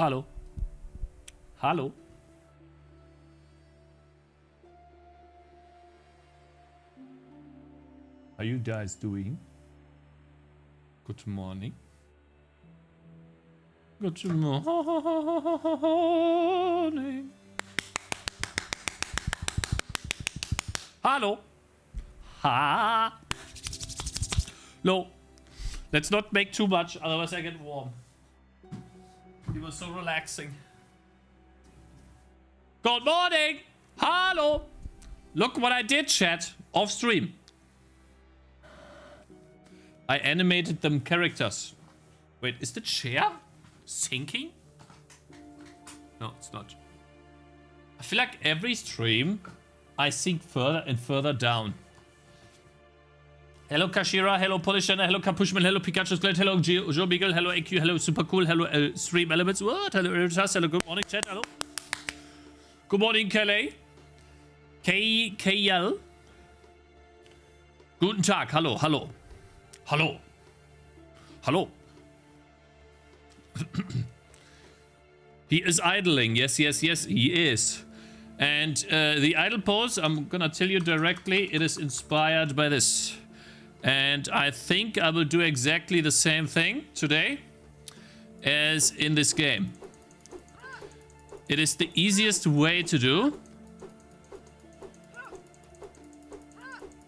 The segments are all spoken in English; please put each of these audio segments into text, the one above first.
Hallo. Hallo. How are you guys doing? Good morning. Good morning. Hallo. Ha. No. Let's not make too much, otherwise I get warm. It was so relaxing. Good morning. Hallo. Look what I did, chat. Off stream. I animated them characters. Wait, is the chair sinking? No, it's not. I feel like every stream I sink further and further down. Hello Kashira, hello Polishana, hello Kapushman, hello Pikachu's Glade, hello Joe Beagle, hello AQ, hello Super Cool, hello Stream Elements, what? Hello Eritas, hello, good morning chat, hello. Good morning Kelly. KL. Guten Tag, hallo, hallo. Hallo. Hallo. He is idling, yes, yes, yes, he is. And the idle pose, I'm gonna tell you directly, it is inspired by this. And I think I will do exactly the same thing today as in this game. It is the easiest way to do.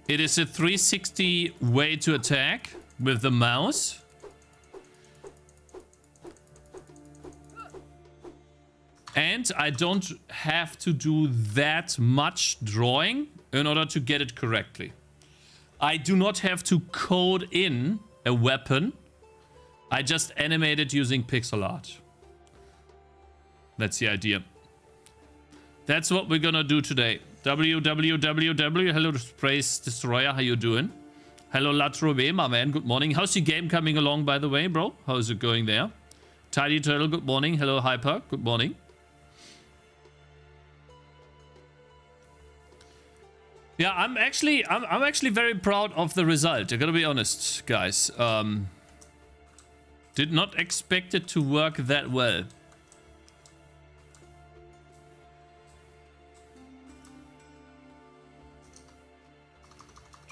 It is a 360 way to attack with the mouse. And I don't have to do that much drawing in order to get it correctly. I do not have to code in a weapon. I just animate it using pixel art. That's the idea. That's what we're gonna do today. www. Hello, Space Destroyer. How you doing? Hello, Latrobe, my man. Good morning. How's your game coming along, by the way, bro? How's it going there? Tidy Turtle. Good morning. Hello, Hyper. Good morning. Yeah, I'm actually very proud of the result. I gotta be honest, guys. Did not expect it to work that well.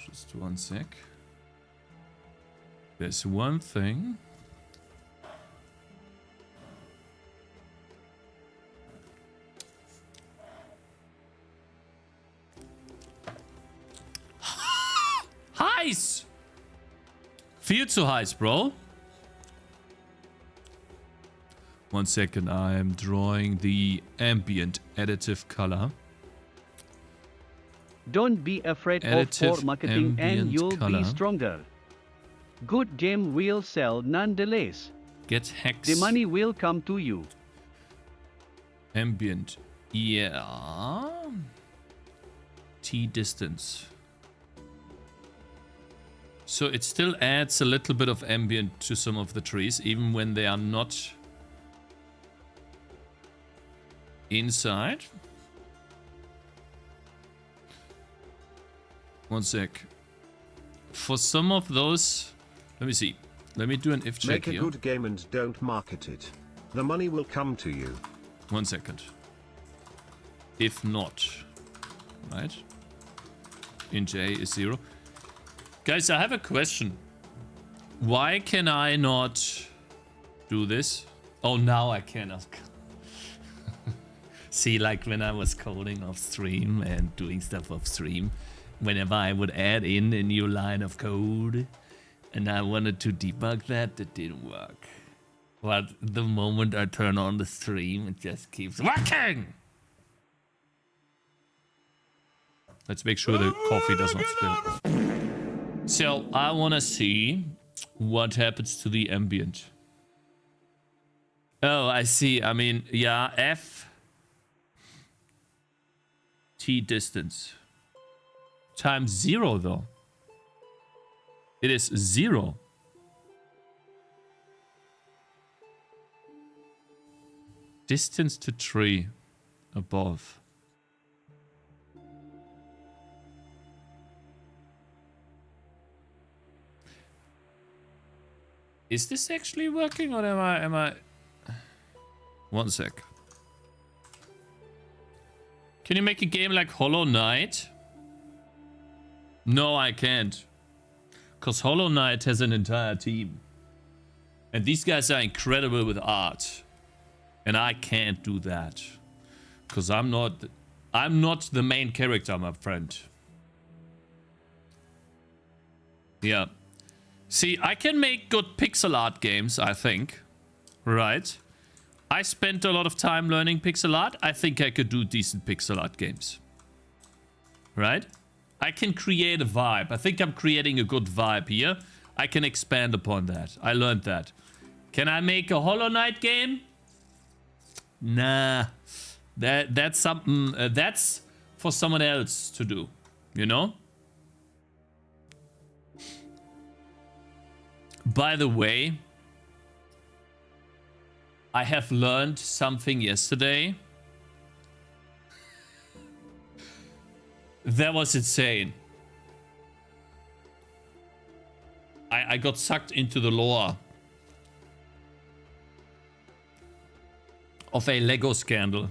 Just one sec. There's one thing. Heiß! Viel zu heiß, bro. 1 second, I am drawing the ambient additive color. Don't be afraid of poor marketing and you'll be stronger. Good game will sell nonetheless. Get hex. The money will come to you. Ambient. Yeah. T distance. So it still adds a little bit of ambient to some of the trees, even when they are not inside. 1 sec. For some of those, let me see. Let me do an if check here. Make a good game and don't market it. The money will come to you. 1 second. If not, right? In J is 0. Guys, I have a question. Why can I not do this? Oh, now I can. See, like when I was coding off stream and doing stuff off stream, whenever I would add in a new line of code and I wanted to debug that, it didn't work. But the moment I turn on the stream, it just keeps working. Let's make sure the coffee does not spill. So I want to see what happens to the ambient. Oh, I see. I mean, yeah, F T distance times 0 though. It is 0. Distance to tree above. Is this actually working or am I... 1 sec. Can you make a game like Hollow Knight? No, I can't. Because Hollow Knight has an entire team. And these guys are incredible with art. And I can't do that. Because I'm not the main character, my friend. Yeah. See, I can make good pixel art games, I think. Right? I spent a lot of time learning pixel art. I think I could do decent pixel art games. Right? I can create a vibe. I think I'm creating a good vibe here. I can expand upon that. I learned that. Can I make a Hollow Knight game? Nah. That's something... that's for someone else to do. You know? By the way, I have learned something yesterday. That was insane. I got sucked into the lore of a Lego scandal.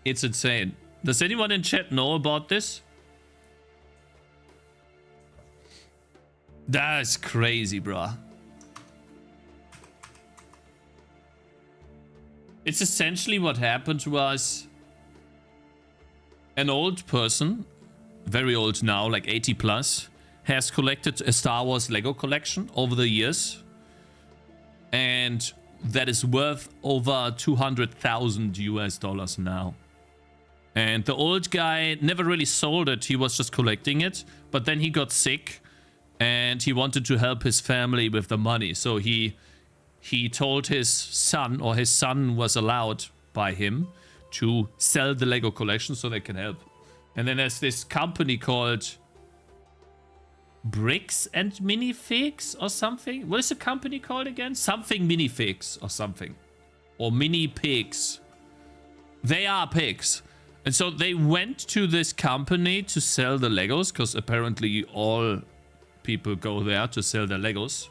It's insane. Does anyone in chat know about this? That's crazy, bruh. It's essentially what happened was an old person, very old now, like 80 plus, has collected a Star Wars Lego collection over the years. And that is worth over 200,000 US dollars now. And the old guy never really sold it. He was just collecting it. But then he got sick and he wanted to help his family with the money. So he told his son, or his son was allowed by him to sell the Lego collection so they can help. And then there's this company called Bricks and Minifigs or something. What is the company called again? Something Minifigs or something. Or Mini Pigs. They are pigs. And so they went to this company to sell the Legos, because apparently all people go there to sell their Legos.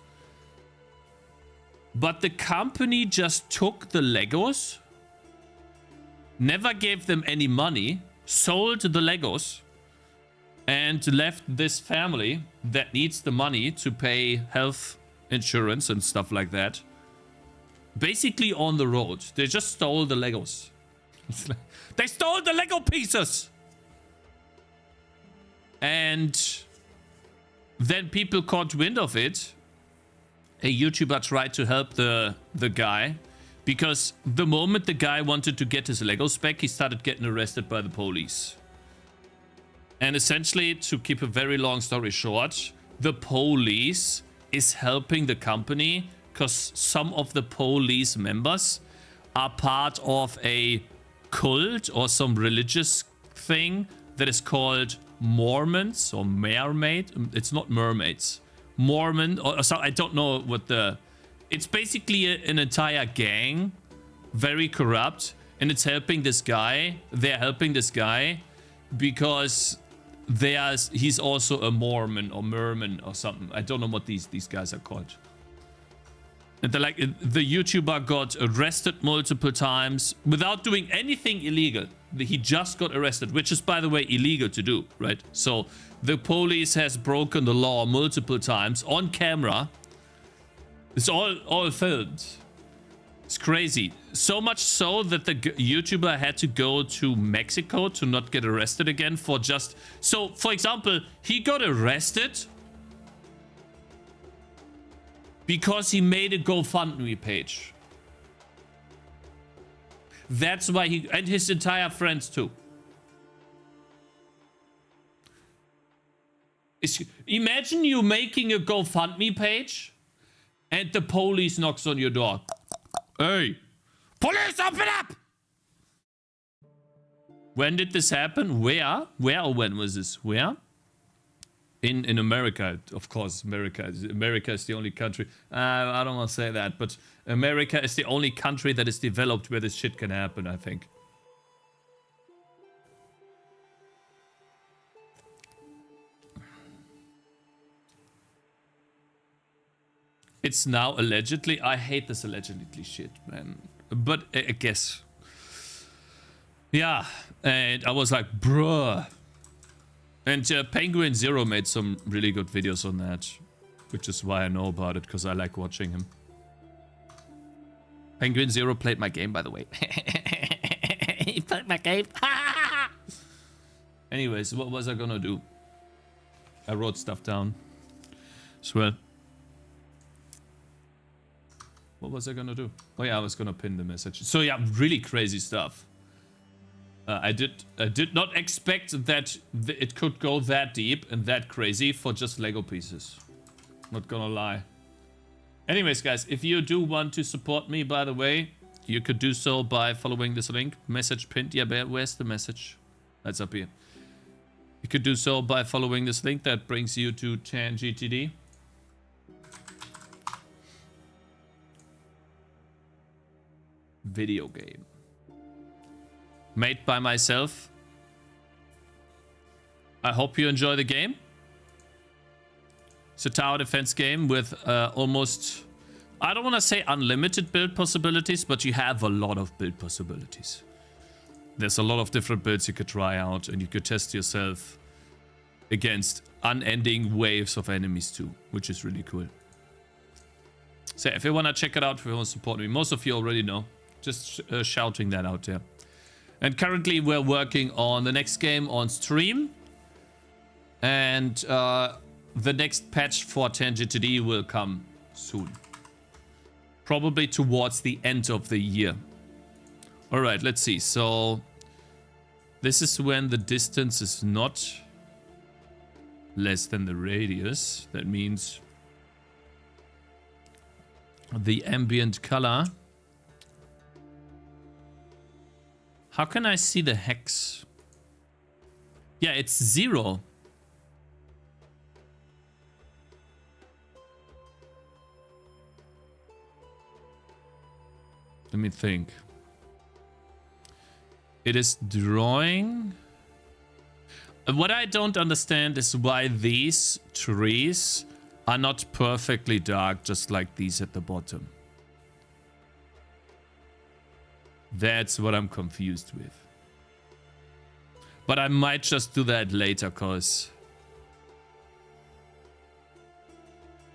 But the company just took the Legos, never gave them any money, sold the Legos, and left this family that needs the money to pay health insurance and stuff like that basically on the road. They just stole the Legos. They stole the Lego pieces! And then people caught wind of it. A YouTuber tried to help the guy, because the moment the guy wanted to get his Legos back, he started getting arrested by the police. And essentially, to keep a very long story short, the police is helping the company because some of the police members are part of a cult or some religious thing that is called Mormons or mermaid. It's not mermaids. Mormon or so, I don't know what the... It's basically an entire gang, very corrupt, and it's helping this guy. They're helping this guy because he's also a Mormon or Merman or something. I don't know what these guys are called. And they're like, the YouTuber got arrested multiple times without doing anything illegal. He just got arrested, which is, by the way, illegal to do, right? So the police has broken the law multiple times on camera. It's all filmed. It's crazy. So much so that the YouTuber had to go to Mexico to not get arrested again for just... So, for example, he got arrested because he made a GoFundMe page. That's why he... And his entire friends too. Imagine you making a GoFundMe page and the police knocks on your door. Hey, police, open up! When did this happen? Where? Where or when was this? Where? In America, of course. America is the only country. I don't want to say that, but America is the only country that is developed where this shit can happen, I think. It's now allegedly. I hate this allegedly shit, man. But I guess. Yeah. And I was like, bruh. And Penguin Zero made some really good videos on that. Which is why I know about it, because I like watching him. Penguin Zero played my game, by the way. He played my game. Anyways, what was I gonna do? I wrote stuff down as well. What was I gonna do? Oh yeah, I was gonna pin the message. So yeah, really crazy stuff. I did not expect that it could go that deep and that crazy for just Lego pieces. Not gonna lie. Anyways, guys, if you do want to support me, by the way, you could do so by following this link. Message pinned. Yeah, where's the message? That's up here. You could do so by following this link that brings you to Tangy TD. Video game. Made by myself. I hope you enjoy the game. It's a tower defense game with almost, I don't want to say unlimited build possibilities, but you have a lot of build possibilities. There's a lot of different builds you could try out, and you could test yourself against unending waves of enemies too, which is really cool. So if you want to check it out, if you want to support me, most of you already know. Just shouting that out there. And currently we're working on the next game on stream. And the next patch for Tangy TD will come soon. Probably towards the end of the year. Alright, let's see. So this is when the distance is not less than the radius. That means the ambient color. How can I see the hex? Yeah, it's 0. Let me think. It is drawing. What I don't understand is why these trees are not perfectly dark, just like these at the bottom. That's what I'm confused with. But I might just do that later, cause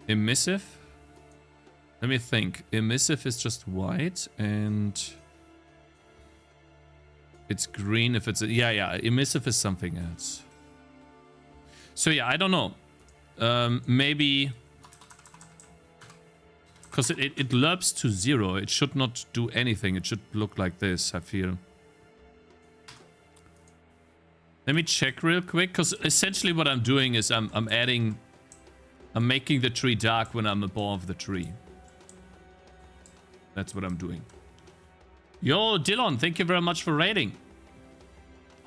emissive? Let me think. Emissive is just white and it's green if it's yeah, emissive is something else. So yeah, I don't know. Maybe because it lerps to 0. It should not do anything. It should look like this, I feel. Let me check real quick, because essentially what I'm doing is I'm making the tree dark when I'm above the tree. That's what I'm doing. Yo, Dylan, thank you very much for raiding.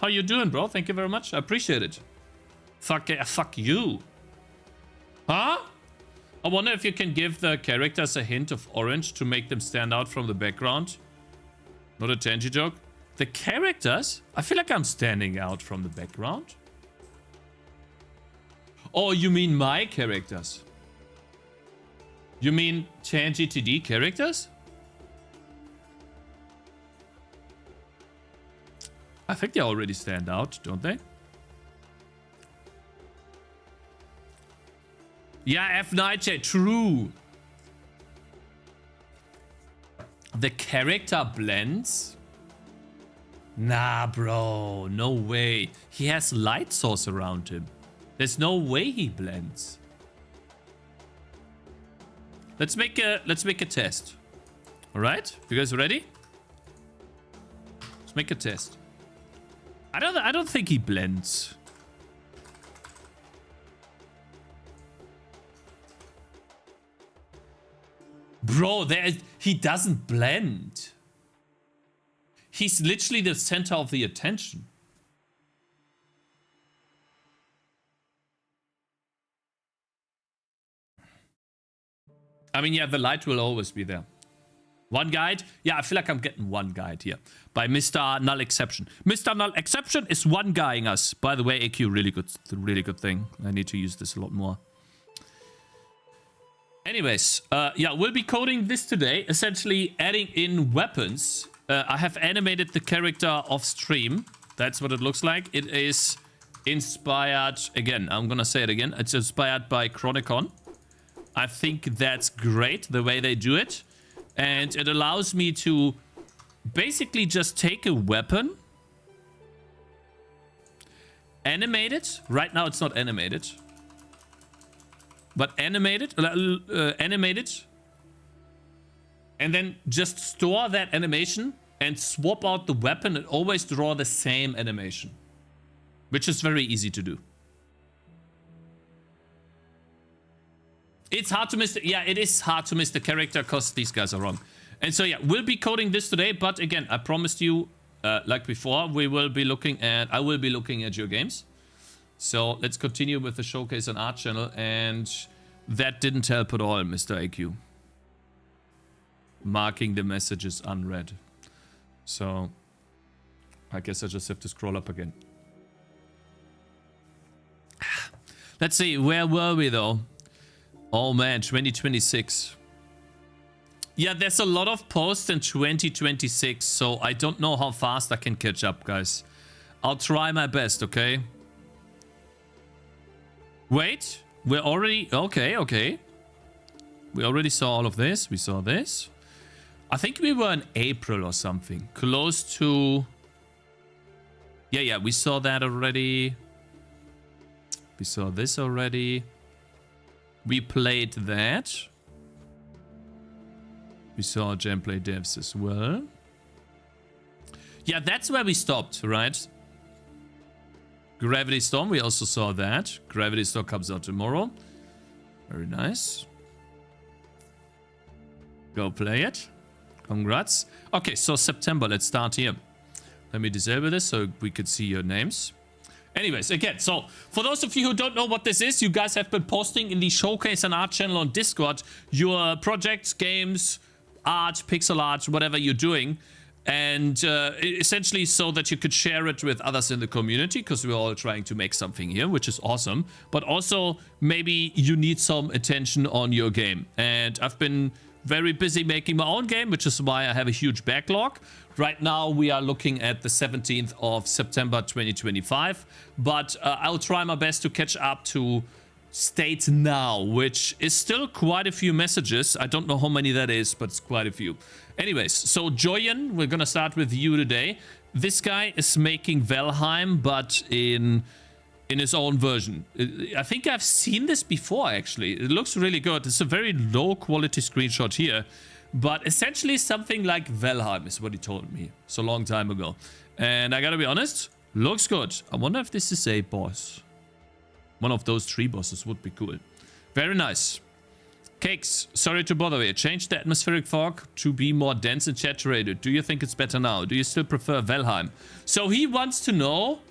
How you doing, bro? Thank you very much. I appreciate it. Fuck you. Huh? I wonder if you can give the characters a hint of orange to make them stand out from the background. Not a Tangy joke. The characters? I feel like I'm standing out from the background. Oh, you mean my characters? You mean Tangy TD characters? I think they already stand out, don't they? Yeah, F9J, true. The character blends? Nah, bro, no way. He has light source around him. There's no way he blends. Let's make a test. All right, you guys ready? Let's make a test. I don't think he blends. Bro, he doesn't blend. He's literally the center of the attention. I mean, yeah, the light will always be there. One guide? Yeah, I feel like I'm getting one guide here. By Mr. Null Exception. Mr. Null Exception is one guying us. By the way, AQ, really good thing. I need to use this a lot more. Anyways, yeah, we'll be coding this today, essentially adding in weapons. I have animated the character off stream. That's what it looks like. It is inspired, again, I'm gonna say it again. It's inspired by Chronicon. I think that's great, the way they do it. And it allows me to basically just take a weapon, animate it. Right now it's not animated. But animate it, and then just store that animation and swap out the weapon and always draw the same animation, which is very easy to do. It's hard to miss the, yeah, it is hard to miss the character because these guys are wrong. And so yeah, we'll be coding this today, but again, I promised you, like before, I will be looking at your games. So let's continue with the showcase on art channel, and that didn't help at all, Mr. AQ. Marking the messages unread. So I guess I just have to scroll up again. Let's see, where were we though? Oh man, 2026. Yeah, there's a lot of posts in 2026, so I don't know how fast I can catch up, guys. I'll try my best, okay? Wait, we're already... Okay. We already saw all of this. We saw this. I think we were in April or something. Close to... Yeah, we saw that already. We saw this already. We played that. We saw gameplay devs as well. Yeah, that's where we stopped, right? Gravity Storm, we also saw that. Gravity Storm comes out tomorrow. Very nice. Go play it. Congrats. Okay, so September, let's start here. Let me disable this so we could see your names. Anyways, again, so for those of you who don't know what this is, you guys have been posting in the Showcase and Art channel on Discord your projects, games, art, pixel art, whatever you're doing. And essentially so that you could share it with others in the community, because we're all trying to make something here, which is awesome. But also, maybe you need some attention on your game. And I've been very busy making my own game, which is why I have a huge backlog. Right now, we are looking at the 17th of September 2025. But I'll try my best to catch up to State Now, which is still quite a few messages. I don't know how many that is, but it's quite a few. Anyways, so Joyen, we're gonna start with you today. This guy is making Valheim, but in his own version. I think I've seen this before, actually. It looks really good. It's a very low quality screenshot here, but essentially something like Valheim is what he told me so long time ago. And I gotta be honest, looks good. I wonder if this is a boss. One of those 3 bosses would be cool. Very nice. Cakez, sorry to bother you. Change the atmospheric fog to be more dense and saturated. Do you think it's better now? Do you still prefer Valheim? So he wants to know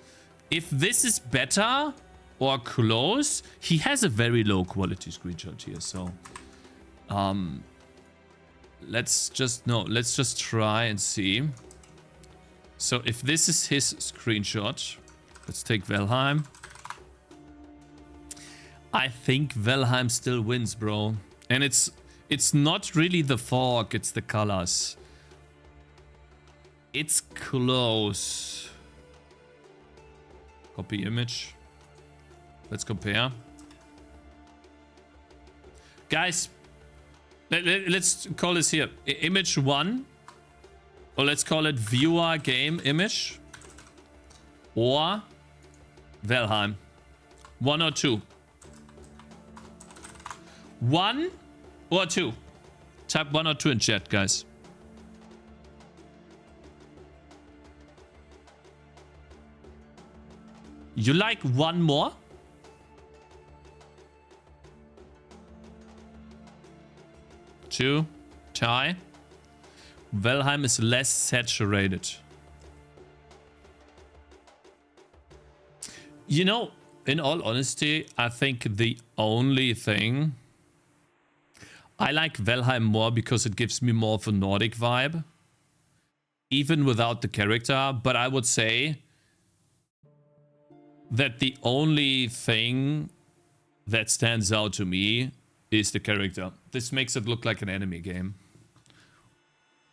if this is better or close. He has a very low quality screenshot here, so let's just try and see. So if this is his screenshot, let's take Valheim. I think Valheim still wins, bro. And it's not really the fog, it's the colors. It's close. Copy image. Let's compare. Guys, let's call this here image 1. Or let's call it viewer game image. Or Valheim. 1 or 2. 1 or 2? Type 1 or 2 in chat, guys. You like 1 more? Two. Tie. Valheim is less saturated. You know, in all honesty, I think the only thing... I like Valheim more because it gives me more of a Nordic vibe. Even without the character. But I would say that the only thing that stands out to me is the character. This makes it look like an anime game.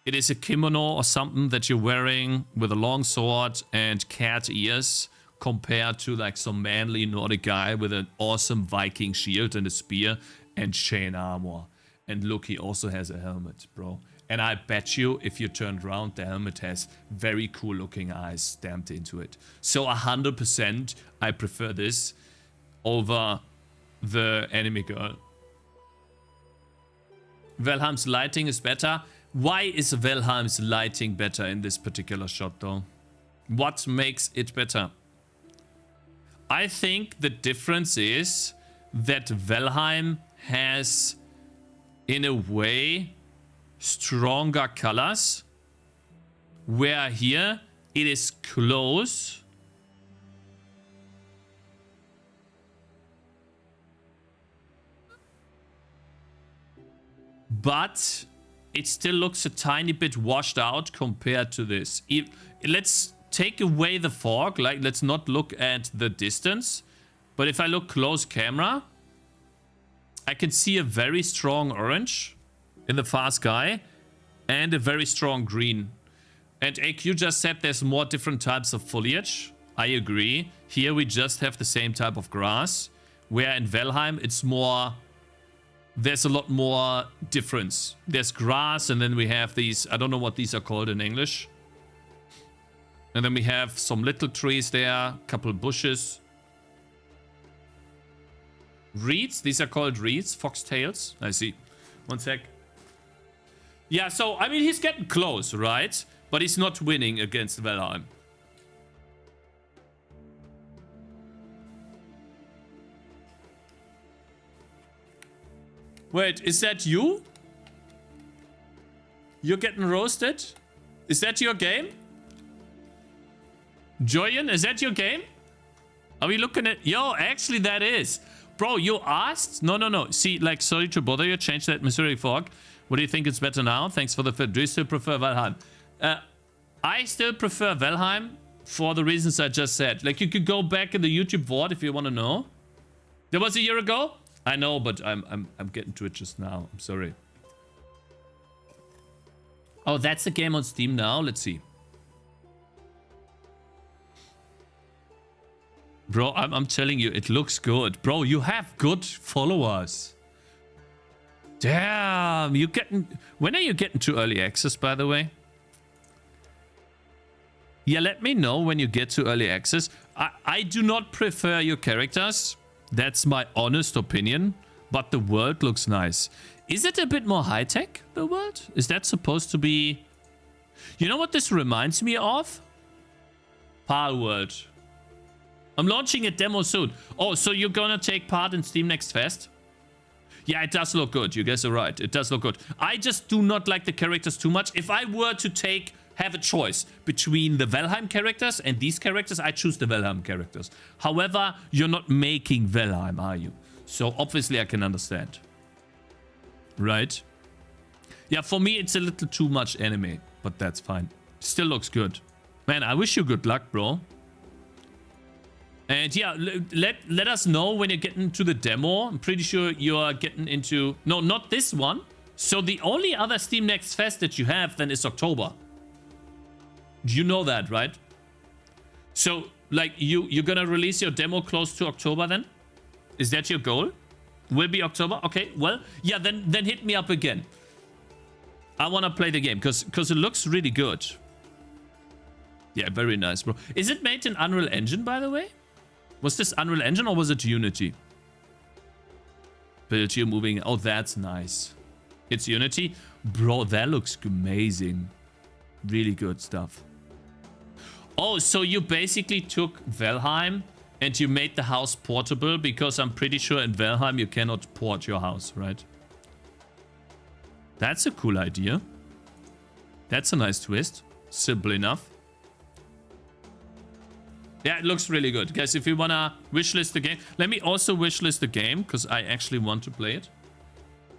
It is a kimono or something that you're wearing with a long sword and cat ears, compared to like some manly Nordic guy with an awesome Viking shield and a spear and chain armor. And look, he also has a helmet, bro. And I bet you, if you turned around, the helmet has very cool looking eyes stamped into it. So 100% I prefer this over the anime girl. Valheim's lighting is better. Why is Valheim's lighting better in this particular shot though? What makes it better? I think the difference is that Valheim has, in a way, stronger colors, where here it is close, but it still looks a tiny bit washed out compared to this. Let's take away the fog, like let's not look at the distance, but if I look close camera, I can see a very strong orange in the far sky and a very strong green. And AQ just said there's more different types of foliage. I agree. Here we just have the same type of grass, where in Valheim it's more, there's a lot more difference. There's grass, and then we have these, I don't know what these are called in English. And then we have some little trees there, a couple bushes. Reeds, these are called reeds, foxtails. I see. One sec. Yeah, so, I mean, he's getting close, right? But he's not winning against Valheim. Wait, is that you? You're getting roasted? Is that your game? Joyen, is that your game? Are we looking at... Yo, actually that is. Bro, you asked? No. See, like, sorry to bother you. Change that Missouri fog. What do you think it's better now? Thanks for the fit. Do you still prefer Valheim? I still prefer Valheim for the reasons I just said. Like, you could go back in the YouTube VOD if you want to know. That was a year ago? I know, but I'm getting to it just now. I'm sorry. Oh, that's the game on Steam now? Let's see. Bro, I'm telling you, it looks good. Bro, you have good followers. Damn, you getting... When are you getting to early access, by the way? Yeah, let me know when you get to early access. I do not prefer your characters. That's my honest opinion. But the world looks nice. Is it a bit more high-tech, the world? Is that supposed to be... You know what this reminds me of? Pal World. I'm launching a demo soon. Oh, so you're gonna take part in Steam Next Fest? Yeah, it does look good. You guys are right. It does look good. I just do not like the characters too much. If I were to have a choice between the Valheim characters and these characters, I choose the Valheim characters. However, you're not making Valheim, are you? So obviously I can understand. Right? Yeah, for me it's a little too much anime, but that's fine. Still looks good. Man, I wish you good luck, bro. And yeah, let us know when you're getting to the demo. I'm pretty sure you are getting into... No, not this one. So the only other Steam Next Fest that you have then is October. You know that, right? So, like, you're gonna release your demo close to October then? Is that your goal? Will be October? Okay, well, yeah, then hit me up again. I wanna play the game, because it looks really good. Yeah, very nice, bro. Is it made in Unreal Engine, by the way? Was this Unreal Engine or was it Unity? Build here moving... Oh, that's nice. It's Unity? Bro, that looks amazing. Really good stuff. Oh, so you basically took Valheim and you made the house portable, because I'm pretty sure in Valheim you cannot port your house, right? That's a cool idea. That's a nice twist. Simple enough. Yeah, it looks really good. Guys, if you wanna wishlist the game... Let me also wishlist the game, because I actually want to play it.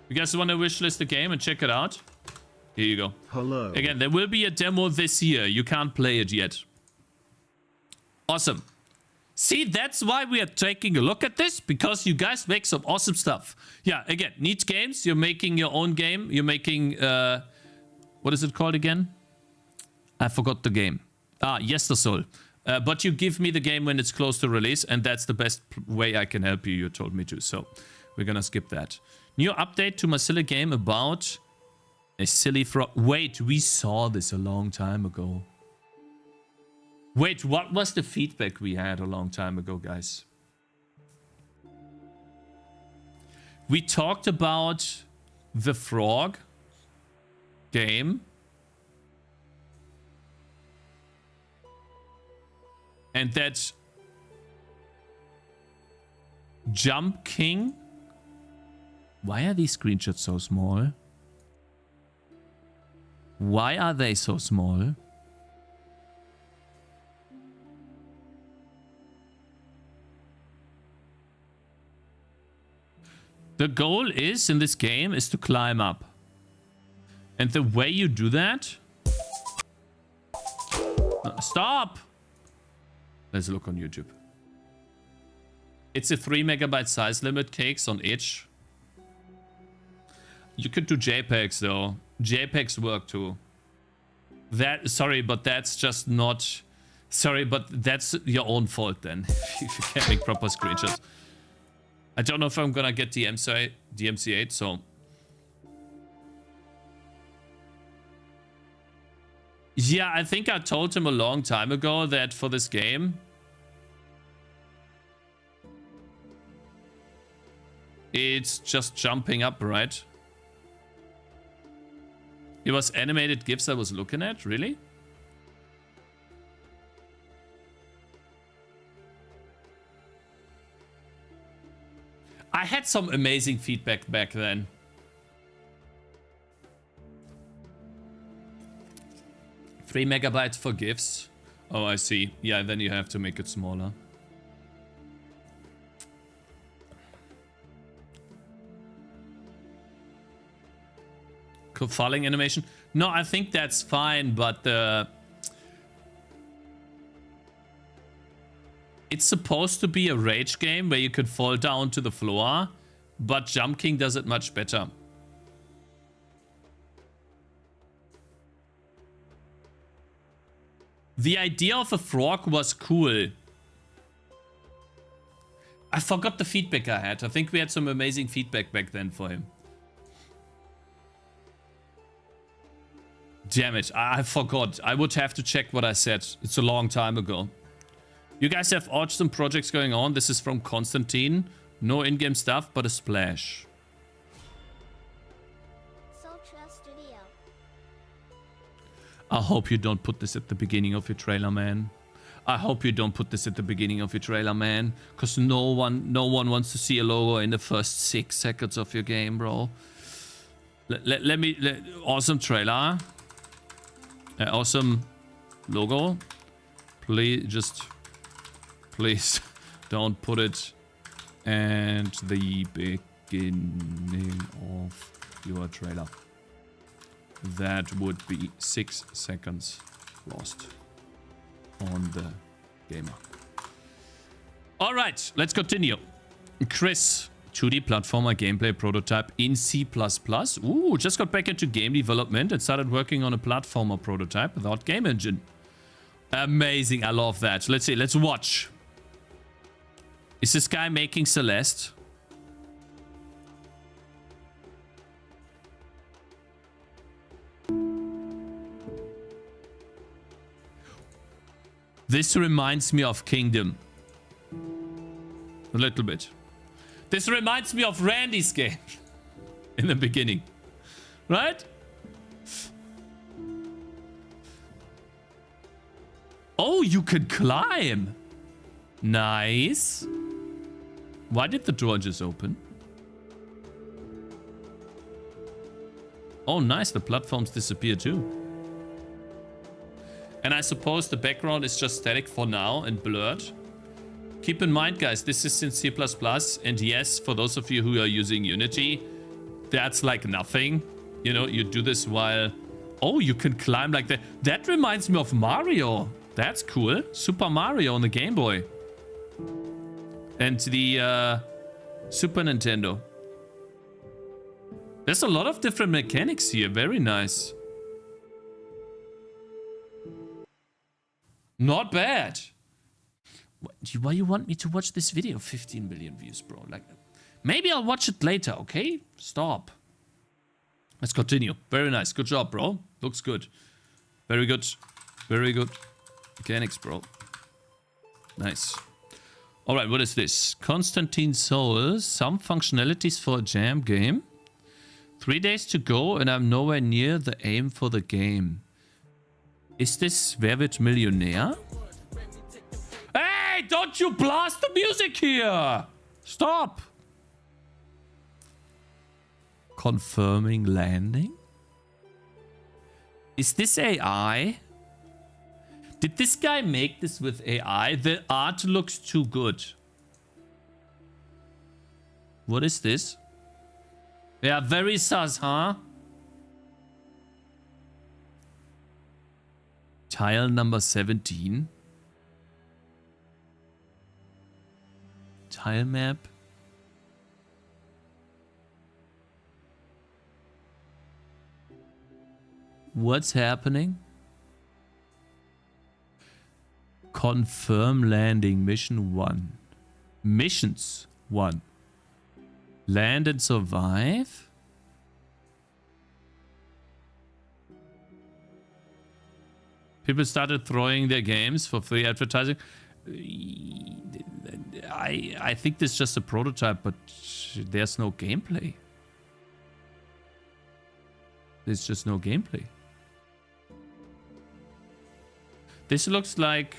You guys wanna wishlist the game and check it out? Here you go. Hello. Again, there will be a demo this year. You can't play it yet. Awesome. See, that's why we are taking a look at this, because you guys make some awesome stuff. Yeah, again, neat games. You're making your own game. You're making, what is it called again? I forgot the game. Ah, Soul. But you give me the game when it's close to release, and that's the best way I can help you. You told me to, so we're gonna skip that. New update to my silly game about a silly frog. Wait, we saw this a long time ago. Wait, what was the feedback we had a long time ago, guys? We talked about the frog game. And that Jump King. Why are these screenshots so small? Why are they so small? The goal is, in this game, is to climb up. And the way you do that... Stop! Let's look on YouTube. It's a 3 megabyte size limit, Cakes, on itch. You could do JPEGs, though. JPEGs work, too. Sorry, but that's just not... Sorry, but that's your own fault, then. If you can't make proper screenshots. I don't know if I'm gonna get DMC8, so... Yeah, I think I told him a long time ago that for this game... It's just jumping up, right? It was animated GIFs I was looking at, really? I had some amazing feedback back then. $3 megabytes for GIFs. Oh, I see. Yeah, then you have to make it smaller. Falling animation. No, I think that's fine, but it's supposed to be a rage game where you could fall down to the floor, but Jump King does it much better. The idea of a frog was cool. I forgot the feedback I had. I think we had some amazing feedback back then for him. Damn it, I forgot. I would have to check what I said. It's a long time ago. You guys have awesome projects going on. This is from Constantine. No in-game stuff, but a splash. Studio. I hope you don't put this at the beginning of your trailer, man. I hope you don't put this at the beginning of your trailer, man. Because no one wants to see a logo in the first 6 seconds of your game, bro. Awesome trailer. Awesome logo. Please don't put it at the beginning of your trailer. That would be 6 seconds lost on the gamer. All right, let's continue. Chris, 2D platformer gameplay prototype in C++. Ooh, just got back into game development and started working on a platformer prototype without game engine. Amazing, I love that. Let's see, let's watch. Is this guy making Celeste? This reminds me of Kingdom. A little bit. This reminds me of Randy's game in the beginning, right? Oh, you can climb. Nice. Why did the door just open? Oh, nice. The platforms disappear too. And I suppose the background is just static for now and blurred. Keep in mind, guys, this is in C++, and yes, for those of you who are using Unity, that's like nothing. You know, you do this while... Oh, you can climb like that. That reminds me of Mario. That's cool. Super Mario on the Game Boy. and the Super Nintendo. There's a lot of different mechanics here. Very nice. Not bad. Why you want me to watch this video? 15 million views, bro. Like, maybe I'll watch it later, okay? Stop. Let's continue. Very nice. Good job, bro. Looks good. Very good. Very good. Mechanics, bro. Nice. Alright, what is this? Constantine Soul. Some functionalities for a jam game. 3 days to go and I'm nowhere near the aim for the game. Is this Wer wird Millionär? Hey, don't you blast the music here! Stop! Confirming landing? Is this AI? Did this guy make this with AI? The art looks too good. What is this? Yeah, very sus, huh? Tile number 17. Tile map. What's happening? Confirm landing mission 1. Missions 1. Land and survive. People started throwing their games for free advertising. I think this is just a prototype, but there's no gameplay. There's just no gameplay. This looks like...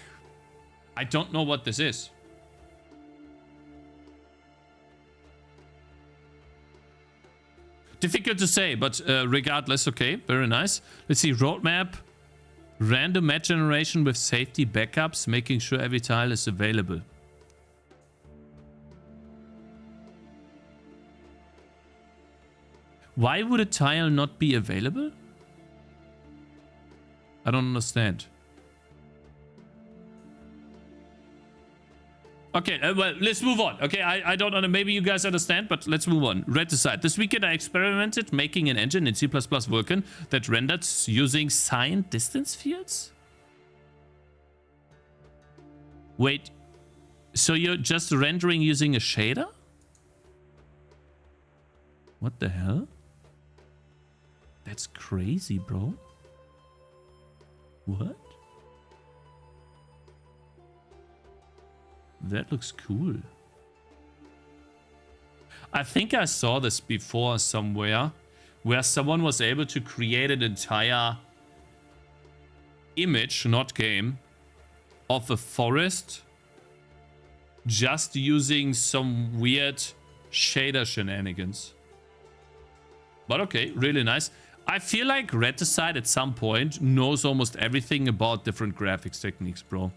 I don't know what this is. Difficult to say, but regardless, okay, very nice. Let's see, roadmap. Random map generation with safety backups, making sure every tile is available. Why would a tile not be available? I don't understand. Okay, well, let's move on. Okay, I don't know. Maybe you guys understand, but let's move on. Red aside. This weekend I experimented making an engine in C++ Vulkan that rendered using signed distance fields. Wait, so you're just rendering using a shader? What the hell? That's crazy, bro. What? That looks cool. I think I saw this before somewhere, where someone was able to create an entire image, not game, of a forest just using some weird shader shenanigans. But okay, really nice. I feel like Reticide at some point knows almost everything about different graphics techniques, bro.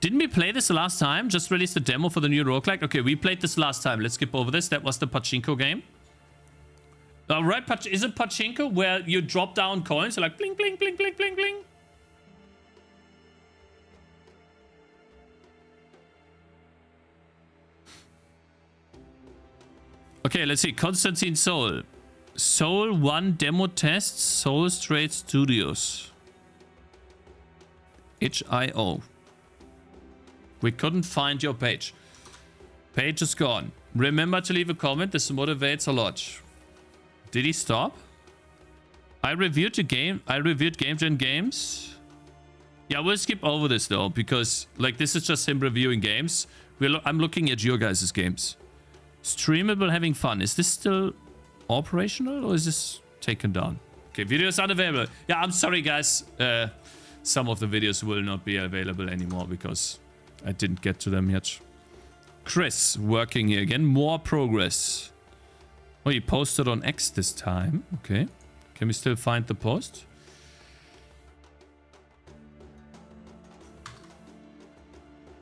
Didn't we play this last time? Just released a demo for the new roguelike. Okay, we played this last time. Let's skip over this. That was the Pachinko game. Right, is it Pachinko where you drop down coins? So like bling, bling, bling, bling, bling, bling. Okay, let's see. Constantine Soul. Soul 1 demo tests. Soul Straight Studios. itch.io. We couldn't find your page. Page is gone. Remember to leave a comment. This motivates a lot. Did he stop? I reviewed the game. I reviewed Game Gen games. Yeah, we'll skip over this though, because like this is just him reviewing games. I'm looking at your guys' games. Streamable, having fun. Is this still operational or is this taken down? Okay, videos unavailable. Yeah, I'm sorry guys. Some of the videos will not be available anymore because I didn't get to them yet. Chris, working here again. More progress. Oh, you posted on X this time. Okay. Can we still find the post?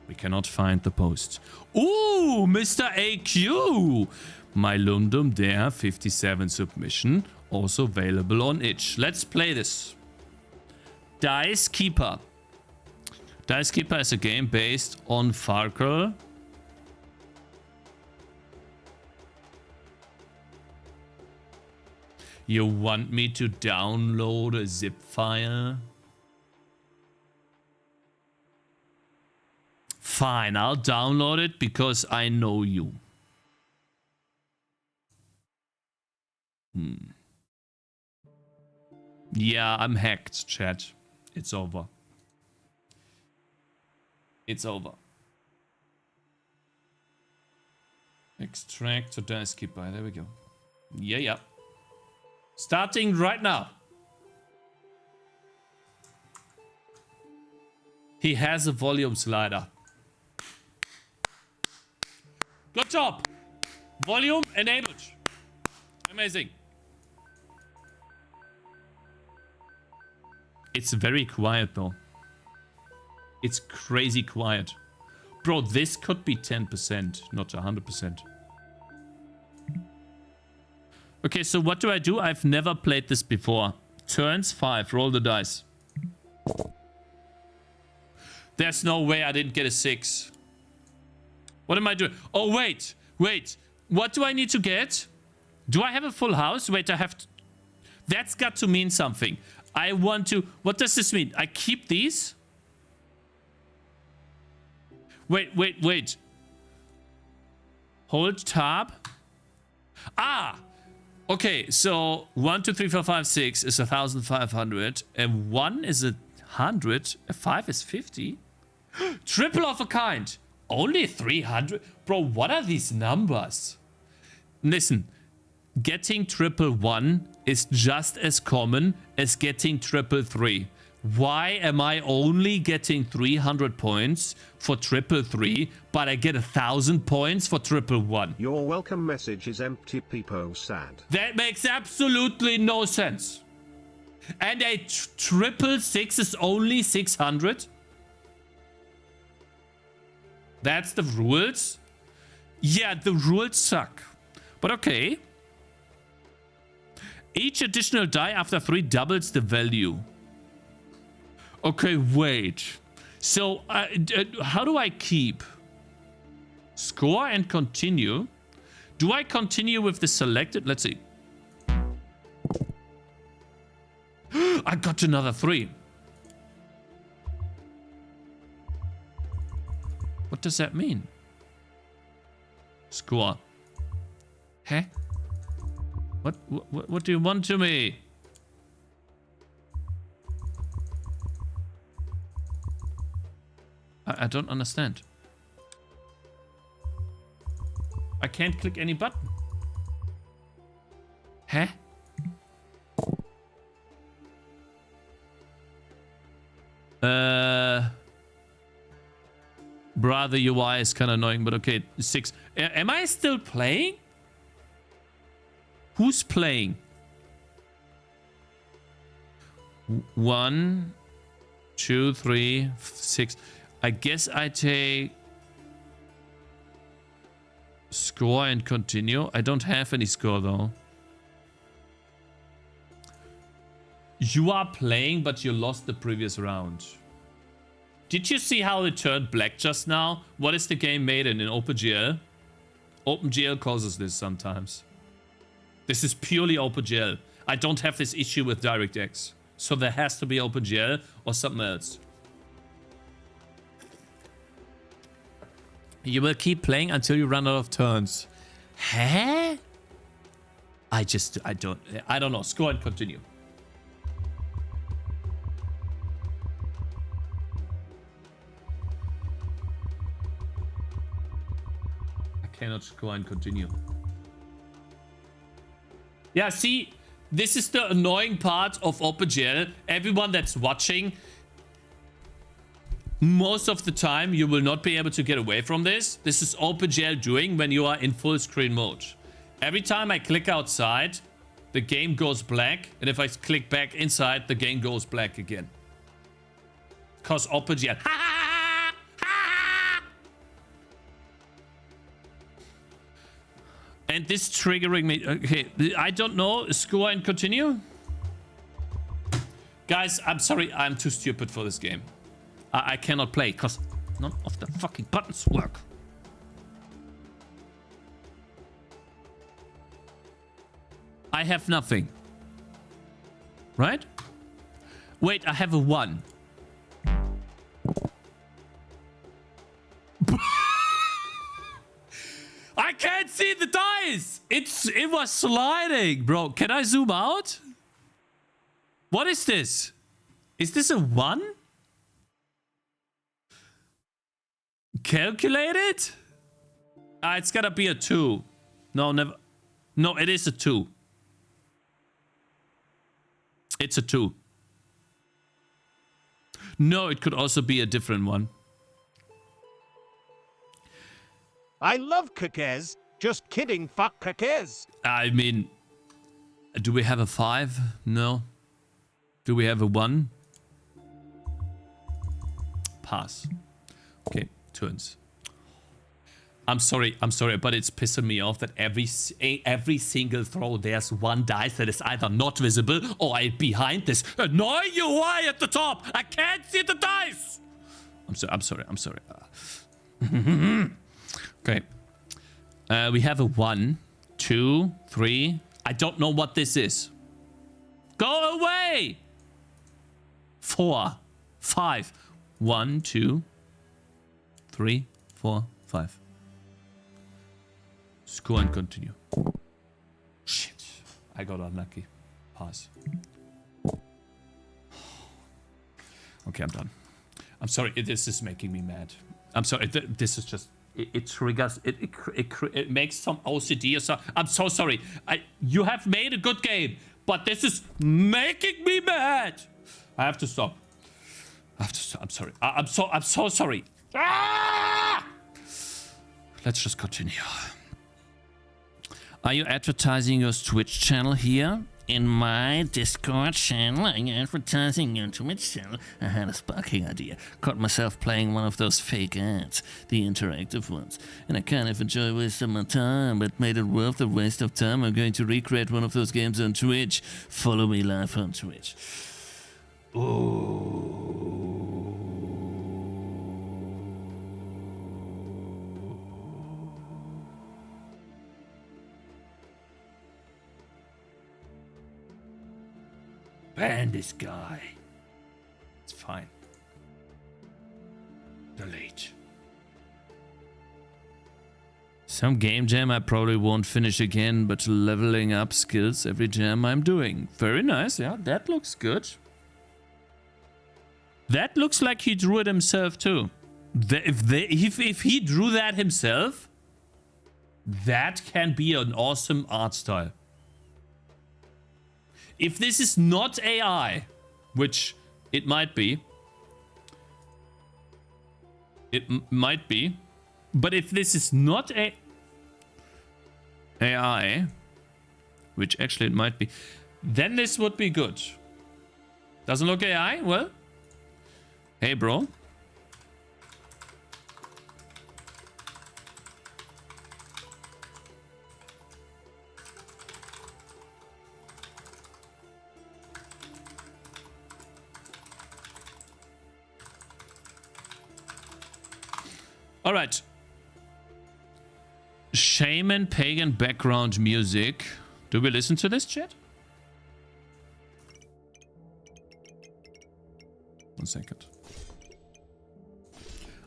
We cannot find the post. Ooh, Mr. AQ! My Lundum Dare 57 submission. Also available on itch. Let's play this. Dice Keeper. Dice Keeper is a game based on Farkle. You want me to download a zip file? Fine, I'll download it because I know you. Yeah, I'm hacked, chat. It's over. It's over. Extract to Dice Keeper. There we go. Yeah. Starting right now. He has a volume slider. Good job. Volume enabled. Amazing. It's very quiet though. It's crazy quiet. Bro, this could be 10%, not 100%. Okay, so what do I do? I've never played this before. Turns 5. Roll the dice. There's no way I didn't get a 6. What am I doing? Oh, wait. What do I need to get? Do I have a full house? Wait, I have to... That's got to mean something. I want to... What does this mean? I keep these? Wait. Hold tab. Ah! Okay, so 1, 2, 3, 4, 5, 6 is 1,500. And 1 is 100. A 5 is 50. Triple of a kind. Only 300? Bro, what are these numbers? Listen, getting triple 1 is just as common as getting triple 3. Why am I only getting 300 points for triple 3, but I get 1,000 points for triple 1? Your welcome message is empty, Peepo sad. That makes absolutely no sense. And a triple 6 is only 600? That's the rules? Yeah, the rules suck. But okay. Each additional die after 3 doubles the value. Okay, wait. So, how do I keep? Score and continue. Do I continue with the selected? Let's see. I got another 3. What does that mean? Score. Huh? What do you want to me? I don't understand. I can't click any button. Huh? Bruh, the UI is kind of annoying, but okay, 6. Am I still playing? Who's playing? 1, 2, 3, 6. I guess I take score and continue. I don't have any score though. You are playing, but you lost the previous round. Did you see how it turned black just now? What is the game made in OpenGL? OpenGL causes this sometimes. This is purely OpenGL. I don't have this issue with DirectX. So there has to be OpenGL or something else. You will keep playing until you run out of turns. Huh? I don't know. Score and continue. I cannot score and continue. Yeah, see, this is the annoying part of OpenGL. Everyone that's watching, most of the time you will not be able to get away from this. This is OpenGL doing when you are in full screen mode. Every time I click outside, the game goes black. And if I click back inside, the game goes black again. Because OpenGL. And this triggering me. Okay, I don't know. Score and continue. Guys, I'm sorry. I'm too stupid for this game. I cannot play because none of the fucking buttons work. I have nothing. Right? Wait, I have a 1. I can't see the dice! It was sliding, bro. Can I zoom out? What is this? Is this a 1? Calculate it? It's gotta be a 2. No, never. No, it is a 2. It's a 2. No, it could also be a different one. I love Cakez. Just kidding, fuck Cakez. I mean, do we have a 5? No. Do we have a 1? Pass. Okay, turns. I'm sorry, but it's pissing me off that every single throw there's one dice that is either not visible or behind this annoying UI at the top. I can't see the dice. I'm sorry. Okay. We have a 1, 2, 3. I don't know what this is. Go away. 4, 5. 1, 2, 3, 4, 5. Score and continue. Shit. I got unlucky. Pass. Okay, I'm done. I'm sorry. This is making me mad. I'm sorry. This is just... It triggers... It makes some OCD or so. I'm so sorry. You have made a good game, but this is making me mad. I have to stop. I'm sorry. I'm so sorry. Ah! Let's just continue. Are you advertising your Twitch channel here? In my Discord channel, I'm advertising your Twitch channel. I had a sparking idea. Caught myself playing one of those fake ads, the interactive ones. And I kind of enjoy wasting my time, but made it worth the waste of time. I'm going to recreate one of those games on Twitch. Follow me live on Twitch. Oh. Ban this guy. It's fine. Delete. Some game jam I probably won't finish again, but leveling up skills every jam I'm doing. Very nice, yeah, that looks good. That looks like he drew it himself too. If he drew that himself, that can be an awesome art style. If this is not AI, which it might be, but if this is not AI, which actually it might be, then this would be good. Doesn't look AI? Well, hey bro. All right. Shaman pagan background music. Do we listen to this, chat? 1 second.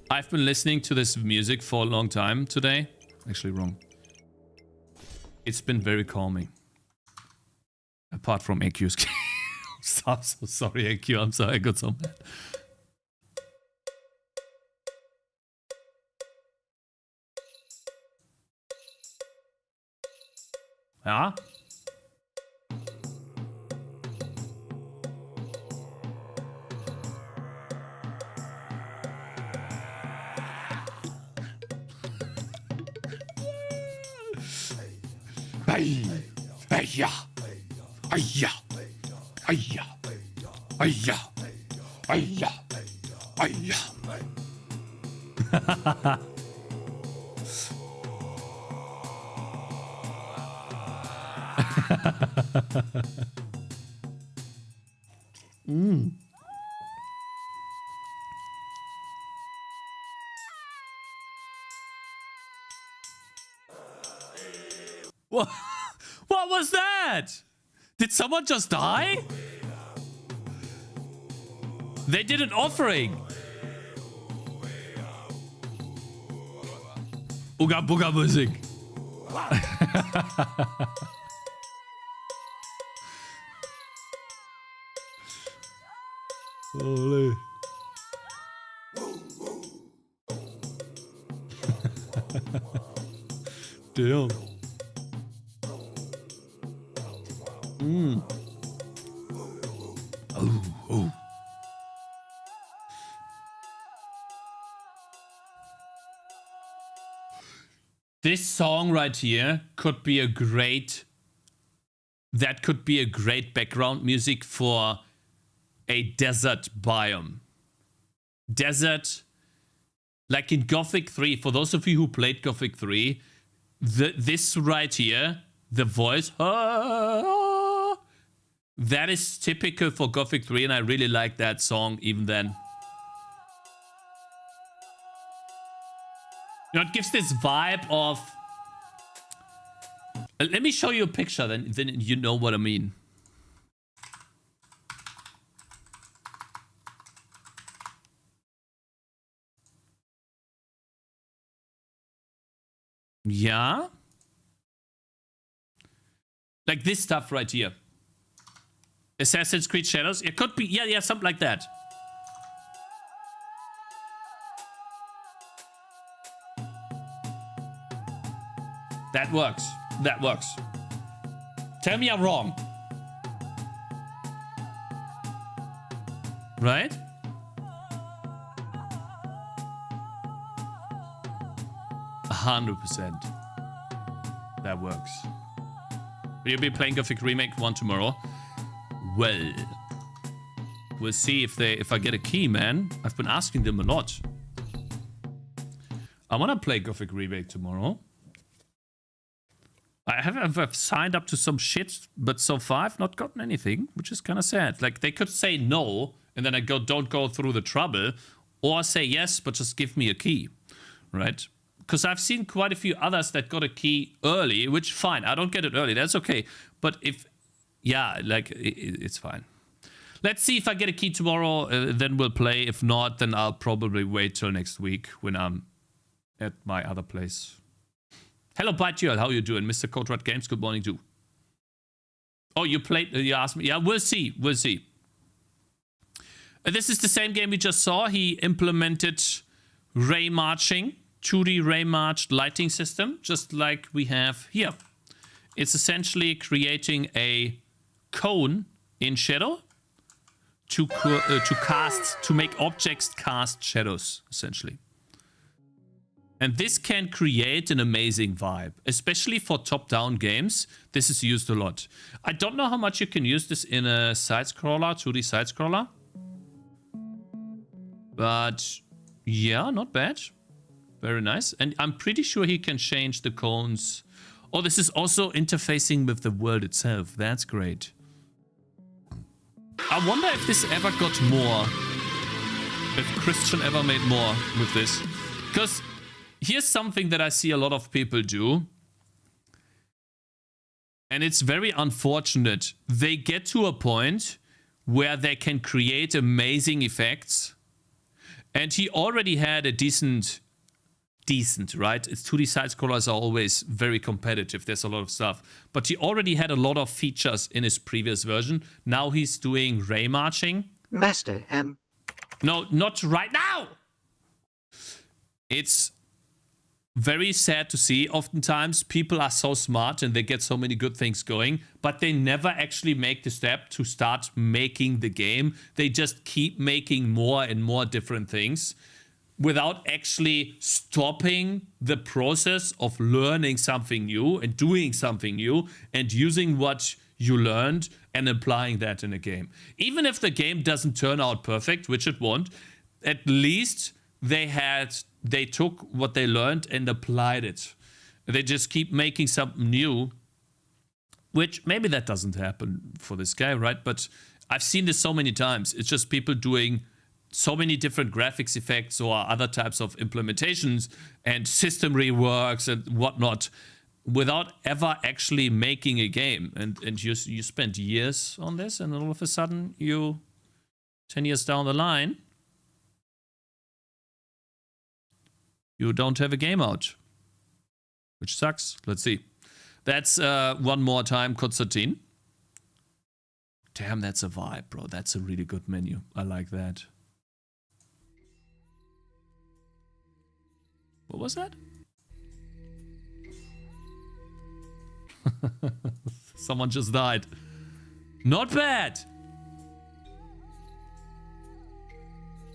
I've been listening to this music for a long time today. Actually, wrong. It's been very calming. Apart from AQ's game. I'm so sorry, AQ. I'm sorry. I got so mad. Ja. Ay, ay, ja. Ay, ja. Ay, ja. Ay, ja. Ay, ja. Ay, ja. What was that? Did someone just die? They did an offering. Uga Buga Musik. Holy. Damn. Oh. This song right here could be a great... That could be a great background music for a desert biome. Desert, like in Gothic 3, for those of you who played Gothic 3, this right here, the voice, that is typical for Gothic 3, and I really like that song even then. You know, it gives this vibe of... Let me show you a picture, then you know what I mean. Yeah? Like this stuff right here. Assassin's Creed Shadows? It could be, yeah, something like that. That works. That works. Tell me I'm wrong. Right? %. That works. Will you be playing Gothic Remake 1 tomorrow? Well, we'll see if I get a key, man. I've been asking them a lot. I want to play Gothic Remake tomorrow. I've signed up to some shit, but so far I've not gotten anything, which is kind of sad. Like, they could say no, and then I don't go through the trouble, or say yes, but just give me a key, right? Because I've seen quite a few others that got a key early, which fine, I don't get it early, that's okay. But if, yeah, like, it's fine. Let's see if I get a key tomorrow, then we'll play. If not, then I'll probably wait till next week when I'm at my other place. Hello, Bitegirl, how you doing? Mr. Coldred Games, good morning too. Oh, you played, you asked me. Yeah, we'll see, we'll see. This is the same game we just saw. He implemented ray marching, 2D ray marched lighting system, just like we have here. It's essentially creating a cone in shadow to make objects cast shadows, essentially. And this can create an amazing vibe, especially for top-down games. This is used a lot. I don't know how much you can use this in a side-scroller, 2D side-scroller. But yeah, not bad. Very nice. And I'm pretty sure he can change the cones. Oh, this is also interfacing with the world itself. That's great. I wonder if this ever got more. If Christian ever made more with this. Because here's something that I see a lot of people do. And it's very unfortunate. They get to a point where they can create amazing effects. And he already had a decent, right? It's 2D side-scrollers are always very competitive. There's a lot of stuff. But he already had a lot of features in his previous version. Now he's doing ray marching. Master M. No, not right now! It's very sad to see. Oftentimes, people are so smart and they get so many good things going, but they never actually make the step to start making the game. They just keep making more and more different things without actually stopping the process of learning something new and doing something new and using what you learned and applying that in a game. Even if the game doesn't turn out perfect, which it won't, at least they took what they learned and applied it. They just keep making something new, which maybe that doesn't happen for this guy, right? But I've seen this so many times. It's just people doing so many different graphics effects or other types of implementations and system reworks and whatnot. without ever actually making a game. And you spent years on this, and all of a sudden, 10 years down the line, you don't have a game out. Which sucks. Let's see. That's one more time, Konstantin. Damn, that's a vibe, bro. That's a really good menu. I like that. What was that? Someone just died. Not bad.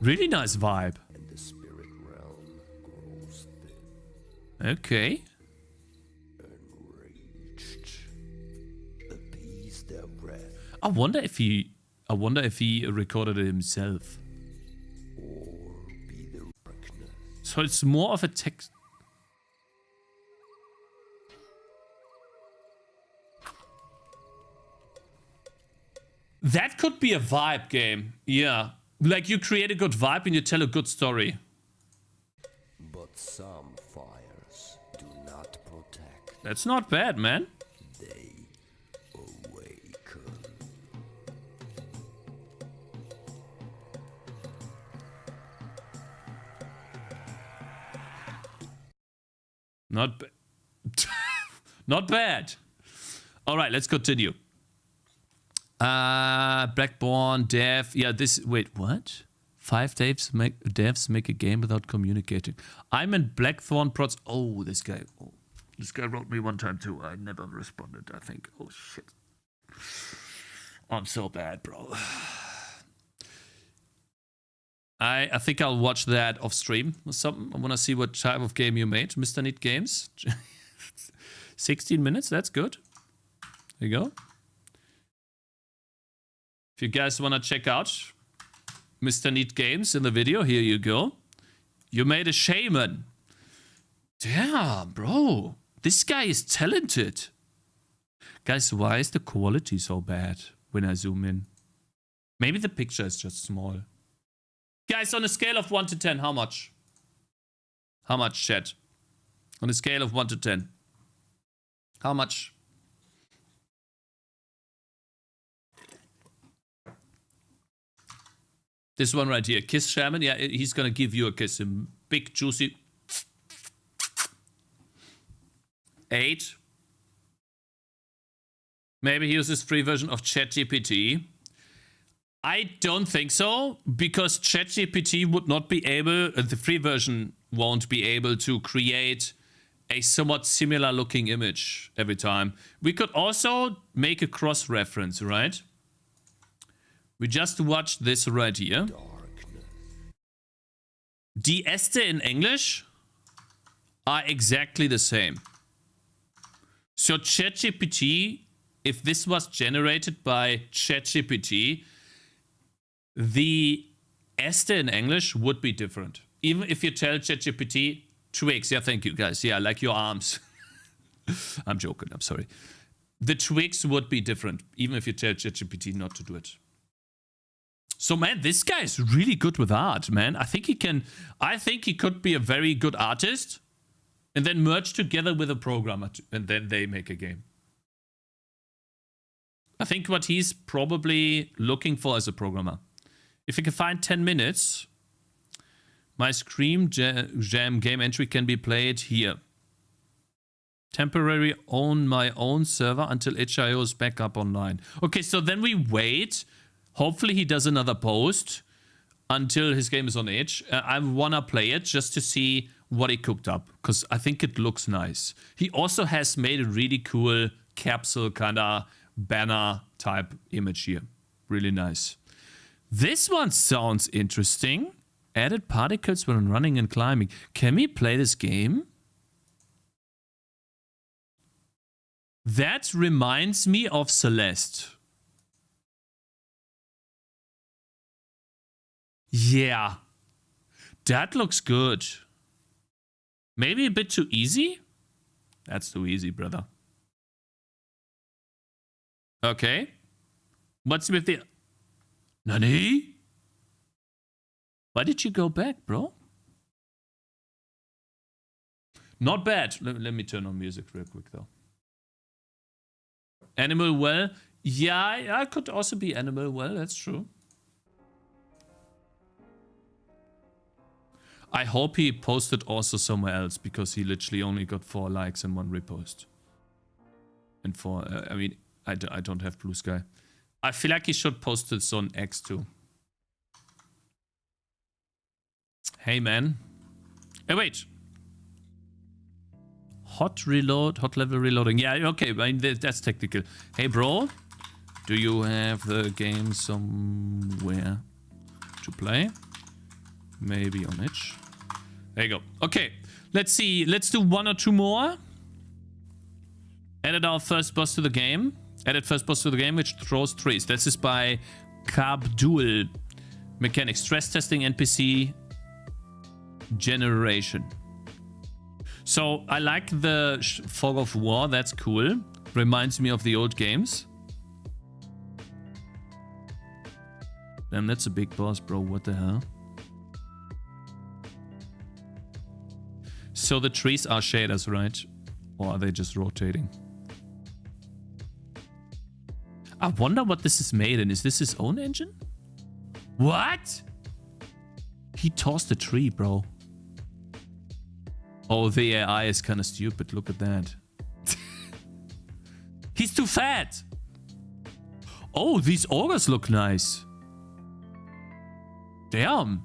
Really nice vibe. And the spirit realm grows thin. Okay. Enraged. Appease their breath. I wonder if he recorded it himself. Or be the darkness. So it's more of a text. That could be a vibe game. Yeah. Like you create a good vibe and you tell a good story. But some fires do not protect. That's not bad, man. They awaken. Not bad. Not bad. All right, let's continue. Blackborn, Dev. Yeah, this... Wait, what? 5 devs make a game without communicating. I'm in Blackthorn Prods. Oh, this guy. Oh, this guy wrote me one time too. I never responded, I think. Oh, shit. I'm so bad, bro. I think I'll watch that off stream or something. I want to see what type of game you made. Mr. Neat Games. 16 minutes, that's good. There you go. If you guys want to check out Mr. Neat Games in the video, here you go. You made a shaman. Damn, bro. This guy is talented. Guys, why is the quality so bad when I zoom in? Maybe the picture is just small. Guys, on a scale of 1 to 10, how much? How much, chat? On a scale of 1 to 10. How much? This one right here. Kiss Shaman. Yeah, he's gonna give you a kiss. A big, juicy... 8. Maybe he uses free version of ChatGPT. I don't think so, because ChatGPT would not be able, the free version won't be able to create a somewhat similar looking image every time. We could also make a cross-reference, right? We just watched this right here. Darkness. Die Äste in English are exactly the same. So ChatGPT, if this was generated by ChatGPT, the Äste in English would be different. Even if you tell ChatGPT, twigs, yeah, thank you guys, yeah, like your arms. I'm joking, I'm sorry. The twigs would be different, even if you tell ChatGPT not to do it. So man, this guy is really good with art, man. I think he could be a very good artist and then merge together with a programmer and then they make a game. I think what he's probably looking for is a programmer. If you can find 10 minutes, my Scream Jam game entry can be played here. Temporary own my own server until HIO is back up online. Okay, so then we wait. Hopefully he does another post until his game is on edge. I wanna play it just to see what he cooked up, because I think it looks nice. He also has made a really cool capsule kind of banner type image here. Really nice. This one sounds interesting. Added particles when running and climbing. Can we play this game? That reminds me of Celeste. Yeah. That looks good. Maybe a bit too easy? That's too easy, brother. Okay. What's with the... Nani? Why did you go back, bro? Not bad. Let me turn on music real quick, though. Animal Well. Yeah, I could also be Animal Well. That's true. I hope he posted also somewhere else, because he literally only got 4 likes and 1 repost. And 4, I mean, I don't have Blue Sky. I feel like he should post this on X too. Hey, man. Hey, wait. Hot level reloading. Yeah, okay, I mean, that's technical. Hey, bro. Do you have the game somewhere to play? Maybe on itch. There you go. Okay, let's see. Let's do 1 or 2 more. Added our first boss to the game. Added first boss to the game, which throws trees. This is by Kabdul. Mechanics. Stress testing NPC generation. So, I like the Fog of War. That's cool. Reminds me of the old games. Damn, that's a big boss, bro. What the hell? So the trees are shaders, right? Or are they just rotating? I wonder what this is made in. Is this his own engine? What? He tossed a tree, bro. Oh, the AI is kind of stupid. Look at that. He's too fat. Oh, these augers look nice. Damn.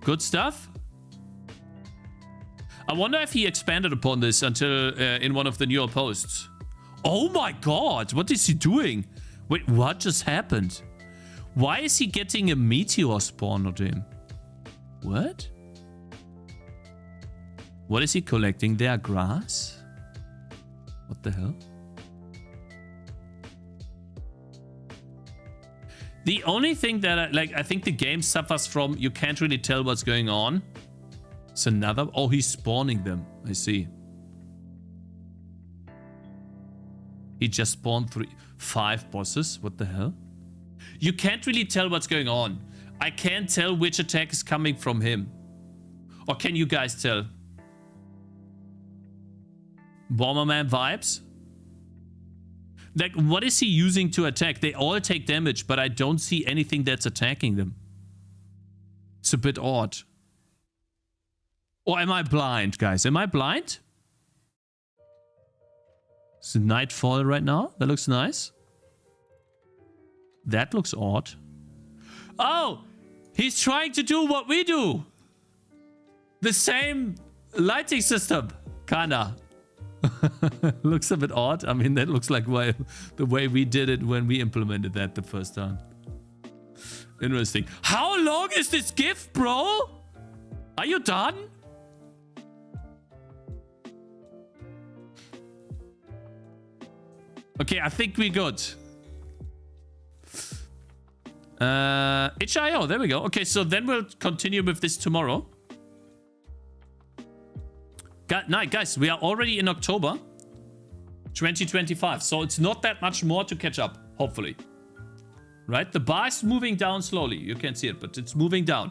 Good stuff. I wonder if he expanded upon this until in one of the newer posts. Oh my god, what is he doing? Wait, what just happened? Why is he getting a meteor spawn on him? What? What is he collecting there? Grass? What the hell? The only thing that I think the game suffers from, you can't really tell what's going on. It's another... Oh, he's spawning them. I see. He just spawned 5 bosses. What the hell? You can't really tell what's going on. I can't tell which attack is coming from him. Or can you guys tell? Bomberman vibes? Like, what is he using to attack? They all take damage, but I don't see anything that's attacking them. It's a bit odd. Or am I blind, guys? Am I blind? It's nightfall right now. That looks nice. That looks odd. Oh! He's trying to do what we do! The same lighting system. Kinda. Looks a bit odd. I mean, that looks like the way we did it when we implemented that the first time. Interesting. How long is this GIF, bro? Are you done? Okay, I think we're good. HIO, there we go. Okay, so then we'll continue with this tomorrow. Guys, we are already in October 2025, so it's not that much more to catch up, hopefully. Right? The bar is moving down slowly. You can't see it, but it's moving down.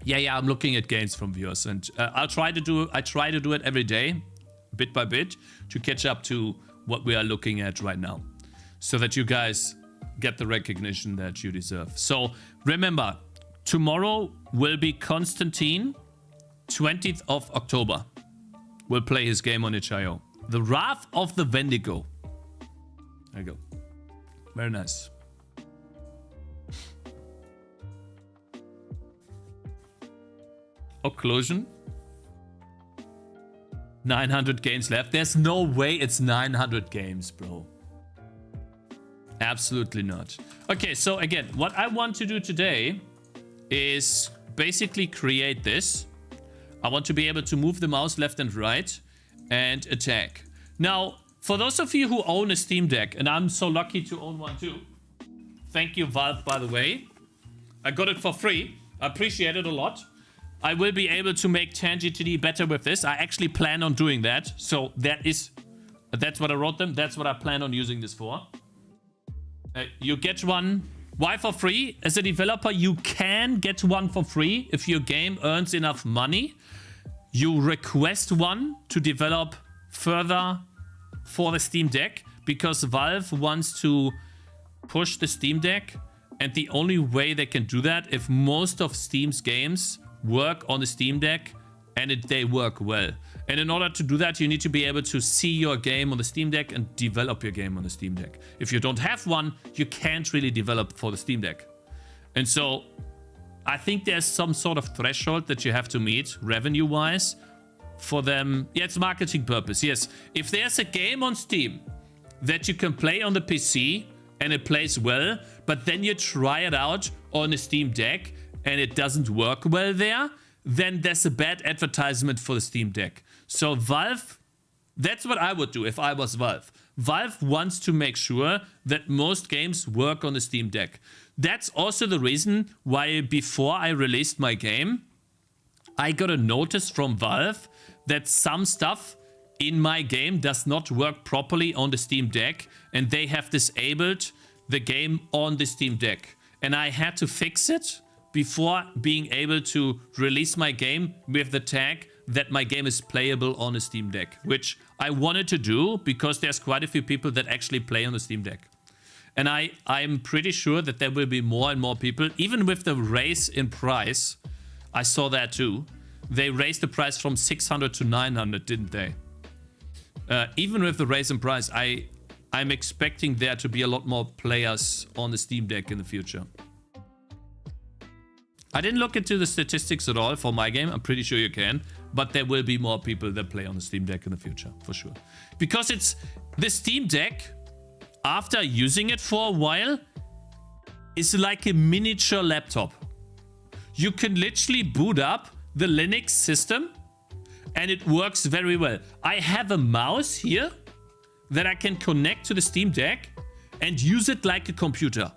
Yeah, I'm looking at games from viewers, and I try to do it every day, bit by bit, to catch up to what we are looking at right now, so that you guys get the recognition that you deserve. So remember, tomorrow will be Constantine, 20th of October. We'll play his game on itch.io. The Wrath of the Wendigo. There you go. Very nice. Occlusion. 900 games left. There's no way it's 900 games, bro. Absolutely not. Okay, so again, what I want to do today is basically create this. I want to be able to move the mouse left and right and attack. Now, for those of you who own a Steam Deck, and I'm so lucky to own one too. Thank you, Valve, by the way. I got it for free. I appreciate it a lot. I will be able to make Tangy TD better with this. I actually plan on doing that. So that's what I wrote them. That's what I plan on using this for. You get one. Why for free? As a developer, you can get one for free if your game earns enough money. You request one to develop further for the Steam Deck because Valve wants to push the Steam Deck. And the only way they can do that if most of Steam's games work on the Steam Deck and they work well. And in order to do that, you need to be able to see your game on the Steam Deck and develop your game on the Steam Deck. If you don't have one, you can't really develop for the Steam Deck. And so I think there's some sort of threshold that you have to meet revenue-wise for them. Yeah, it's marketing purpose. Yes, if there's a game on Steam that you can play on the PC and it plays well, but then you try it out on the Steam Deck and it doesn't work well there, then there's a bad advertisement for the Steam Deck. So Valve, that's what I would do if I was Valve. Valve wants to make sure that most games work on the Steam Deck. That's also the reason why before I released my game, I got a notice from Valve that some stuff in my game does not work properly on the Steam Deck, and they have disabled the game on the Steam Deck. And I had to fix it before being able to release my game with the tag that my game is playable on a Steam Deck, which I wanted to do because there's quite a few people that actually play on the Steam Deck. And I'm pretty sure that there will be more and more people, even with the raise in price. I saw that too. They raised the price from 600 to 900, didn't they? Even with the raise in price, I'm expecting there to be a lot more players on the Steam Deck in the future. I didn't look into the statistics at all for my game. I'm pretty sure you can. But there will be more people that play on the Steam Deck in the future, for sure. Because it's the Steam Deck, after using it for a while, is like a miniature laptop. You can literally boot up the Linux system and it works very well. I have a mouse here that I can connect to the Steam Deck and use it like a computer.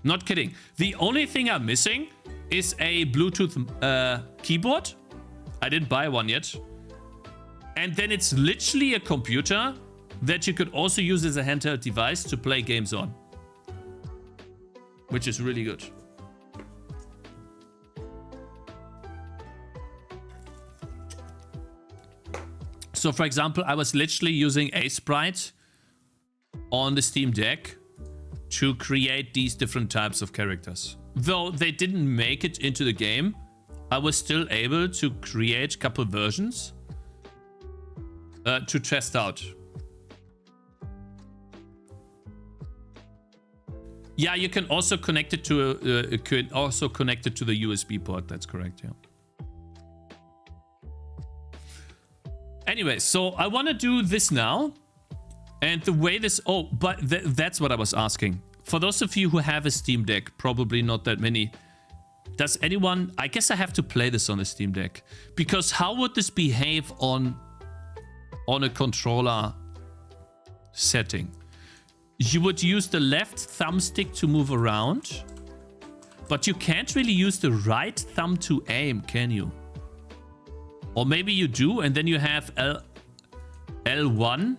Not kidding. The only thing I'm missing is a Bluetooth keyboard. I didn't buy one yet. And then it's literally a computer that you could also use as a handheld device to play games on. Which is really good. So for example, I was literally using a sprite on the Steam Deck to create these different types of characters. Though they didn't make it into the game, I was still able to create a couple versions to test out. Yeah, you can also connect it to the USB port. That's correct. Yeah. Anyway, so I want to do this now, and the way this. Oh, but that's what I was asking. For those of you who have a Steam Deck, probably not that many. Does anyone... I guess I have to play this on a Steam Deck. Because how would this behave on a controller setting? You would use the left thumbstick to move around. But you can't really use the right thumb to aim, can you? Or maybe you do, and then you have L1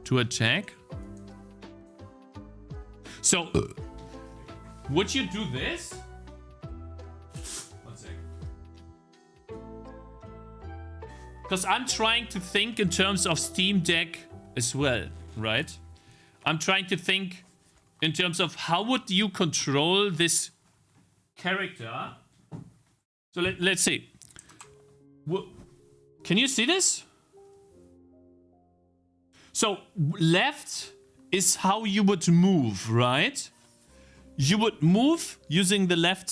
to attack. So, would you do this? Because I'm trying to think in terms of Steam Deck as well, right? I'm trying to think in terms of how would you control this character. So let's see. Can you see this? So left is how you would move, right? You would move using the left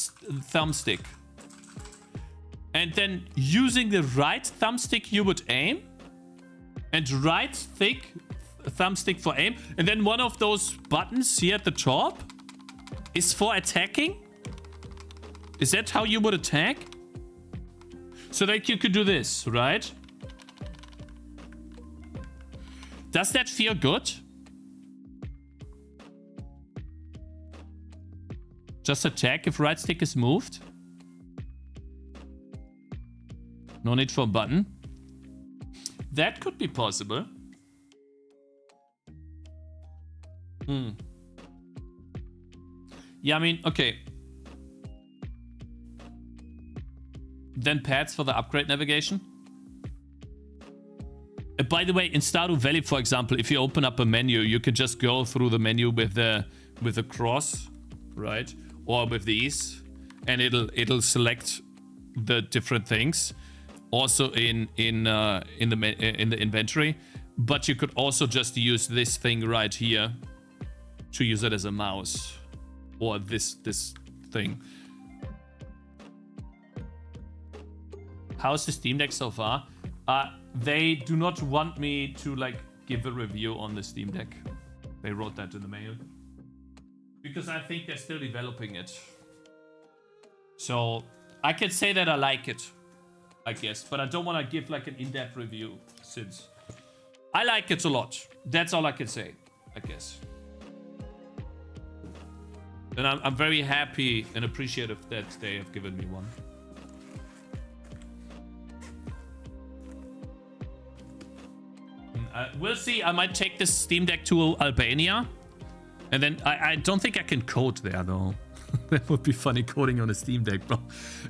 thumbstick. And then using the right thumbstick, you would aim. And right thumbstick for aim. And then one of those buttons here at the top is for attacking. Is that how you would attack? So that you could do this, right? Does that feel good? Just attack if right stick is moved? No need for a button. That could be possible. Yeah, I mean, okay. Then pads for the upgrade navigation. By the way, in Stardew Valley, for example, if you open up a menu, you can just go through the menu with the cross, right? Or with these, and it'll select the different things. Also in the inventory, but you could also just use this thing right here to use it as a mouse, or this thing. How's the Steam Deck so far? They do not want me to like give a review on the Steam Deck. They wrote that in the mail because I think they're still developing it. So I can say that I like it, I guess, but I don't want to give like an in-depth review since I like it a lot. That's all I can say, I guess. And I'm very happy and appreciative that they have given me one. We'll see. I might take this Steam Deck to Albania. And then I don't think I can code there, though. That would be funny, coding on a Steam Deck, bro.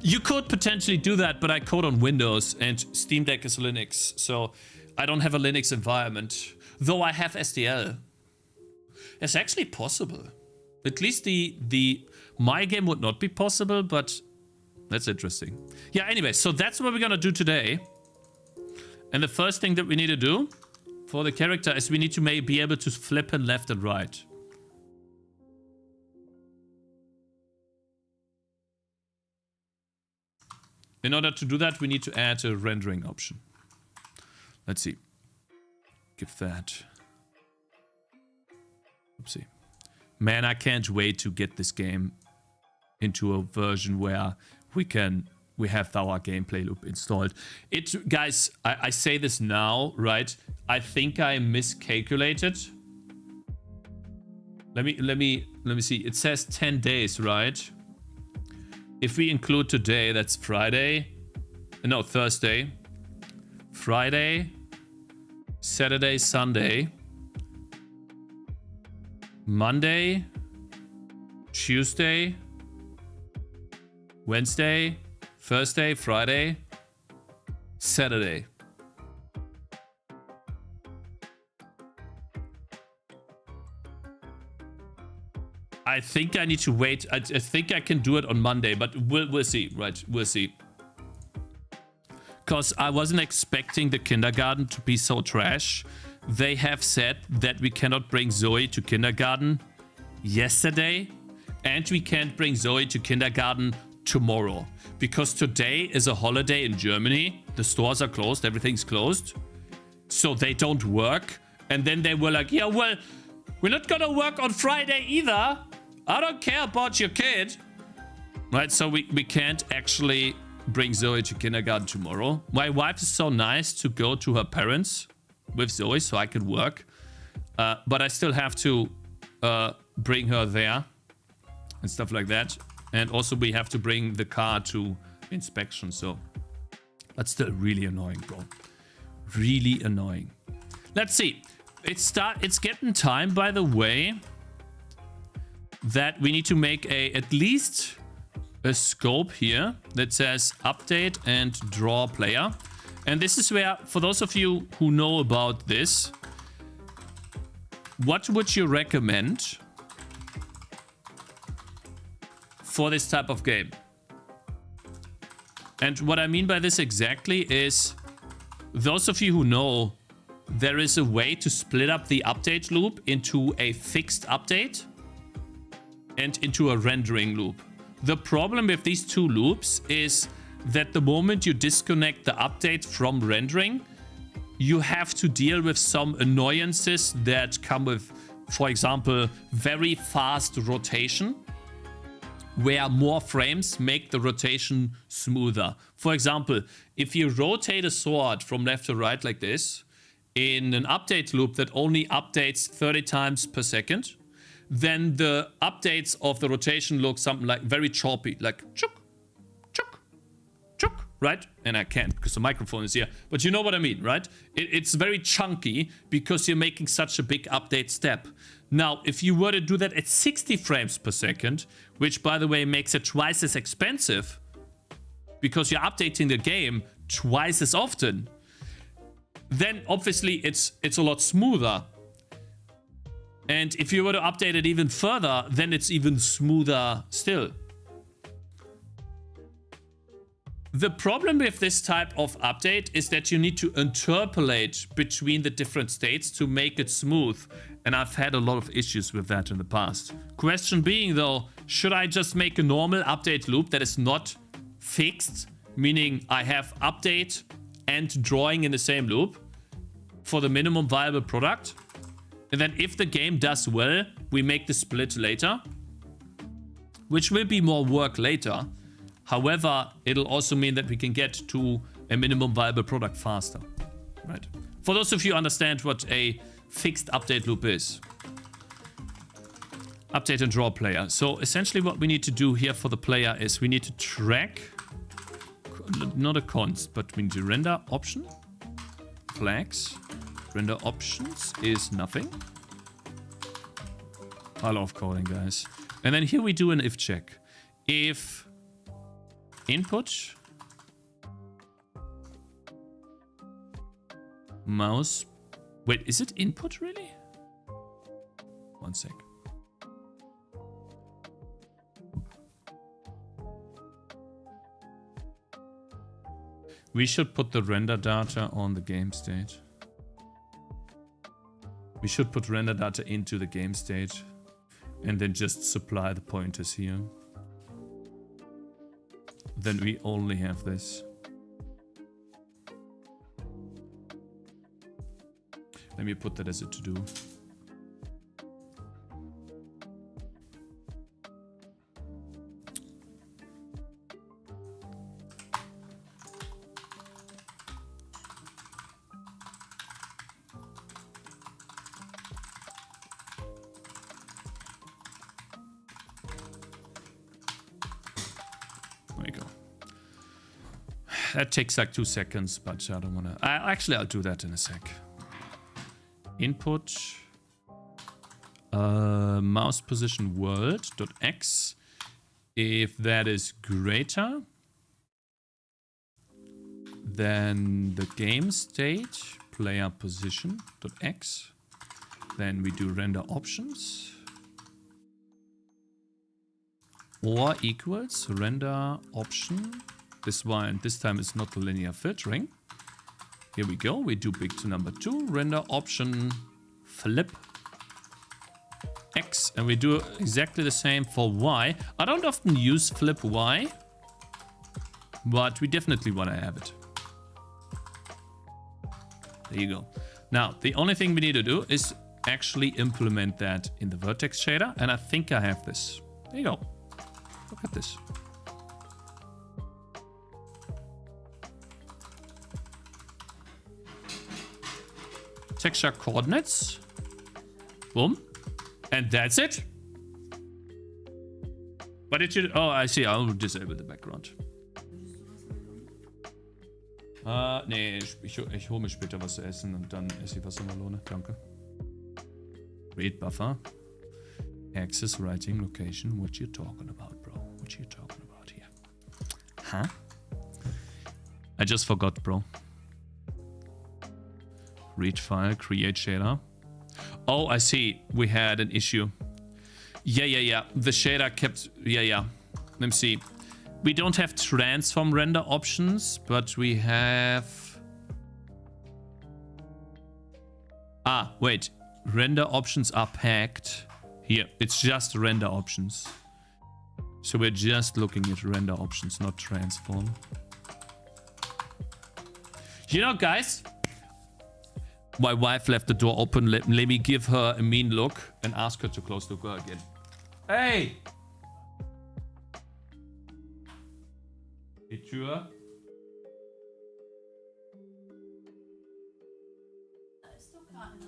You could potentially do that, but I code on Windows, and Steam Deck is Linux. So I don't have a Linux environment. Though I have SDL. It's actually possible. At least my game would not be possible, but that's interesting. Yeah, anyway, so that's what we're gonna do today. And the first thing that we need to do for the character is we need to be able to flip him left and right. In order to do that, we need to add a rendering option. Let's see. Give that. Oopsie. Man, I can't wait to get this game into a version where we have our gameplay loop installed. Guys, I say this now, right? I think I miscalculated. Let me see. It says 10 days, right? If we include today, that's Friday. No, Thursday. Friday, Saturday, Sunday, Monday, Tuesday, Wednesday, Thursday, Friday, Saturday. I think I need to wait. I think I can do it on Monday, but we'll see, right? We'll see. Because I wasn't expecting the kindergarten to be so trash. They have said that we cannot bring Zoe to kindergarten yesterday, and we can't bring Zoe to kindergarten tomorrow. Because today is a holiday in Germany. The stores are closed, everything's closed. So they don't work. And then they were like, yeah, well, we're not gonna work on Friday either. I don't care about your kid. Right, so we can't actually bring Zoe to kindergarten tomorrow. My wife is so nice to go to her parents with Zoe so I can work. But I still have to bring her there and stuff like that. And also we have to bring the car to inspection. So that's still really annoying, bro. Really annoying. Let's see. It's getting time, by the way, that we need to make at least a scope here that says update and draw player. And this is where, for those of you who know about this, what would you recommend for this type of game? And what I mean by this exactly is, those of you who know, there is a way to split up the update loop into a fixed update and into a rendering loop. The problem with these two loops is that the moment you disconnect the update from rendering, you have to deal with some annoyances that come with, for example, very fast rotation, where more frames make the rotation smoother. For example, if you rotate a sword from left to right like this, in an update loop that only updates 30 times per second, then the updates of the rotation look something like very choppy, like chuk, chuk, chuk, right? And I can't because the microphone is here. But you know what I mean, right? It's very chunky because you're making such a big update step. Now, if you were to do that at 60 frames per second, which, by the way, makes it twice as expensive because you're updating the game twice as often, then obviously it's a lot smoother. And if you were to update it even further, then it's even smoother still. The problem with this type of update is that you need to interpolate between the different states to make it smooth. And I've had a lot of issues with that in the past. Question being though, should I just make a normal update loop that is not fixed? Meaning I have update and drawing in the same loop for the minimum viable product. And then if the game does well, we make the split later, which will be more work later. However, it'll also mean that we can get to a minimum viable product faster, right? For those of you who understand what a fixed update loop is. Update and draw player. So essentially what we need to do here for the player is we need to track, not a const, but we need to render option, flags. Render options is nothing. I love coding, guys. And then here we do an if check. If input mouse. Wait, is it input really? One sec. We should put the render data on the game state. We should put render data into the game state and then just supply the pointers here. Then we only have this. Let me put that as a to-do. There you go. That takes like 2 seconds, but I don't want to... Actually, I'll do that in a sec. Input mouse position world.x. If that is greater than the game state player position.x, then we do render options or equals render option. This one, this time it's not the linear filtering. Here we go. We do big to number 2. Render option flip X. And we do exactly the same for Y. I don't often use flip Y, but we definitely want to have it. There you go. Now, the only thing we need to do is actually implement that in the vertex shader. And I think I have this. There you go. Look at this. Texture coordinates. Boom. And that's it. But it should... Oh, I see. I'll disable the background. Nee, ich hole mir später was zu essen und dann esse ich Wassermelone. Danke. Read buffer. Access, writing, location. What you talking about, bro? What you talking about here? Huh? I just forgot, bro. Read file, create shader. Oh, I see. We had an issue. Yeah. The shader kept... Yeah. Let me see. We don't have transform render options, but we have... Ah, wait. Render options are packed. Here, it's just render options. So we're just looking at render options, not transform. You know, guys... My wife left the door open. Let me give her a mean look and ask her to close the door again. Hey! Die Tür. Da ist doch keiner.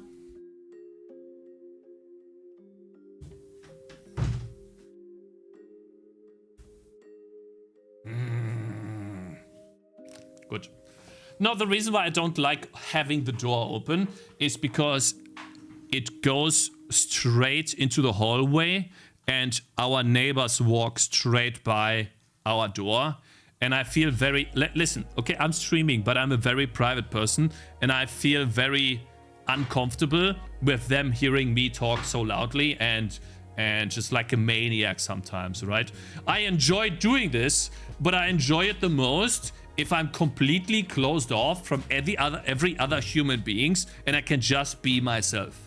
Good. No, the reason why I don't like having the door open is because it goes straight into the hallway and our neighbors walk straight by our door. And I feel very... Listen, okay, I'm streaming, but I'm a very private person. And I feel very uncomfortable with them hearing me talk so loudly and just like a maniac sometimes, right? I enjoy doing this, but I enjoy it the most if I'm completely closed off from every other human beings and I can just be myself.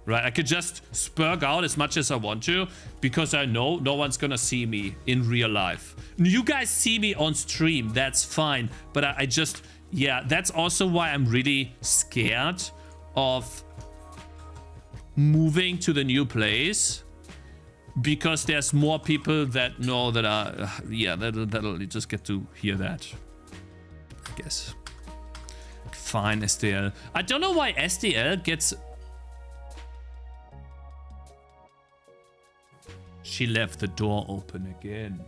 Right, I could just spurg out as much as I want to because I know no one's gonna see me in real life. You guys see me on stream, that's fine. But I just, yeah, that's also why I'm really scared of moving to the new place. Because there's more people that know that are, yeah, that'll just get to hear that. I guess. Fine, SDL. I don't know why SDL gets... She left the door open again.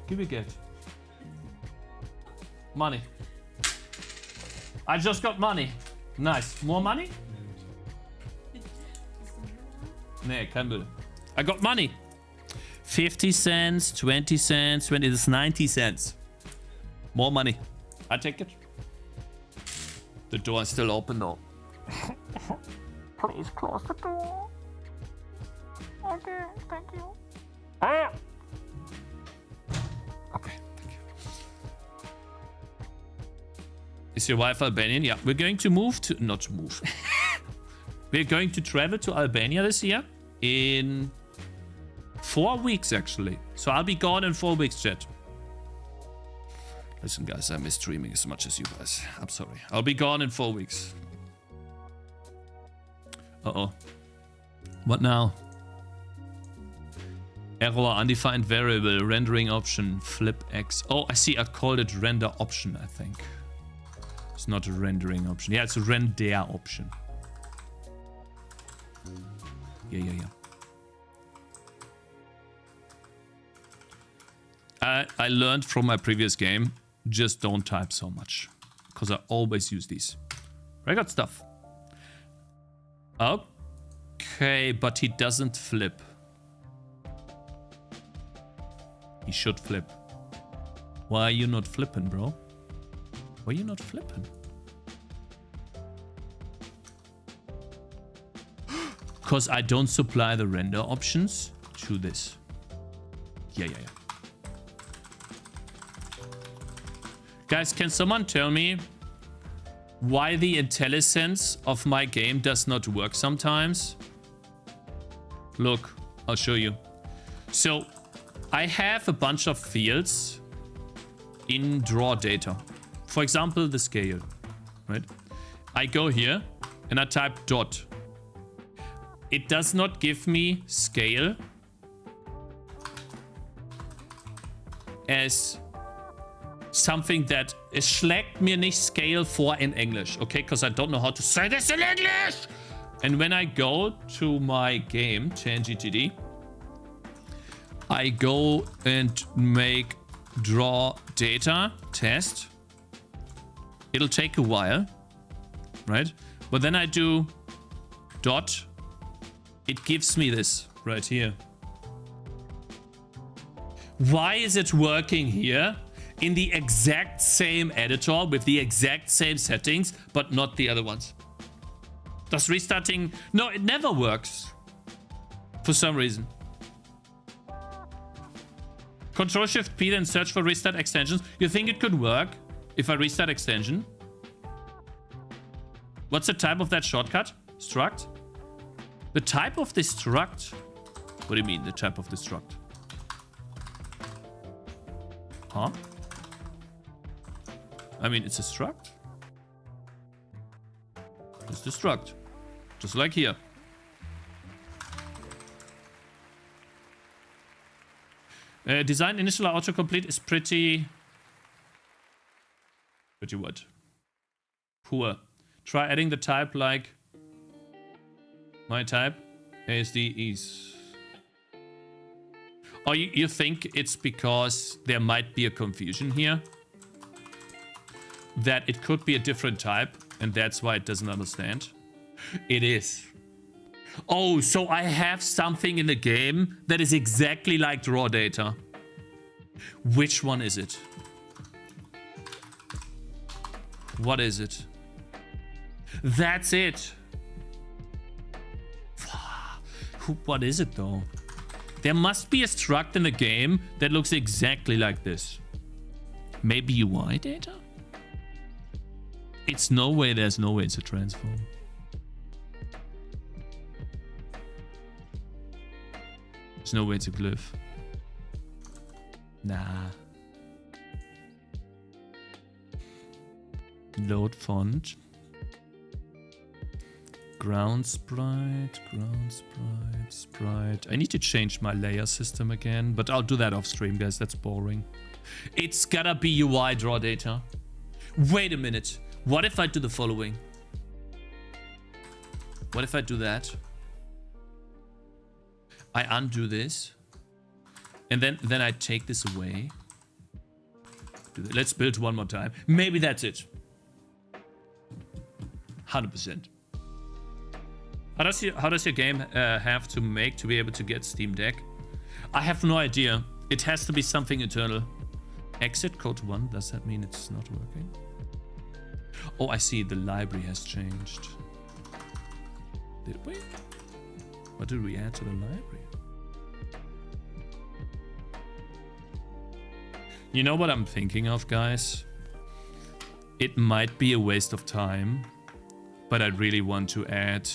Give me get. Money. I just got money. Nice. More money? Nee, kein Müll. I got money. 50 cents, 20 cents, 20, it's 90 cents. More money. I take it. The door is still open though. Please close the door. Okay, thank you. Ah! Okay, thank you. Is your wife Albanian? Yeah, we're going to move to... Not move. We're going to travel to Albania this year in 4 weeks, actually. So I'll be gone in 4 weeks, chat. Listen, guys, I miss streaming as much as you guys. I'm sorry. I'll be gone in 4 weeks. Uh-oh. What now? Error, undefined variable, rendering option, flip X. Oh, I see. I called it render option, I think. It's not a rendering option. Yeah, it's a render option. Yeah. I learned from my previous game, just don't type so much. Because I always use these. I got stuff. Okay, but he doesn't flip. He should flip. Why are you not flipping, bro? Why are you not flipping? Because I don't supply the render options to this. Yeah. Guys, can someone tell me why the IntelliSense of my game does not work sometimes? Look, I'll show you. So, I have a bunch of fields in draw data. For example, the scale, right? I go here and I type dot. It does not give me scale as something that es schlägt mir nicht scale for in English, okay? Because I don't know how to say this in English. And when I go to my game, Tangy TD, I go and make draw data test. It'll take a while, right? But then I do dot. It gives me this right here. Why is it working here in the exact same editor with the exact same settings, but not the other ones? Does restarting... No, it never works. For some reason. Control-Shift-P, then search for restart extensions. You think it could work if I restart extension? What's the type of that shortcut? Struct? The type of the struct? What do you mean, the type of the struct? Huh? I mean, it's a struct. It's the struct. Just like here. Design initial autocomplete is pretty what? Poor. Try adding the type like my type. ASD is. Oh, you think it's because there might be a confusion here? That it could be a different type, and that's why it doesn't understand? It is. Oh, so I have something in the game that is exactly like the raw data. Which one is it? What is it? That's it. What is it though? There must be a struct in the game that looks exactly like this. Maybe UI data? It's no way, there's no way it's a transform. There's no way it's a glyph. Nah. Load font. Ground sprite, sprite. I need to change my layer system again, but I'll do that off stream, guys. That's boring. It's gotta be UI draw data. Wait a minute. What if I do the following? What if I do that? I undo this. And then I take this away. Let's build one more time. Maybe that's it. 100%. How does your game have to make to be able to get Steam Deck? I have no idea. It has to be something internal. Exit code 1. Does that mean it's not working? Oh, I see. The library has changed. Did we? What did we add to the library? You know what I'm thinking of, guys? It might be a waste of time, but I really want to add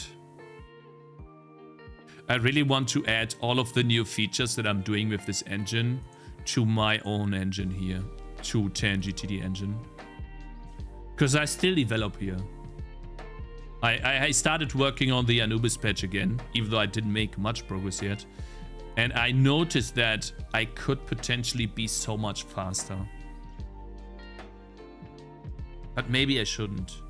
all of the new features that I'm doing with this engine to my own engine here, to Tangy TD engine. Because I still develop here. I started working on the Anubis patch again, even though I didn't make much progress yet. And I noticed that I could potentially be so much faster. But maybe I shouldn't.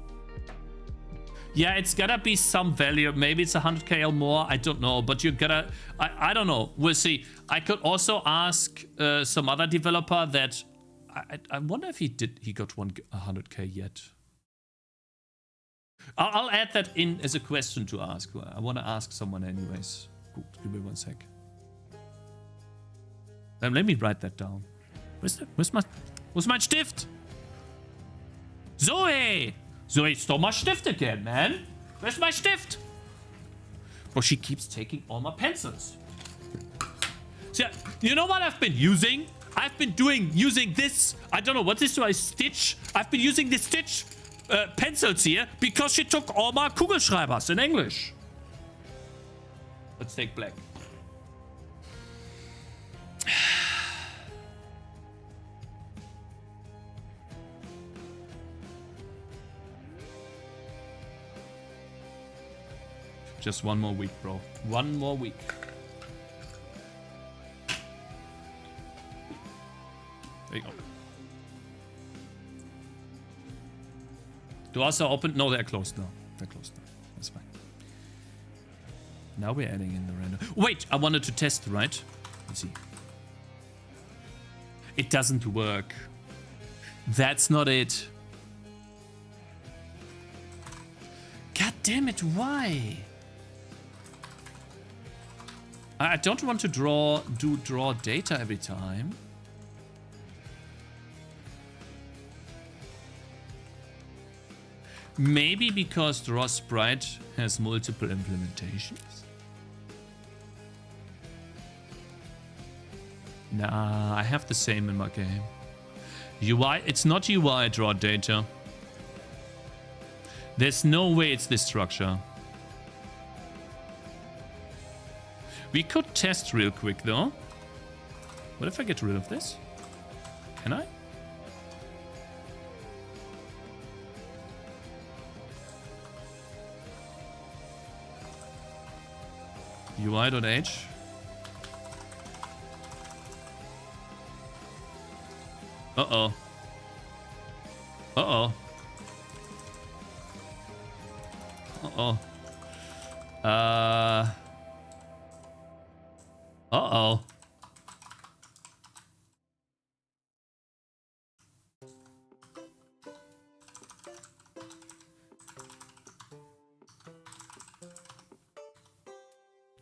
Yeah, it's gotta be some value. Maybe it's 100k or more. I don't know. But you gotta... I don't know. We'll see. I could also ask some other developer that... I wonder if he got 100k yet. I'll add that in as a question to ask. I want to ask someone anyways. Give me 1 sec. Let me write that down. Where's my Stift? Zoe! Zoe, stole my Stift again, man. Where's my Stift? Bro, she keeps taking all my pencils. So, you know what I've been using? I've been using this. I don't know what this is. Stitch. I've been using this Stitch pencils here because she took all my Kugelschreibers in English. Let's take black. Just one more week, bro. One more week. There you go. Doors are open. No, they're closed now. They're closed now. That's fine. Now we're adding in the random. Wait, I wanted to test, right? Let's see. It doesn't work. That's not it. God damn it, why? I don't want to draw data every time. Maybe because draw sprite has multiple implementations. Nah, I have the same in my game. UI, it's not UI draw data. There's no way it's this structure. We could test real quick though. What if I get rid of this? Can I? UI.h. Uh-oh. Uh-oh. Uh-oh. Uh-oh.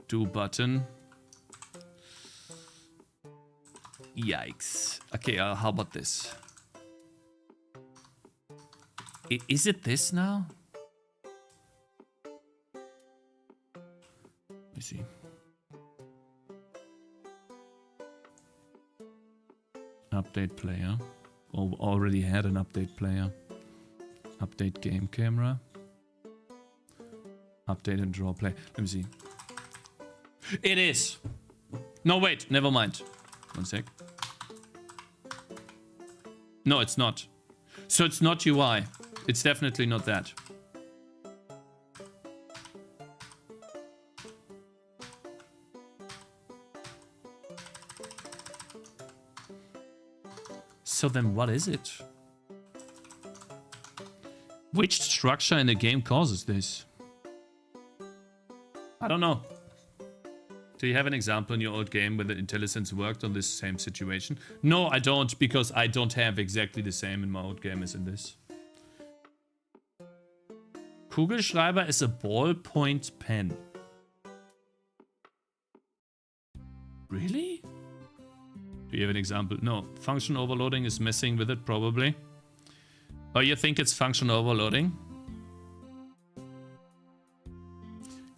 Do button. Yikes. Okay, how about this? Is it this now? Let me see. Update player. Oh, already had an update player. Update game camera. Update and draw play. Let me see. It is. No, wait. Never mind. One sec. No, it's not. So it's not UI. It's definitely not that. So then what is it? Which structure in the game causes this? I don't know. Do you have an example in your old game where the intelligence worked on this same situation? No, I don't, because I don't have exactly the same in my old game as in this. Kugelschreiber is a ballpoint pen. Really? Do you have an example? No. Function overloading is messing with it, probably. Oh, you think it's function overloading?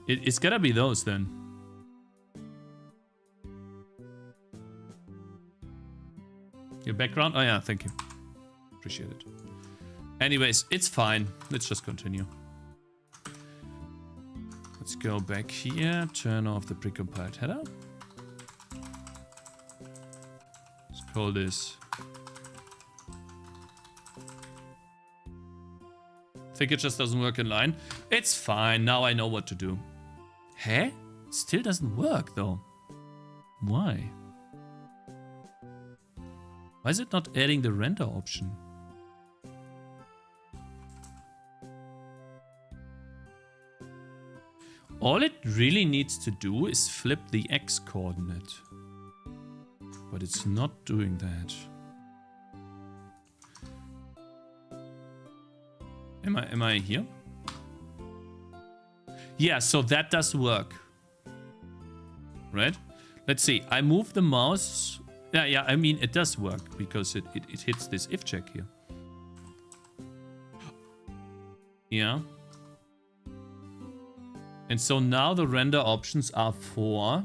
It's gotta be those then. Your background? Oh yeah, thank you. Appreciate it. Anyways, it's fine. Let's just continue. Let's go back here. Turn off the precompiled header. Let's call this. I think it just doesn't work in line. It's fine. Now I know what to do. Huh? Still doesn't work though. Why? Why is it not adding the render option? All it really needs to do is flip the X coordinate. But it's not doing that. Am I here? Yeah, so that does work. Right? Let's see. I move the mouse. Yeah, I mean, it does work because it hits this if check here. Yeah. And so now the render options are 4.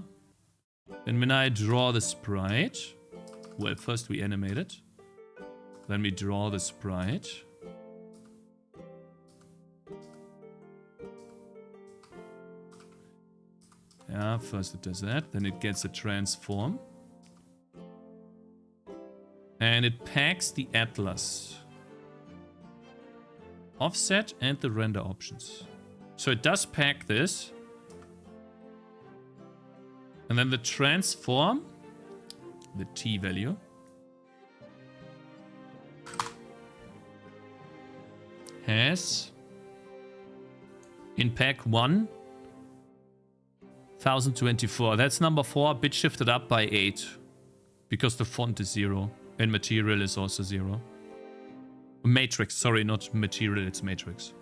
And when I draw the sprite, well, first we animate it. Then we draw the sprite. Yeah, first it does that. Then it gets a transform. And it packs the atlas. Offset and the render options. So it does pack this. And then the transform, the T value, has in pack 1 1024. That's number 4, bit shifted up by 8 because the font is 0 and material is also 0. Matrix, sorry, not material, it's matrix.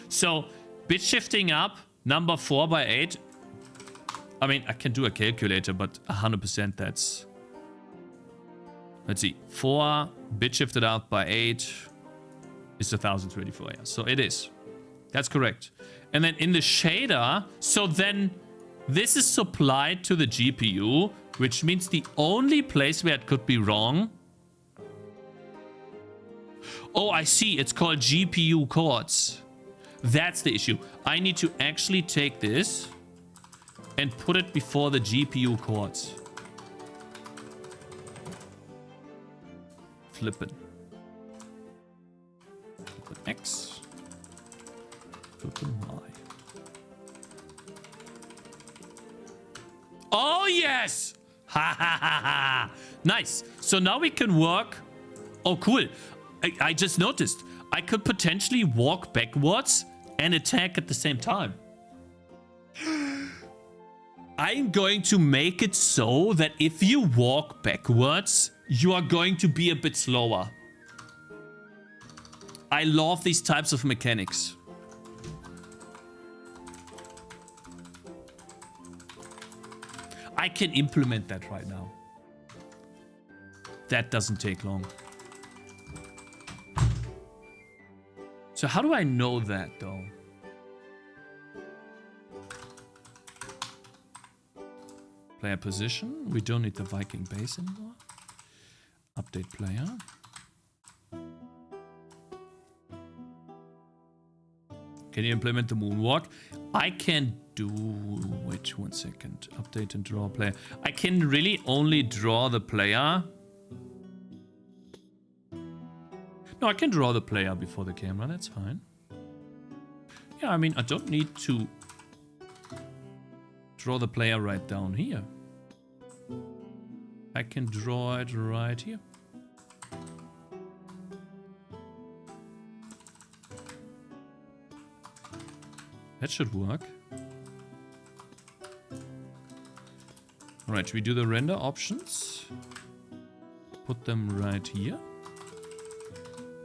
So bit shifting up number 4 by 8. I mean, I can do a calculator, but 100% that's... Let's see. 4 bit shifted up by 8 is 1024. Yeah, so it is. That's correct. And then in the shader, so then this is supplied to the GPU, which means the only place where it could be wrong... Oh, I see. It's called GPU chords. That's the issue. I need to actually take this and put it before the GPU chords. Flippin'. Flippin' X. Flippin' Y. Oh, yes! Ha ha ha ha! Nice. So now we can work Oh, cool. I just noticed. I could potentially walk backwards and attack at the same time. I'm going to make it so that if you walk backwards, you are going to be a bit slower. I love these types of mechanics. I can implement that right now. That doesn't take long. So how do I know that, though? Player position. We don't need the Viking base anymore. Update player. Can you implement the moonwalk? I can do... Wait 1 second. Update and draw player. I can really only draw the player. No, I can draw the player before the camera. That's fine. Yeah, I mean, I don't need to draw the player right down here. I can draw it right here. That should work. Alright, we do the render options. Put them right here.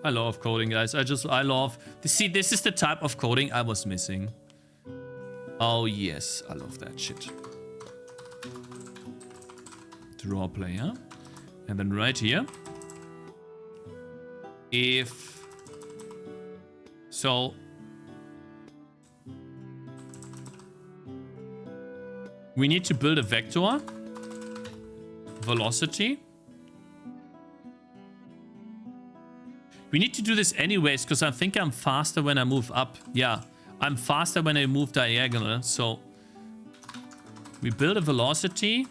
I love coding, guys. I love... See, this is the type of coding I was missing. Oh, yes. I love that shit. Draw player. And then right here. If... So... We need to build a vector. Velocity. We need to do this anyways, because I think I'm faster when I move up. Yeah, I'm faster when I move diagonal. So we build a velocity.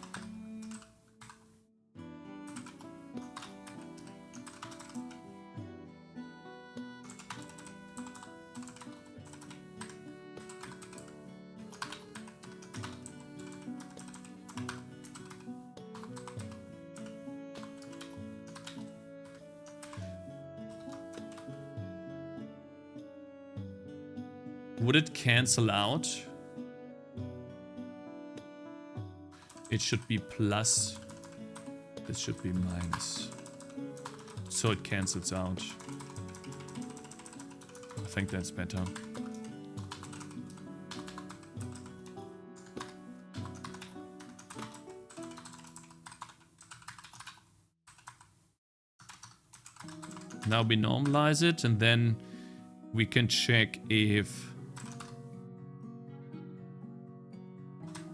Would it cancel out? It should be plus. This should be minus. So it cancels out. I think that's better. Now we normalize it and then we can check if...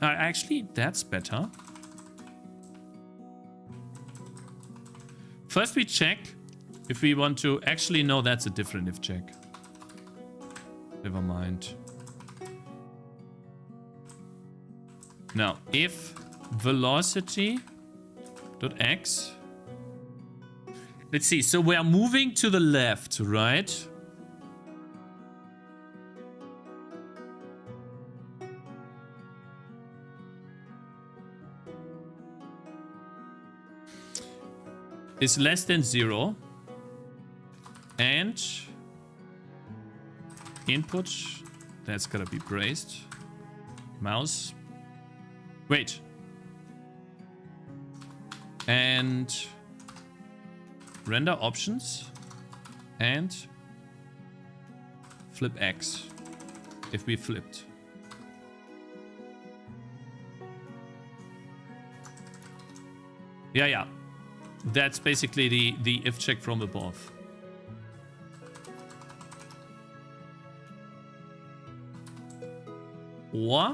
Actually, that's better. First we check if we want to... Actually, no, that's a different if check. Never mind. Now, if velocity dot x... Let's see, so we are moving to the left, right? Is less than 0. And input, that's gotta be braced. Mouse. Wait. And render options and flip X if we flipped. Yeah. That's basically the if check from above. Or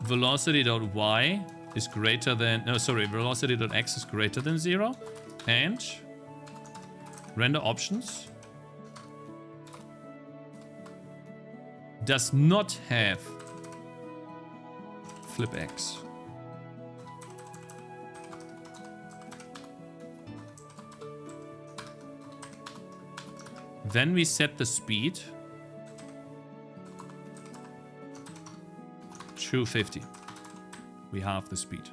velocity.y is greater than... No, sorry, velocity.x is greater than 0. And render options does not have flip X. Then we set the speed to 50. We have the speed.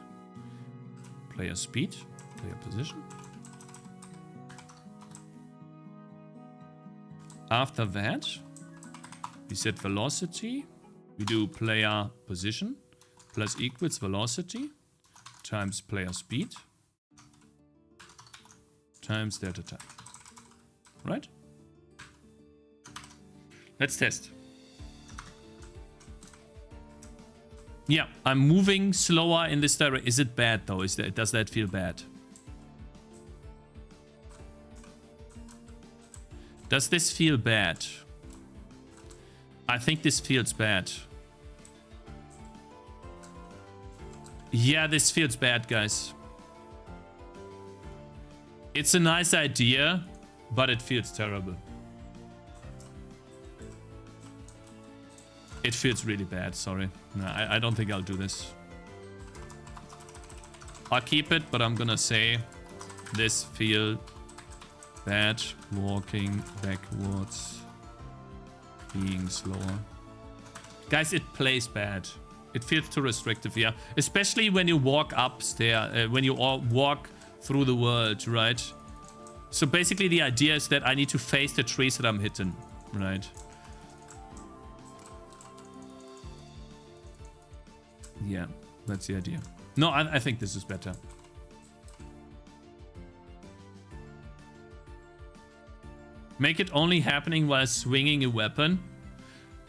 Player speed, player position. After that, we set velocity. We do player position plus equals velocity times player speed times delta time. Right? Let's test. Yeah, I'm moving slower in this direction. Is it bad though? Does that feel bad? Does this feel bad? I think this feels bad. Yeah, this feels bad, guys. It's a nice idea, but it feels terrible. It feels really bad, sorry. No, I don't think I'll do this. I'll keep it, but I'm gonna say this feels bad. Walking backwards. Being slower. Guys, it plays bad. It feels too restrictive, yeah. Especially when you walk upstairs, when you walk through the world, right? So basically the idea is that I need to face the trees that I'm hitting, right? Yeah, that's the idea. No, I think this is better. Make it only happening while swinging a weapon.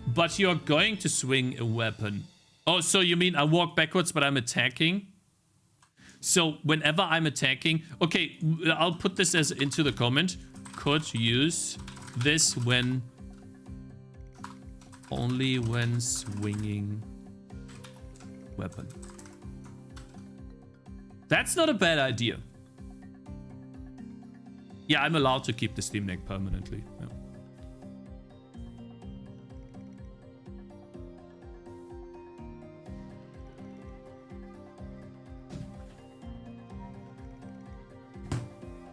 But you're going to swing a weapon. Oh, so you mean I walk backwards, but I'm attacking? So whenever I'm attacking... Okay, I'll put this as into the comment. Could use this when... Only when swinging weapon. That's not a bad idea. Yeah, I'm allowed to keep the Steam Deck permanently. Yeah.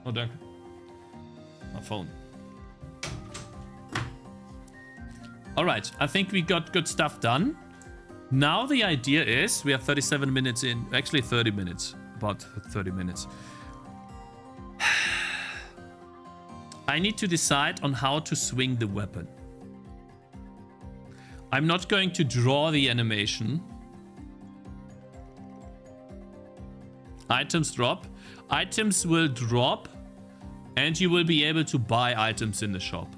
Oh, danke. My phone. Alright, I think we got good stuff done. Now the idea is, we are 37 minutes in, actually 30 minutes, about 30 minutes. I need to decide on how to swing the weapon. I'm not going to draw the animation. Items drop. Items will drop, and you will be able to buy items in the shop.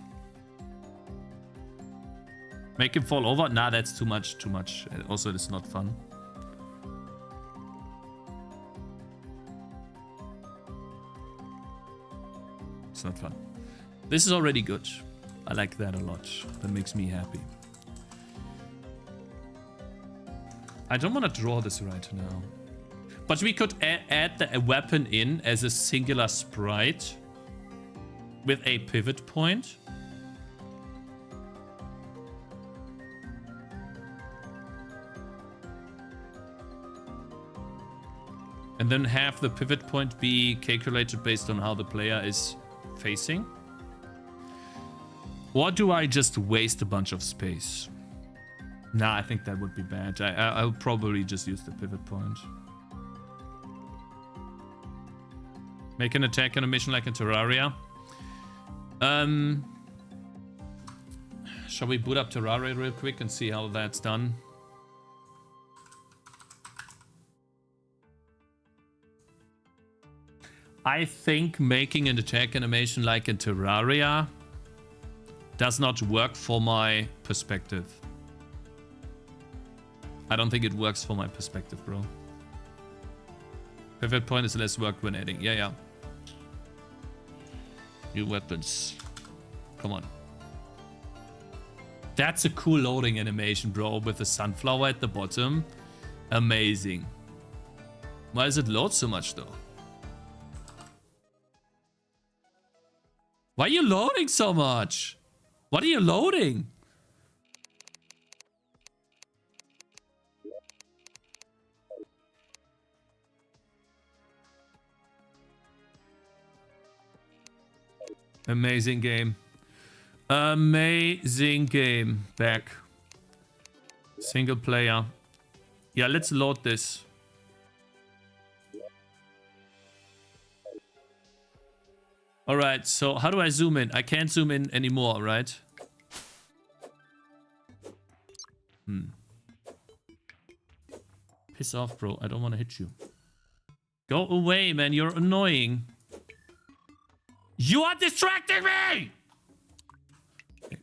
Make him fall over? Nah, that's too much, too much. Also, it's not fun. It's not fun. This is already good. I like that a lot. That makes me happy. I don't want to draw this right now. But we could add a weapon in as a singular sprite with a pivot point. And then have the pivot point be calculated based on how the player is facing. Or do I just waste a bunch of space? Nah, I think that would be bad. I'll probably just use the pivot point. Make an attack animation like in Terraria. Shall we boot up Terraria real quick and see how that's done? I think making an attack animation like in Terraria does not work for my perspective. I don't think it works for my perspective, bro. Pivot point is less work when adding. Yeah. New weapons. Come on. That's a cool loading animation, bro, with the sunflower at the bottom. Amazing. Why does it load so much, though? Why are you loading so much? What are you loading? Amazing game. Amazing game. Back. Single player. Yeah, let's load this. All right, so how do I zoom in? I can't zoom in anymore, right? Piss off, bro. I don't want to hit you. Go away, man. You're annoying. You are distracting me! Okay.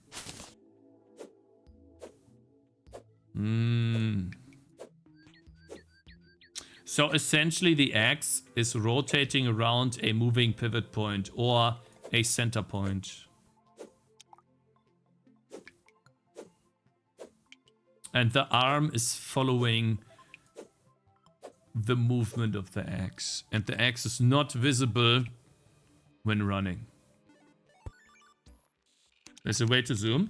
So essentially the axe is rotating around a moving pivot point or a center point. And the arm is following the movement of the axe. And the axe is not visible when running. There's a way to zoom.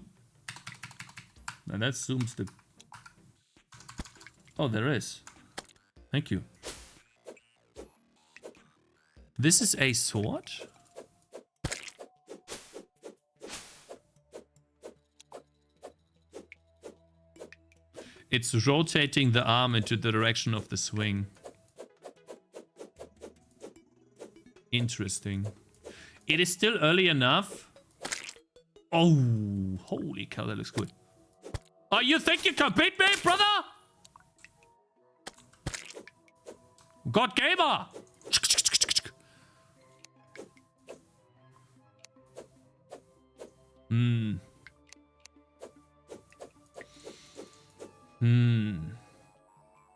And that zooms the... Oh, there is. Thank you. This is a sword? It's rotating the arm into the direction of the swing. Interesting. It is still early enough. Oh, holy cow, that looks good. Oh, you think you can beat me, brother? God Gamer!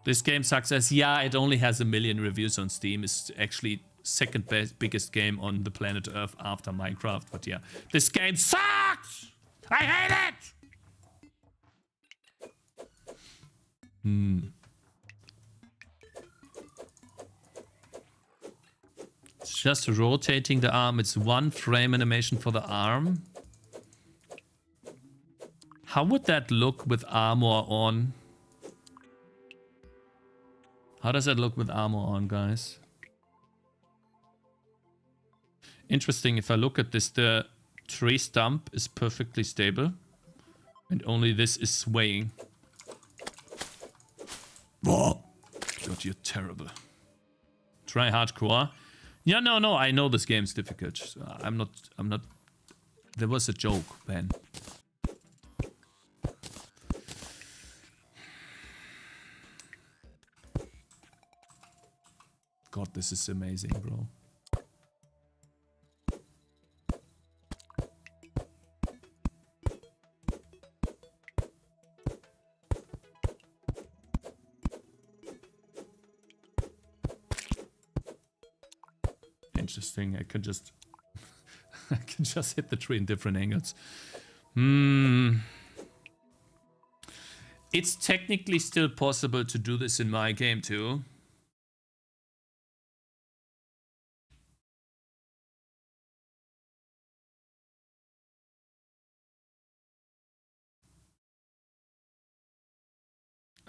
This game sucks as, yeah, it only has 1 million reviews on Steam. It's actually second biggest game on the planet Earth after Minecraft. But yeah, this game sucks! I hate it! It's just rotating the arm. It's 1 frame animation for the arm. How would that look with armor on? How does that look with armor on, guys? Interesting, if I look at this, the tree stump is perfectly stable. And only this is swaying. Oh, God, you're terrible. Try hardcore. Yeah, no, I know this game's difficult. So I'm not... There was a joke, man. God, this is amazing, bro. Interesting. I can just I can just hit the tree in different angles. It's technically still possible to do this in my game too.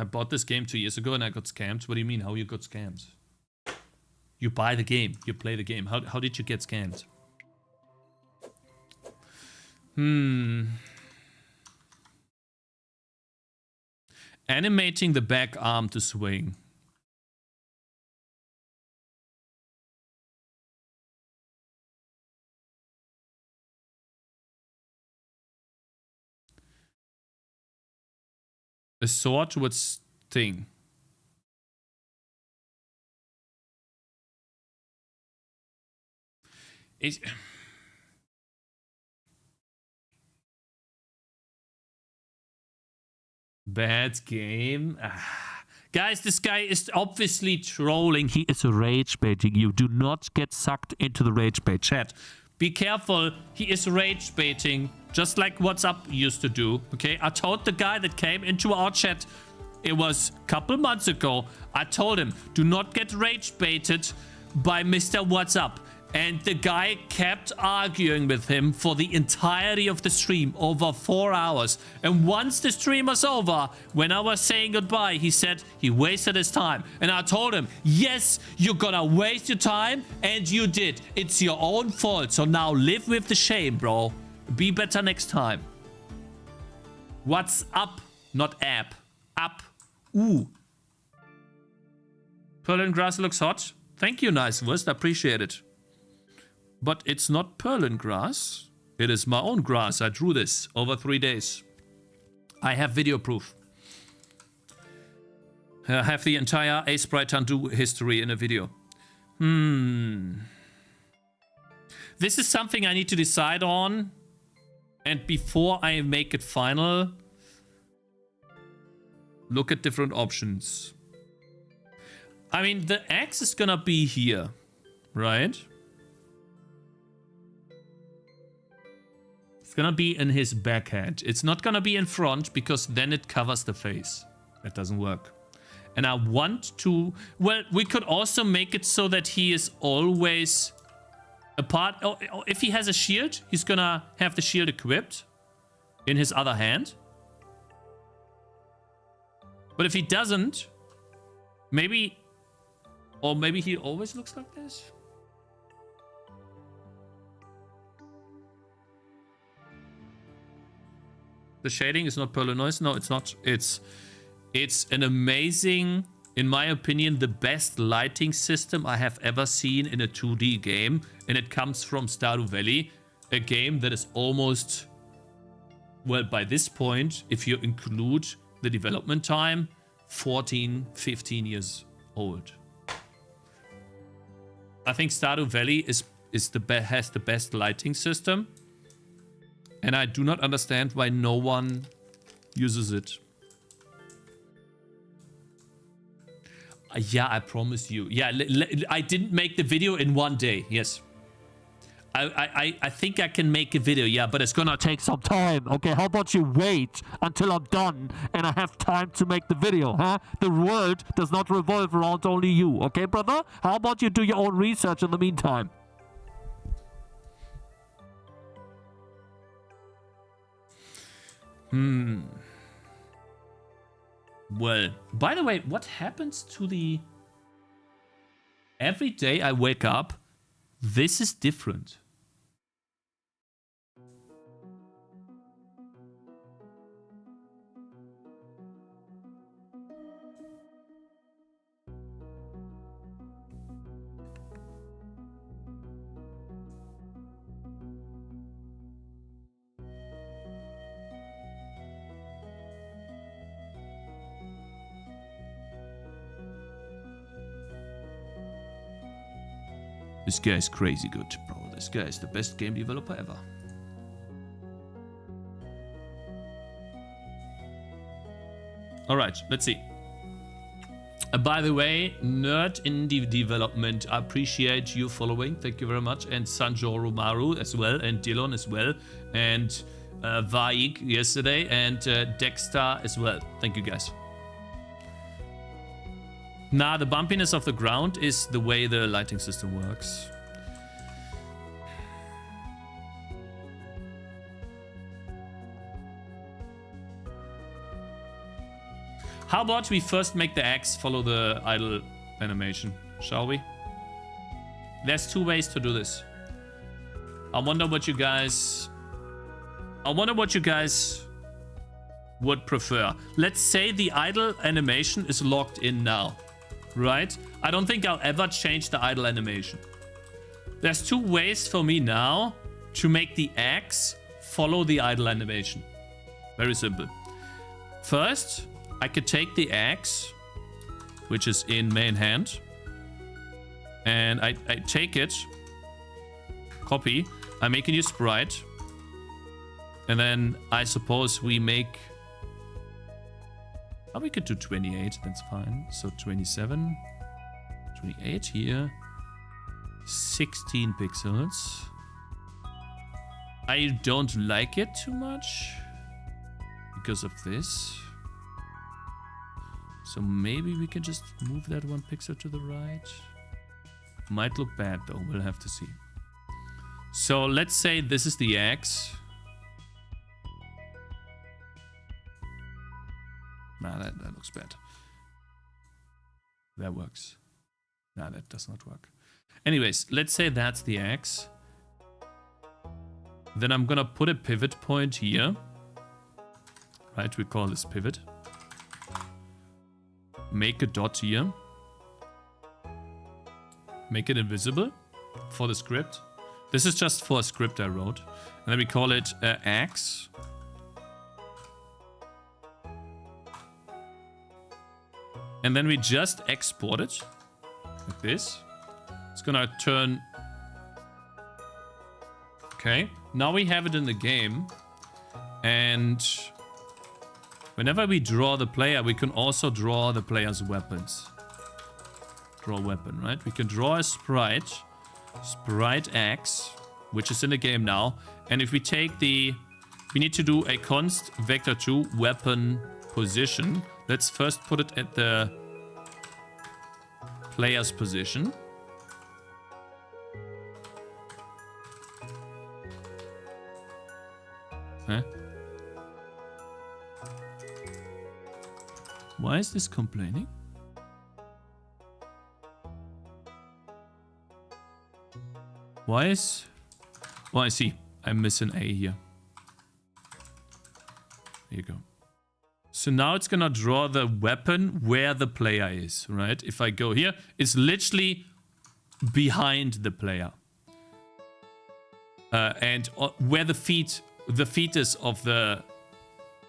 I bought this game 2 years ago and I got scammed. What do you mean, how you got scammed? You buy the game, you play the game. How did you get scammed? Animating the back arm to swing. A sword with sting. It's... Bad game. Guys, this guy is obviously trolling. He is rage baiting you. Do not get sucked into the rage bait chat. Be careful. He is rage baiting, just like WhatsApp used to do. Okay, I told the guy that came into our chat, it was a couple months ago, I told him, do not get rage baited by Mr. WhatsApp. And the guy kept arguing with him for the entirety of the stream, over 4 hours. And once the stream was over, when I was saying goodbye, he said he wasted his time. And I told him, yes, you're gonna waste your time, and you did. It's your own fault, so now live with the shame, bro. Be better next time. What's up? Not app. Up. Ooh. Pearl and grass looks hot. Thank you, nice Wurst. I appreciate it. But it's not Perlin grass. It is my own grass. I drew this over 3 days. I have video proof. I have the entire A-Sprite undo history in a video. This is something I need to decide on. And before I make it final, look at different options. I mean, the axe is gonna be here, right? It's gonna be in his backhand. It's not gonna be in front because then it covers the face. That doesn't work. And I want to... Well, we could also make it so that he is always apart. Oh, if he has a shield, he's gonna have the shield equipped in his other hand. But if he doesn't, maybe... Or maybe he always looks like this? The shading is not Perlin noise. No, it's not. It's an amazing, in my opinion, the best lighting system I have ever seen in a 2D game. And it comes from Stardew Valley, a game that is almost, well, by this point, if you include the development time, 14, 15 years old. I think Stardew Valley has the best lighting system. And I do not understand why no one uses it. Yeah, I promise you. Yeah, I didn't make the video in 1 day. Yes. I think I can make a video, yeah, but it's gonna take some time. Okay, how about you wait until I'm done and I have time to make the video, huh? The world does not revolve around only you, okay, brother? How about you do your own research in the meantime? Well, by the way, what happens to the... Every day I wake up, this is different. This guy is crazy good, bro. This guy is the best game developer ever. Alright, let's see. By the way, Nerd Indie Development, I appreciate you following. Thank you very much. And Sanjoro Maru as well. And Dylan as well. And Vaik yesterday. And Dexter as well. Thank you guys. Nah, the bumpiness of the ground is the way the lighting system works. How about we first make the axe follow the idle animation, shall we? There's 2 ways to do this. I wonder what you guys would prefer. Let's say the idle animation is locked in now. Right? I don't think I'll ever change the idle animation. There's 2 ways for me now to make the axe follow the idle animation. Very simple. First, I could take the axe, which is in main hand, and I take it, copy, I make a new sprite, and then I suppose we make... Oh, we could do 28, that's fine. So 27, 28 here, 16 pixels. I don't like it too much because of this. So maybe we can just move that 1 pixel to the right. Might look bad though, we'll have to see. So let's say this is the axe. Nah, that looks bad. That works. Nah, that does not work. Anyways, let's say that's the axe. Then I'm gonna put a pivot point here. Right, we call this pivot. Make a dot here. Make it invisible for the script. This is just for a script I wrote. And then we call it axe. And then we just export it like this. It's gonna turn... Okay, now we have it in the game. And whenever we draw the player, we can also draw the player's weapons. Draw weapon, right? We can draw a sprite. Sprite X, which is in the game now. And if we take the... We need to do a const vector2 weapon position. Let's first put it at the player's position. Huh? Why is this complaining? Why is... Oh, I see. I miss an A here. There you go. So now it's gonna draw the weapon where the player is, right? If I go here, it's literally behind the player. And where the feet is of the...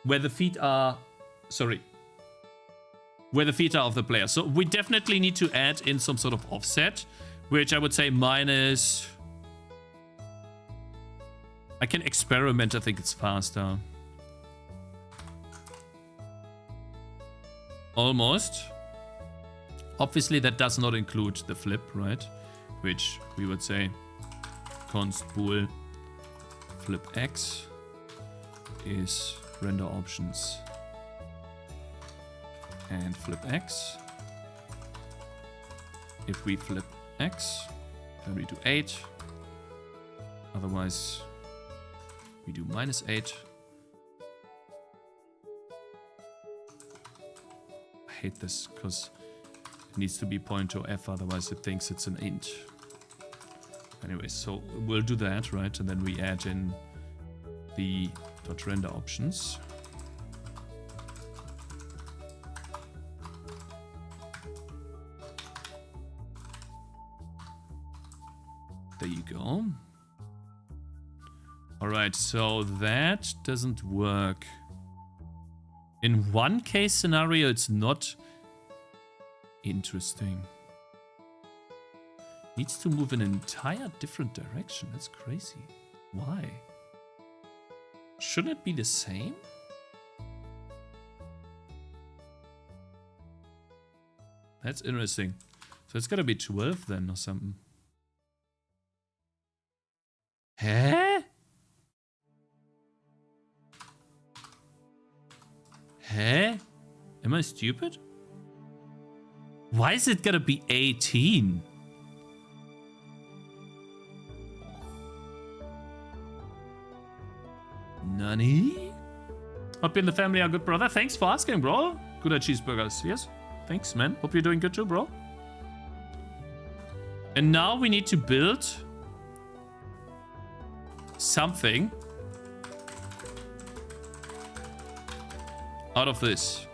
Where the feet are... Sorry. Where the feet are of the player. So we definitely need to add in some sort of offset, which I would say minus... I can experiment, I think it's faster. Almost. Obviously that does not include the flip, right? Which we would say const bool flip x is render options and flip x. If we flip x, then we do 8. Otherwise, we do -8. I hate this because it needs to be point to f, otherwise it thinks it's an int. Anyway, so we'll do that, right? And then we add in the .render options. There you go. Alright, so that doesn't work. In one case scenario, it's not interesting. Needs to move in an entire different direction. That's crazy. Why? Shouldn't it be the same? That's interesting. So it's gotta be 12 then or something. Huh? Huh? Am I stupid? Why is it gonna be 18? Nani? Hope you and the family are good, brother. Thanks for asking, bro. Good at cheeseburgers. Yes? Thanks, man. Hope you're doing good too, bro. And now we need to build something out of this.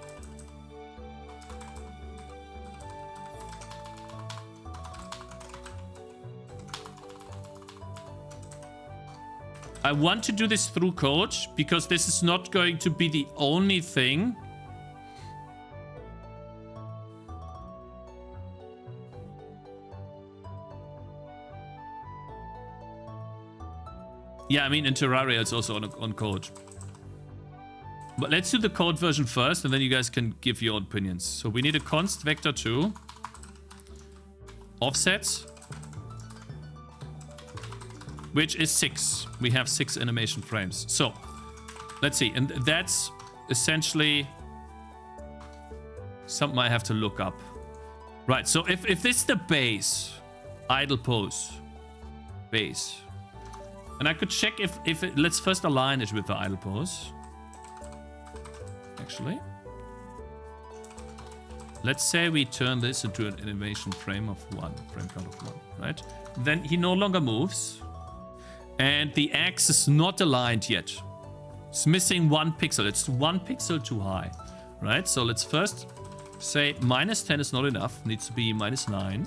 I want to do this through code because this is not going to be the only thing. Yeah, I mean, in Terraria, it's also on code. But let's do the code version first, and then you guys can give your opinions. So we need a const vector2 offsets, which is 6. We have 6 animation frames. So let's see. And that's essentially something I have to look up. Right. So if this is the base, idle pose, base. And I could check if it, let's first align it with the idle pose. Actually. Let's say we turn this into an animation frame of 1. Frame count of 1, right? Then he no longer moves. And the X is not aligned yet. It's missing 1 pixel. It's 1 pixel too high, right? So let's first say -10 is not enough. Needs to be -9.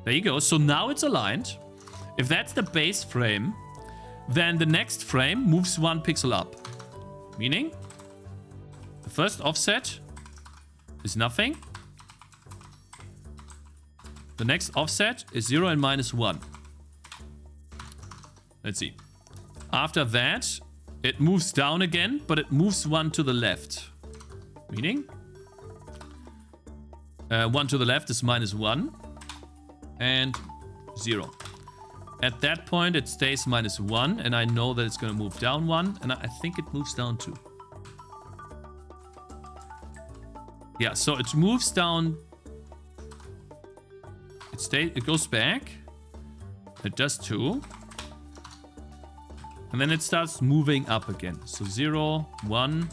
There you go. So now it's aligned. If that's the base frame, then the next frame moves 1 pixel up. Meaning, the first offset is nothing. The next offset is 0 and -1. Let's see. After that, it moves down again, but it moves 1 to the left. Meaning, 1 to the left is -1 and 0. At that point, it stays -1, and I know that it's going to move down 1, and I think it moves down 2. Yeah, so it moves down. It goes back. It does 2. And then it starts moving up again. So 0, 1.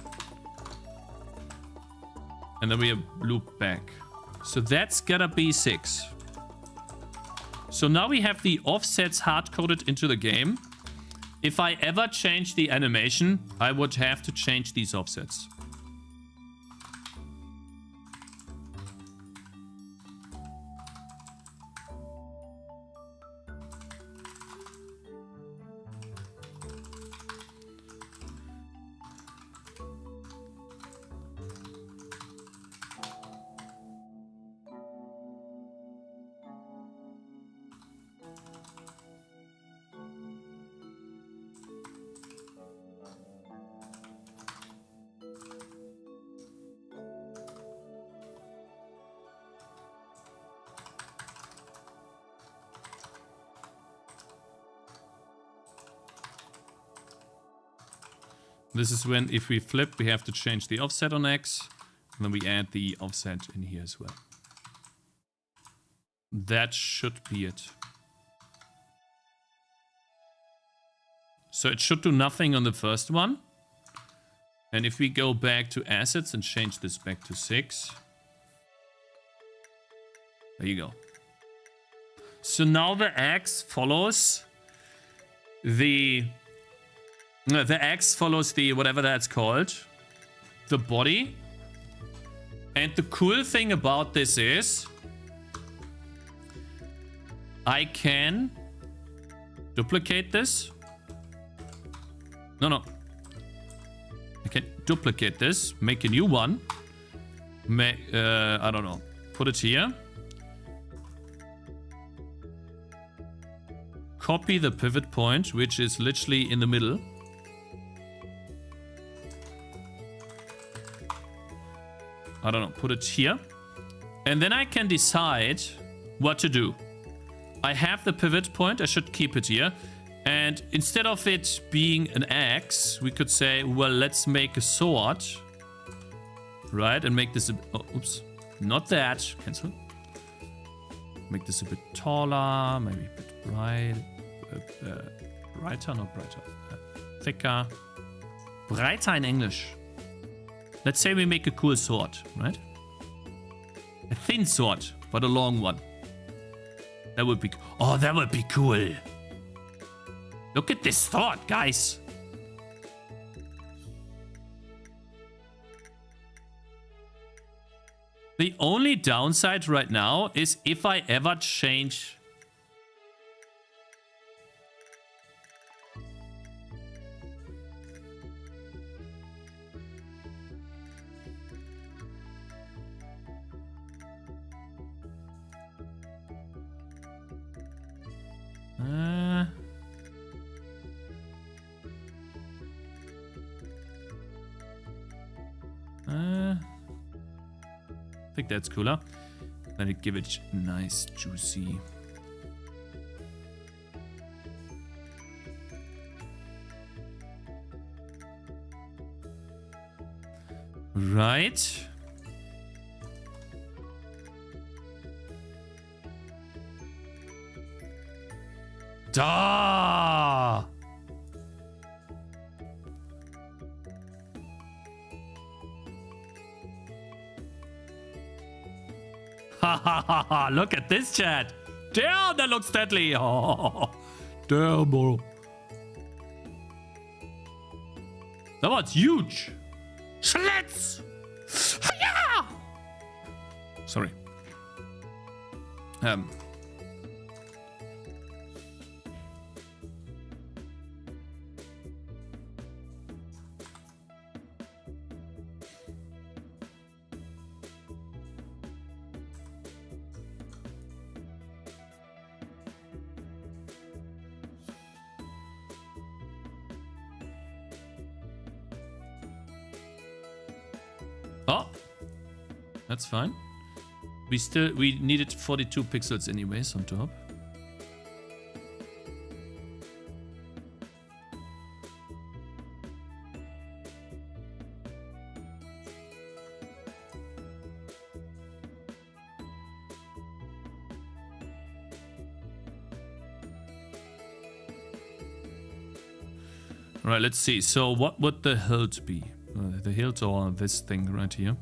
And then we loop back. So that's gotta be 6. So now we have the offsets hard-coded into the game. If I ever change the animation, I would have to change these offsets. This is when, if we flip, we have to change the offset on X. And then we add the offset in here as well. That should be it. So it should do nothing on the first one. And if we go back to assets and change this back to 6. There you go. So now the X follows the X follows the whatever that's called, the body. And the cool thing about this is I can duplicate this. No. I can duplicate this, make a new one. I don't know. Put it here. Copy the pivot point, which is literally in the middle. I don't know, put it here. And then I can decide what to do. I have the pivot point, I should keep it here. And instead of it being an axe, we could say, well, let's make a sword. Right, and make this a... Oh, oops. Not that. Cancel. Make this a bit taller, maybe a bit brighter, not brighter. Thicker. Breiter in English. Let's say we make a cool sword, right? A thin sword, but a long one. That would be... Oh, that would be cool. Look at this sword, guys. The only downside right now is if I ever change... I think that's cooler. Let it give it nice, juicy. Right. Da! Ha ha ha ha! Look at this chat! Damn, that looks deadly! Oh, damn, bro. That was huge! Schlitz! Yeah! Sorry. Oh, that's fine. We needed 42 pixels anyways on top. All right, let's see. So what would the hilt be? The hilt or this thing right here?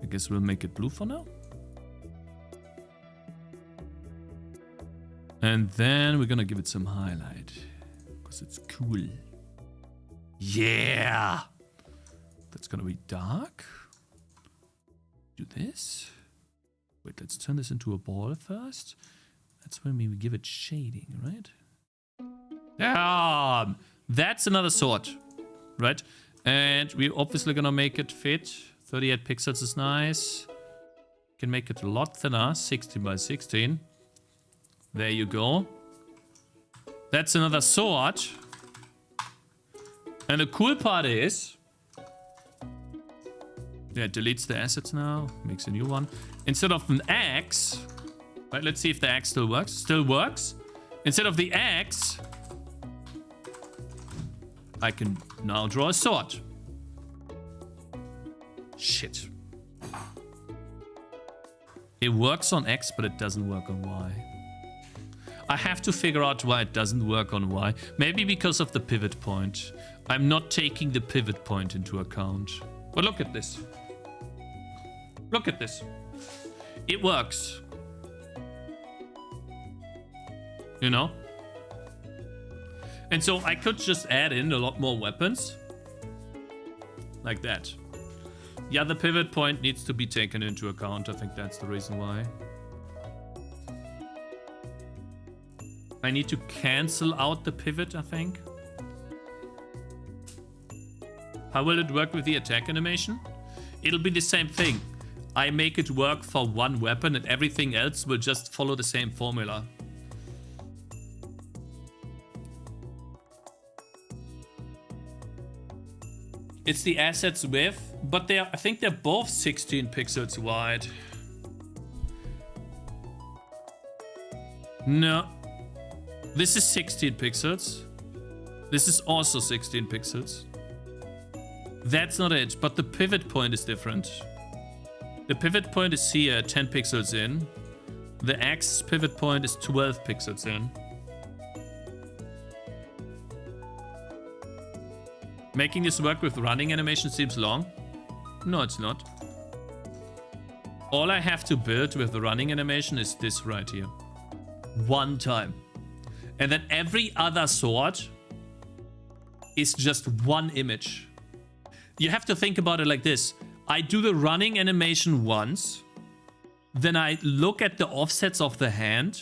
I guess we'll make it blue for now. And then we're gonna give it some highlight. Because it's cool. Yeah! That's gonna be dark. Do this. Wait, let's turn this into a ball first. That's when we give it shading, right? Yeah, that's another sword, right? And we're obviously gonna make it fit. 38 pixels is nice. Can make it a lot thinner, 16 by 16. There you go. That's another sword. And the cool part is, yeah, it deletes the assets now, makes a new one. Instead of an axe, right, let's see if the axe still works. Still works. Instead of the axe, I can now draw a sword. Shit. It works on X, but it doesn't work on Y. I have to figure out why it doesn't work on Y. Maybe because of the pivot point. I'm not taking the pivot point into account. But look at this. Look at this. It works. You know? And so I could just add in a lot more weapons. Like that. Yeah, the pivot point needs to be taken into account. I think that's the reason why. I need to cancel out the pivot, I think. How will it work with the attack animation? It'll be the same thing. I make it work for one weapon and everything else will just follow the same formula. It's the assets width, but I think they're both 16 pixels wide. No. This is 16 pixels. This is also 16 pixels. That's not it, but the pivot point is different. The pivot point is here, 10 pixels in. The X pivot point is 12 pixels in. Making this work with running animation seems long. No, it's not. All I have to build with the running animation is this right here. One time. And then every other sword is just one image. You have to think about it like this. I do the running animation once. Then I look at the offsets of the hand.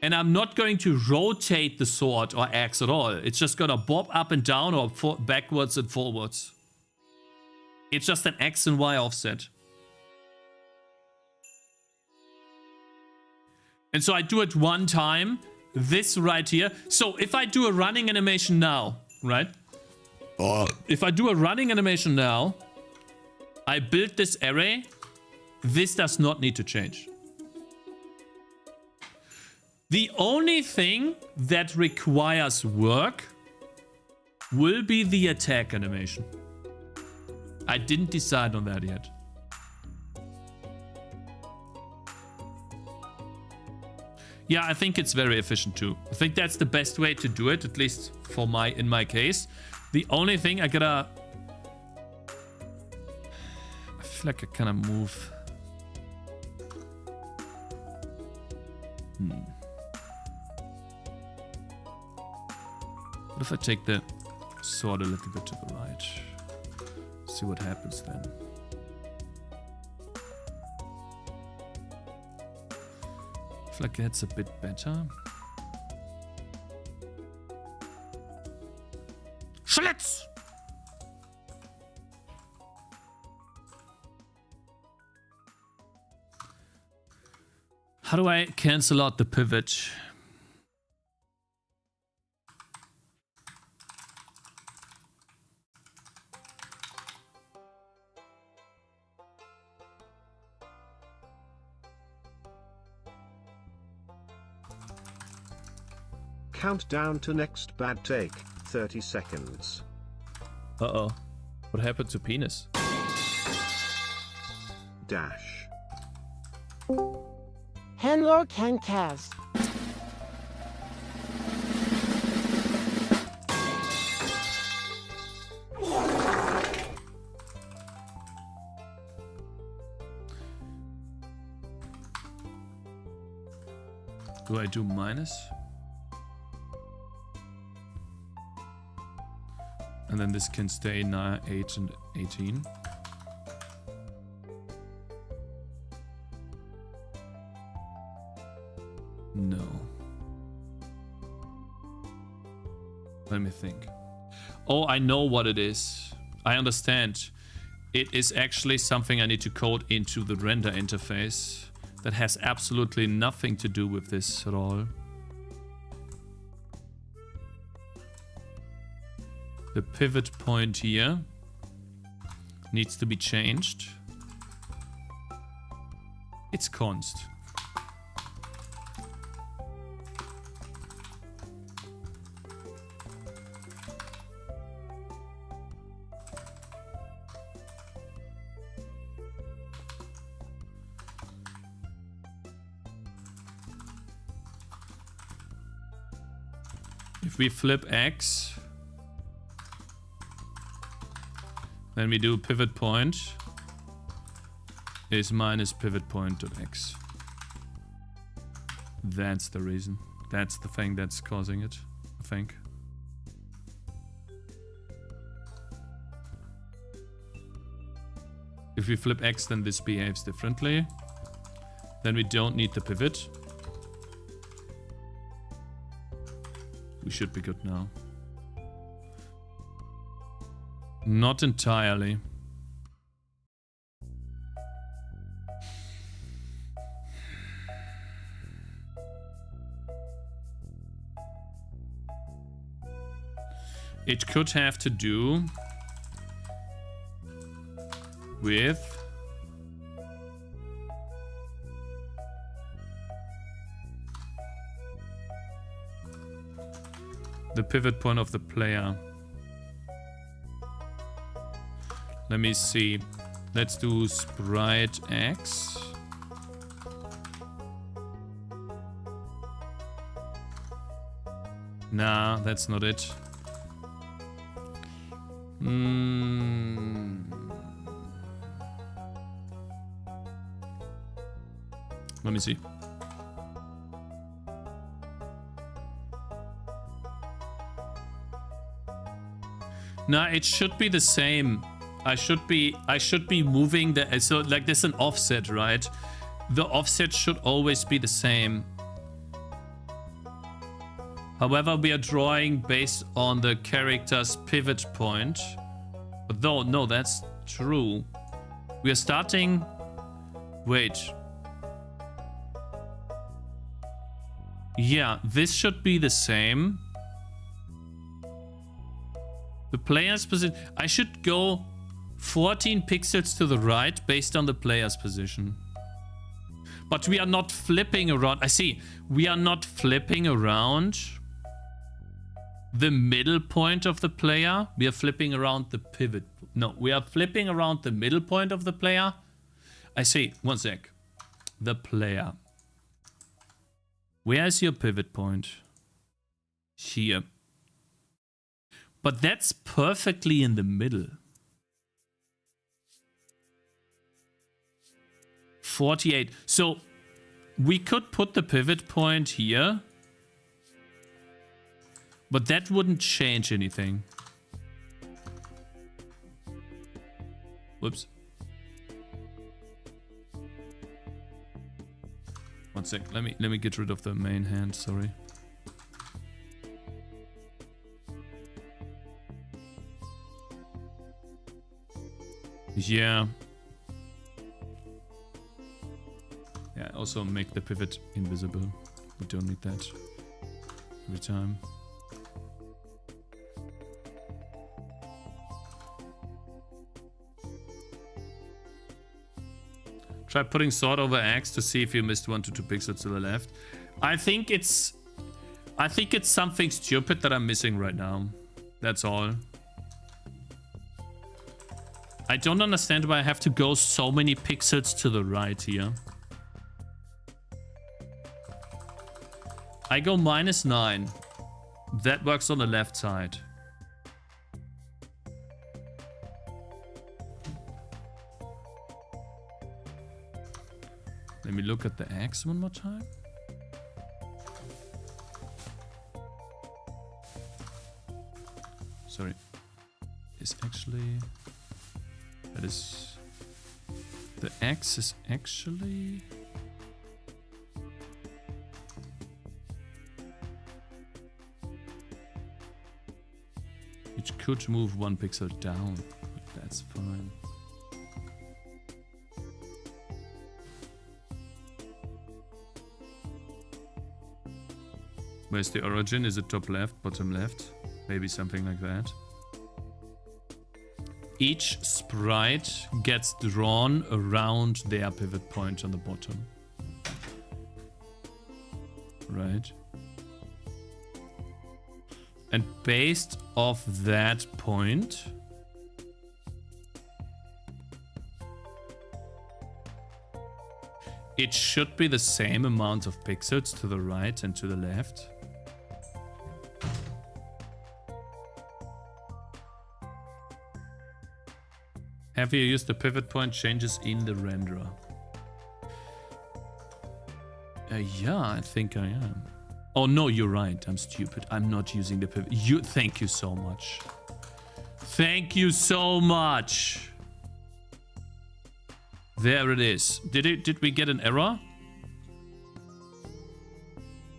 And I'm not going to rotate the sword or axe at all. It's just gonna bob up and down or backwards and forwards. It's just an X and Y offset. And so I do it one time. This right here. So if I do a running animation now, right? If I do a running animation now, I build this array. This does not need to change. The only thing that requires work will be the attack animation. I didn't decide on that yet. Yeah, I think it's very efficient too. I think that's the best way to do it, at least for in my case. The only thing I feel like I kind of move. What if I take the sword a little bit to the right? See what happens then. I feel like that's a bit better. Schlitz! How do I cancel out the pivot? Countdown to next bad take, 30 seconds. Uh-oh. What happened to penis? Dash. Hello, Cakez. Do I do minus? And then this can stay 9, 8, and 18. No. Let me think. Oh, I know what it is. I understand. It is actually something I need to code into the render interface that has absolutely nothing to do with this at all. The pivot point here needs to be changed. It's const. If we flip X, then we do pivot point is minus pivot point dot X. That's the reason. That's the thing that's causing it, I think. If we flip X, then this behaves differently. Then we don't need the pivot. We should be good now. Not entirely. It could have to do with the pivot point of the player. Let me see. Let's do sprite X. Nah, that's not it. Let me see. Nah, it should be the same. I should be moving the, so like there's an offset, right? The offset should always be the same. However, we are drawing based on the character's pivot point. But though, no, that's true. We are starting... Wait. Yeah, this should be the same. The player's position... I should go 14 pixels to the right based on the player's position. But we are not flipping around. I see. We are not flipping around the middle point of the player. We are flipping around the pivot. No, we are flipping around the middle point of the player. I see. One sec. The player. Where is your pivot point? Here. But that's perfectly in the middle. 48. So we could put the pivot point here. But that wouldn't change anything. Whoops. One sec. Let me get rid of the main hand, sorry. Yeah. Yeah, also make the pivot invisible. We don't need that every time. Try putting sword over axe to see if you missed 1 to 2 pixels to the left. I think it's... I think it's something stupid that I'm missing right now. That's all. I don't understand why I have to go so many pixels to the right here. I go -9. That works on the left side. Let me look at the X one more time. Sorry. Is actually... That is... The X is actually... Which could move 1 pixel down, but that's fine. Where's the origin? Is it top left, bottom left? Maybe something like that. Each sprite gets drawn around their pivot point on the bottom. Right. And based off that point, it should be the same amount of pixels to the right and to the left. Have you used the pivot point changes in the renderer? Yeah, I think I am. Oh no, you're right. I'm stupid. I'm not using the pivot. Thank you so much. Thank you so much. There it is. Did we get an error?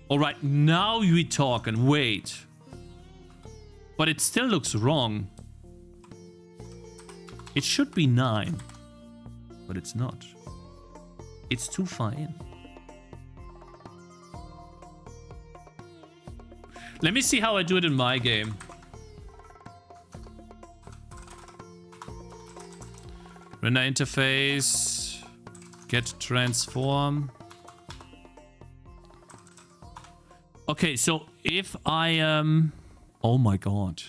All right, now we talk and wait. But it still looks wrong. It should be 9, but it's not. It's too far in. Let me see how I do it in my game. Render interface, get transform. Okay, so if I oh my god.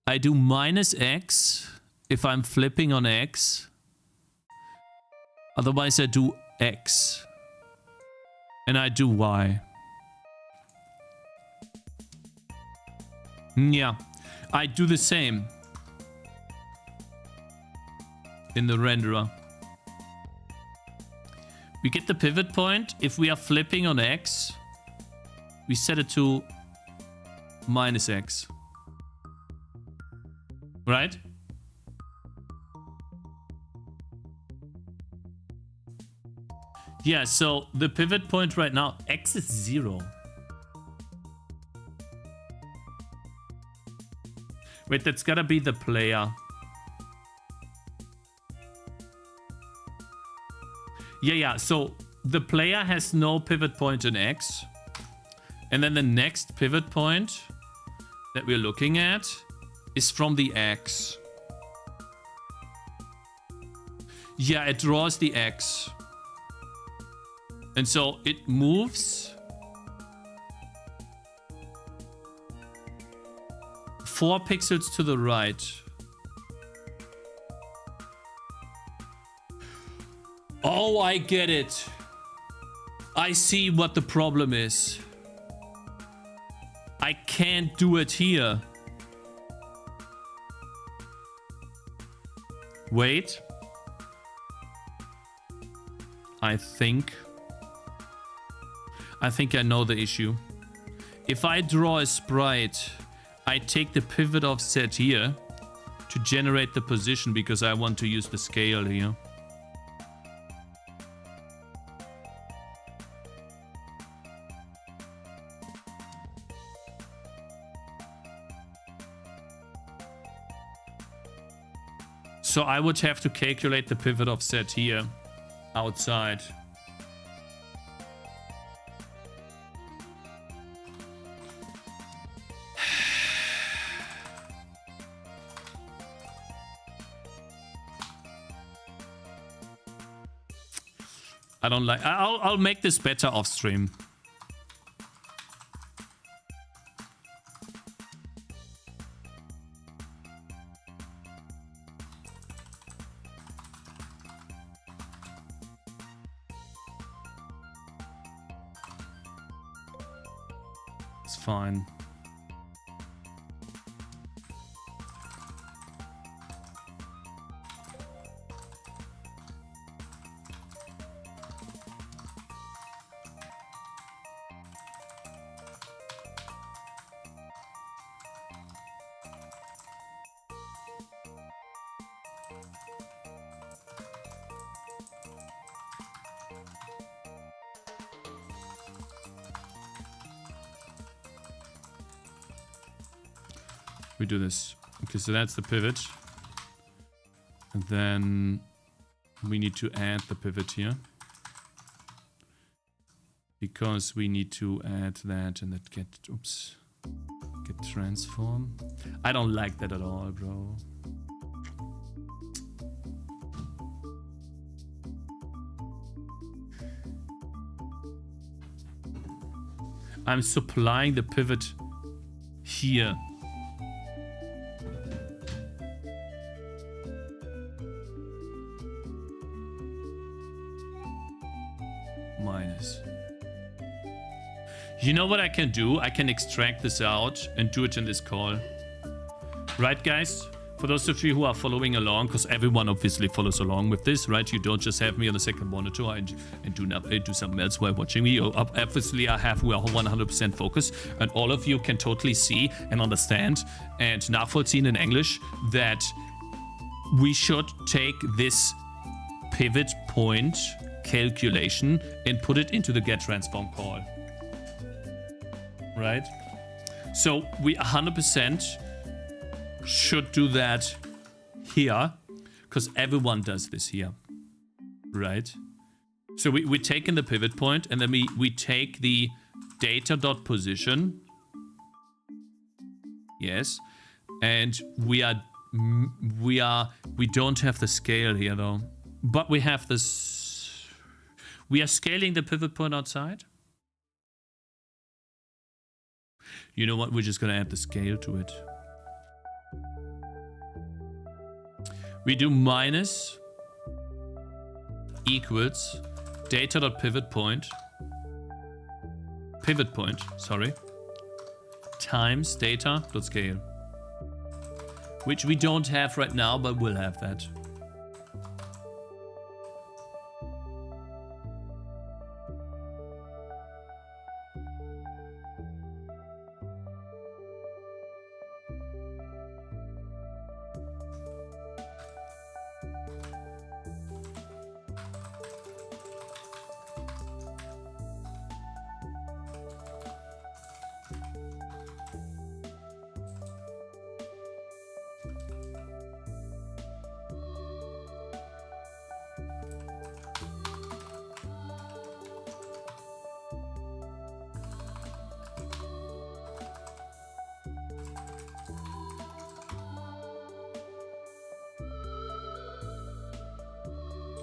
I do -X if I'm flipping on X. Otherwise I do X. And I do Y. Yeah. I do the same. In the renderer. We get the pivot point. If we are flipping on X, we set it to -X. Right? Yeah, so the pivot point right now, X is 0. Wait, that's gotta be the player. Yeah, so the player has no pivot point in X. And then the next pivot point that we're looking at is from the X. Yeah, it draws the X. And so it moves 4 pixels to the right. Oh, I get it. I see what the problem is. I can't do it here. Wait. I think I know the issue. If I draw a sprite, I take the pivot offset here to generate the position because I want to use the scale here. So I would have to calculate the pivot offset here outside. I don't like... I'll make this better off stream. It's fine. We do this. Okay, so that's the pivot. And then we need to add the pivot here. Because we need to add that and that get, oops, get transform. I don't like that at all, bro. I'm supplying the pivot here. Minus. You know what I can do? I can extract this out and do it in this call. Right, guys? For those of you who are following along, because everyone obviously follows along with this, right? You don't just have me on the second monitor and do something else while watching me. Obviously, we are 100% focused, and all of you can totally see and understand and nachvollziehen in English that we should take this pivot point calculation and put it into the get transform call. Right? So we 100% should do that here, because everyone does this here. Right? So we take in the pivot point, and then we take the data.position. Yes. And we don't have the scale here though. But we have this. We are scaling the pivot point outside. You know what? We're just going to add the scale to it. We do minus equals data.pivot point. Pivot point, sorry. Times data.scale. Which we don't have right now, but we'll have that.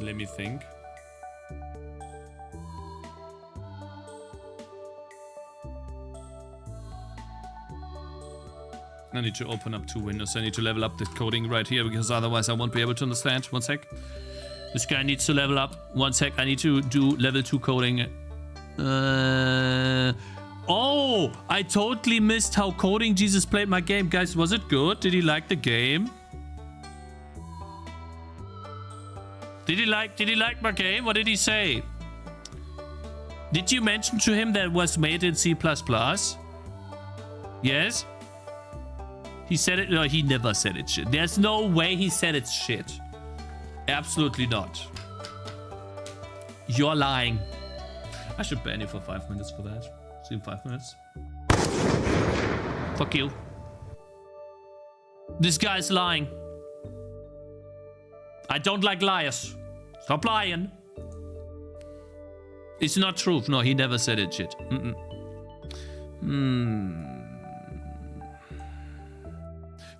Let me think. I need to open up two windows. I need to level up the coding right here, because otherwise I won't be able to understand. One sec. This guy needs to level up. One sec. I need to do level 2 coding. Oh! I totally missed how Coding Jesus played my game. Guys, was it good? Did he like the game? Did he like my game? What did he say? Did you mention to him that it was made in C++? Yes? He said it. No, he never said it shit. There's no way he said it's shit. Absolutely not. You're lying. I should ban you for 5 minutes for that. See you in 5 minutes. Fuck you. This guy's lying. I don't like liars. Stop lying. It's not truth. No, he never said it shit.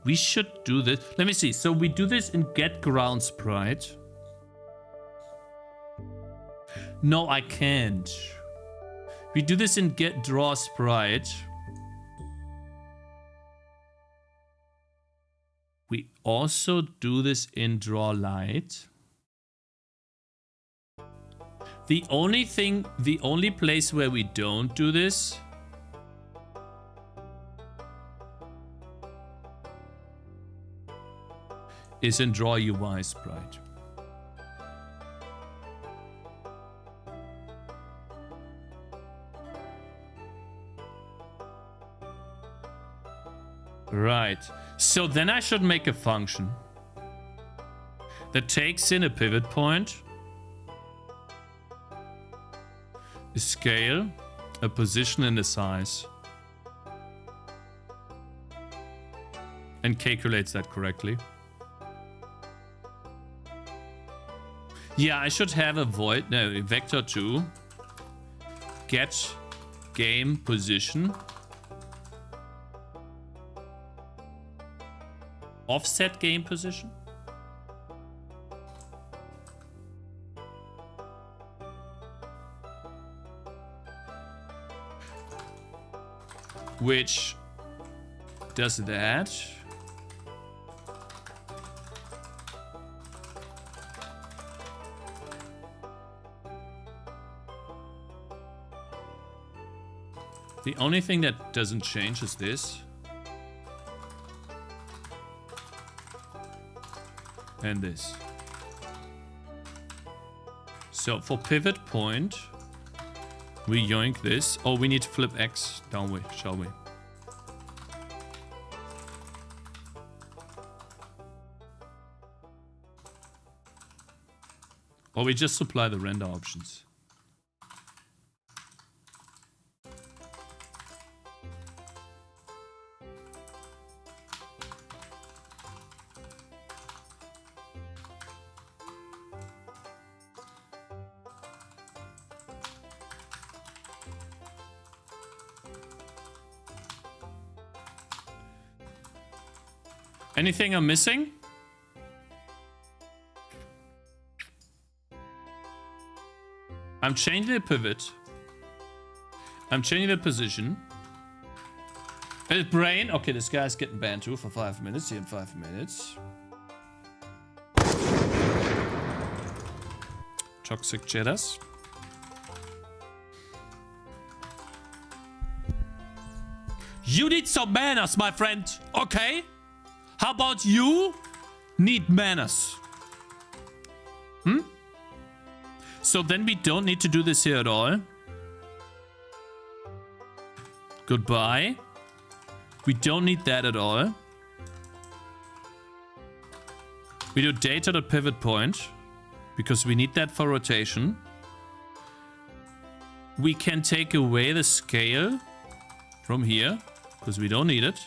We should do this. Let me see. So we do this in get ground sprite. No, I can't. We do this in get draw sprite. We also do this in draw light. The only place where we don't do this is in draw UI sprite. Right. So then I should make a function that takes in a pivot point, a scale, a position, and a size, and calculates that correctly. Yeah, I should have a void, no, a vector2 get game position offset game position. Which does that. The only thing that doesn't change is this. And this. So for pivot point, we yoink this. Oh, we need to flip X, don't we? Shall we? Or we just supply the render options. Anything I'm missing? I'm changing the pivot. I'm changing the position. Brain. Okay, this guy's getting banned too for 5 minutes. See in 5 minutes. Toxic cheddars. You need some manners, my friend. Okay? How about you need manners? So then we don't need to do this here at all. Goodbye. We don't need that at all. We do data.pivot point because we need that for rotation. We can take away the scale from here because we don't need it.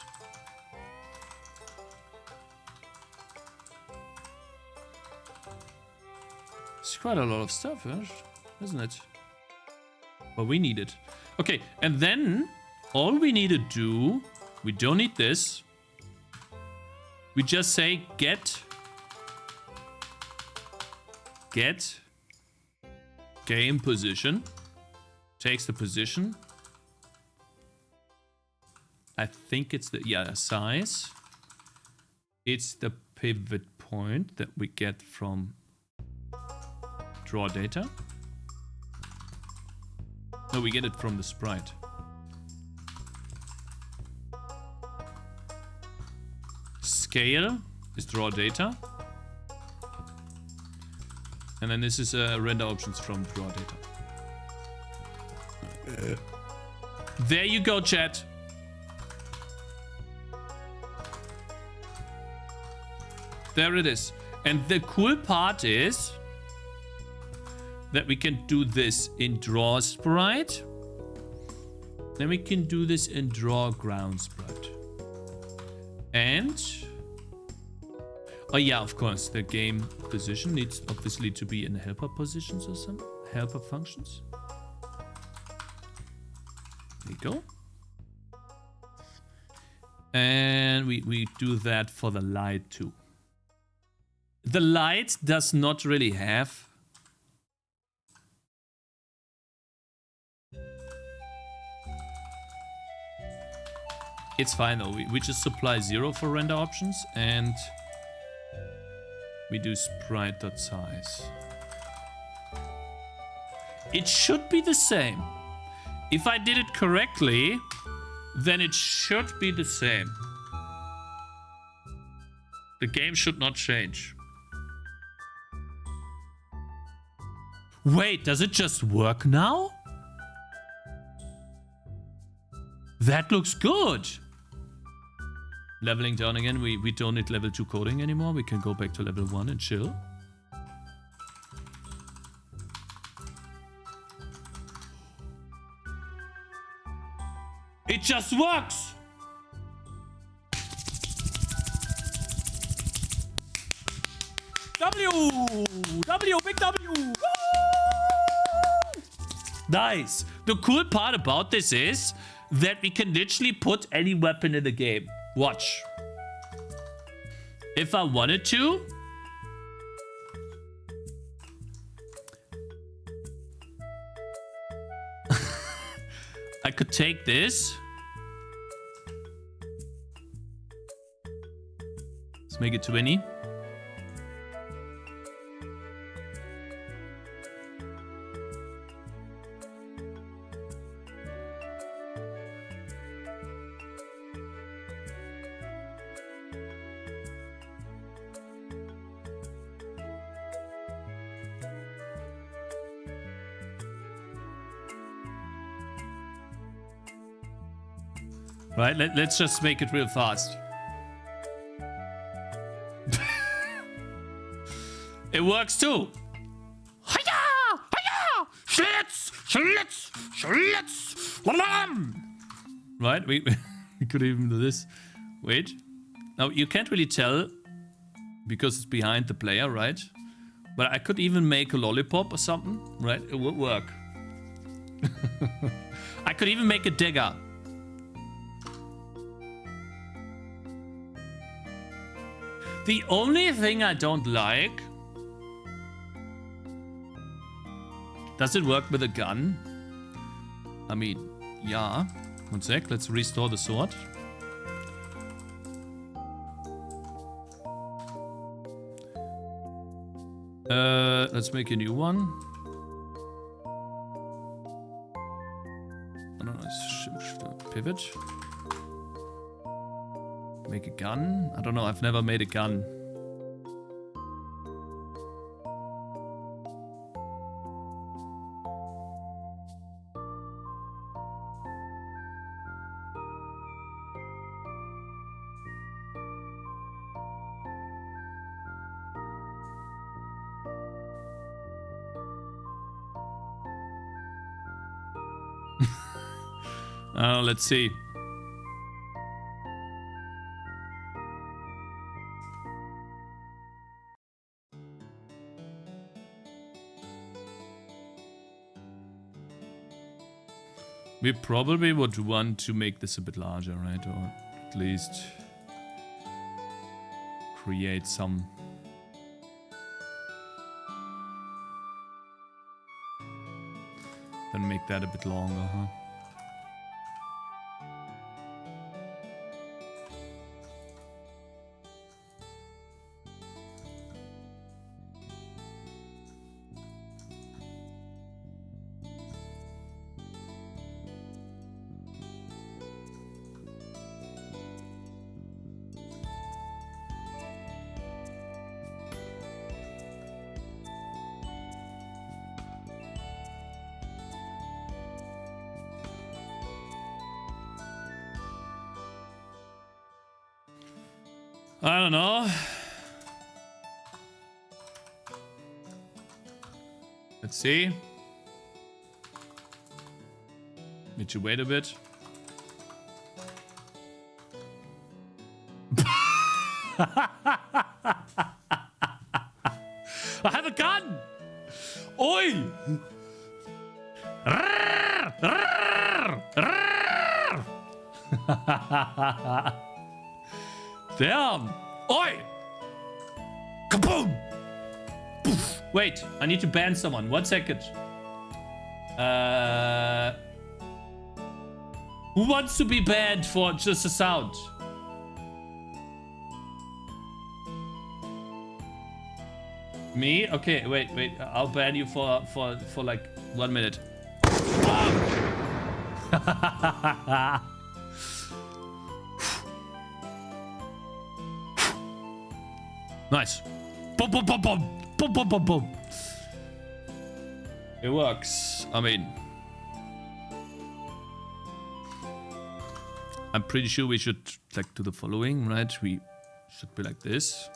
It's quite a lot of stuff, isn't it? But we need it. Okay, and then all we need to do, we don't need this. We just say get game position. Takes the position. I think it's the size. It's the pivot point that we get from draw data. No, we get it from the sprite. Scale is draw data. And then this is render options from draw data. There you go, chat. There it is. And the cool part is that we can do this in draw sprite. Then we can do this in draw ground sprite. And oh yeah, of course, the game position needs obviously to be in helper positions or some helper functions. There you go. And we do that for the light too. The light does not really have It's fine though. We just supply 0 for render options and we do sprite.size. It should be the same. If I did it correctly, then it should be the same. The game should not change. Wait, does it just work now? That looks good. Leveling down again. We don't need level 2 coding anymore. We can go back to level 1 and chill. It just works. Big W. Woo! Nice. The cool part about this is that we can literally put any weapon in the game. Watch. If I wanted to, I could take this. Let's make it 20. Right, let's just make it real fast. It works too. Hiya! Hiya! Schlitz! Schlitz! Schlitz! Right, we could even do this. Wait. Now, you can't really tell because it's behind the player, right? But I could even make a lollipop or something, right? It would work. I could even make a dagger. The only thing I don't like... Does it work with a gun? I mean, yeah. One sec, let's restore the sword. Let's make a new one. I don't know, pivot. Make a gun? I don't know, I've never made a gun. Let's see. We probably would want to make this a bit larger, right? Or at least create some... Then make that a bit longer, huh? I don't know. Let's see. Need to wait a bit. I have a gun! Oi! Damn! Oi! Kaboom! Poof. Wait, I need to ban someone. 1 second. Who wants to be banned for just a sound? Me? Okay, wait. I'll ban you for like 1 minute. Nice. Boom, boom, boom, boom. Boom, boom, boom, boom. It works. I mean, I'm pretty sure we should like do the following, right? We should be like this.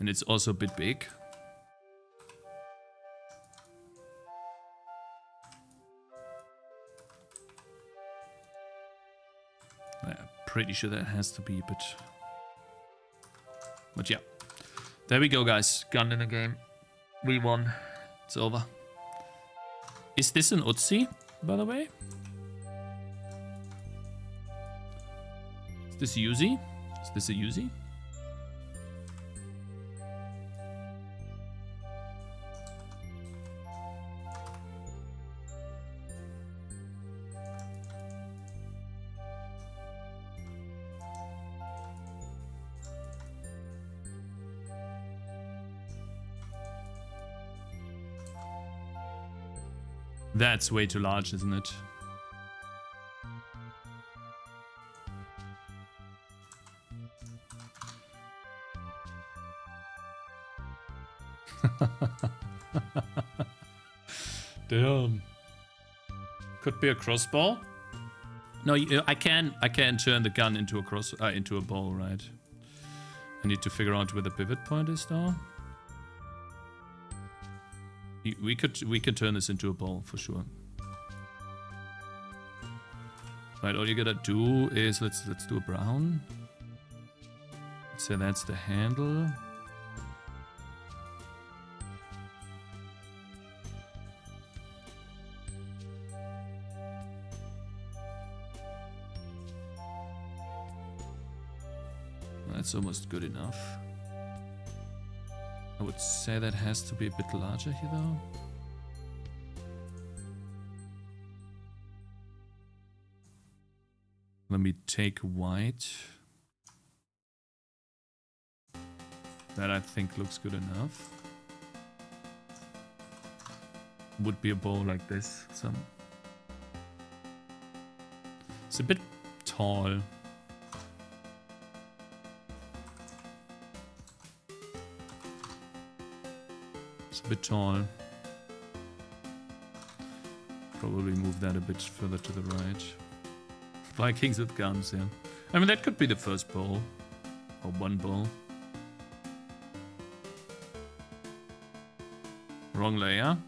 And it's also a bit big. I'm pretty sure that has to be a bit... But yeah. There we go, guys. Gun in the game. We won. It's over. Is this an Uzi, by the way? Is this Uzi? Is this a Uzi? That's way too large, isn't it? Damn. Could be a crossbow. No, I can turn the gun into a into a bow, right? I need to figure out where the pivot point is, though. We could turn this into a bow for sure. Right, all you gotta do is let's do a brown. So that's the handle. That's almost good enough. I would say that has to be a bit larger here, though. Let me take white. That I think looks good enough. Would be a bow like this. It's a bit tall. A bit tall. Probably move that a bit further to the right. Vikings with guns, yeah. I mean, that could be the first bow. Or one bow. Wrong layer.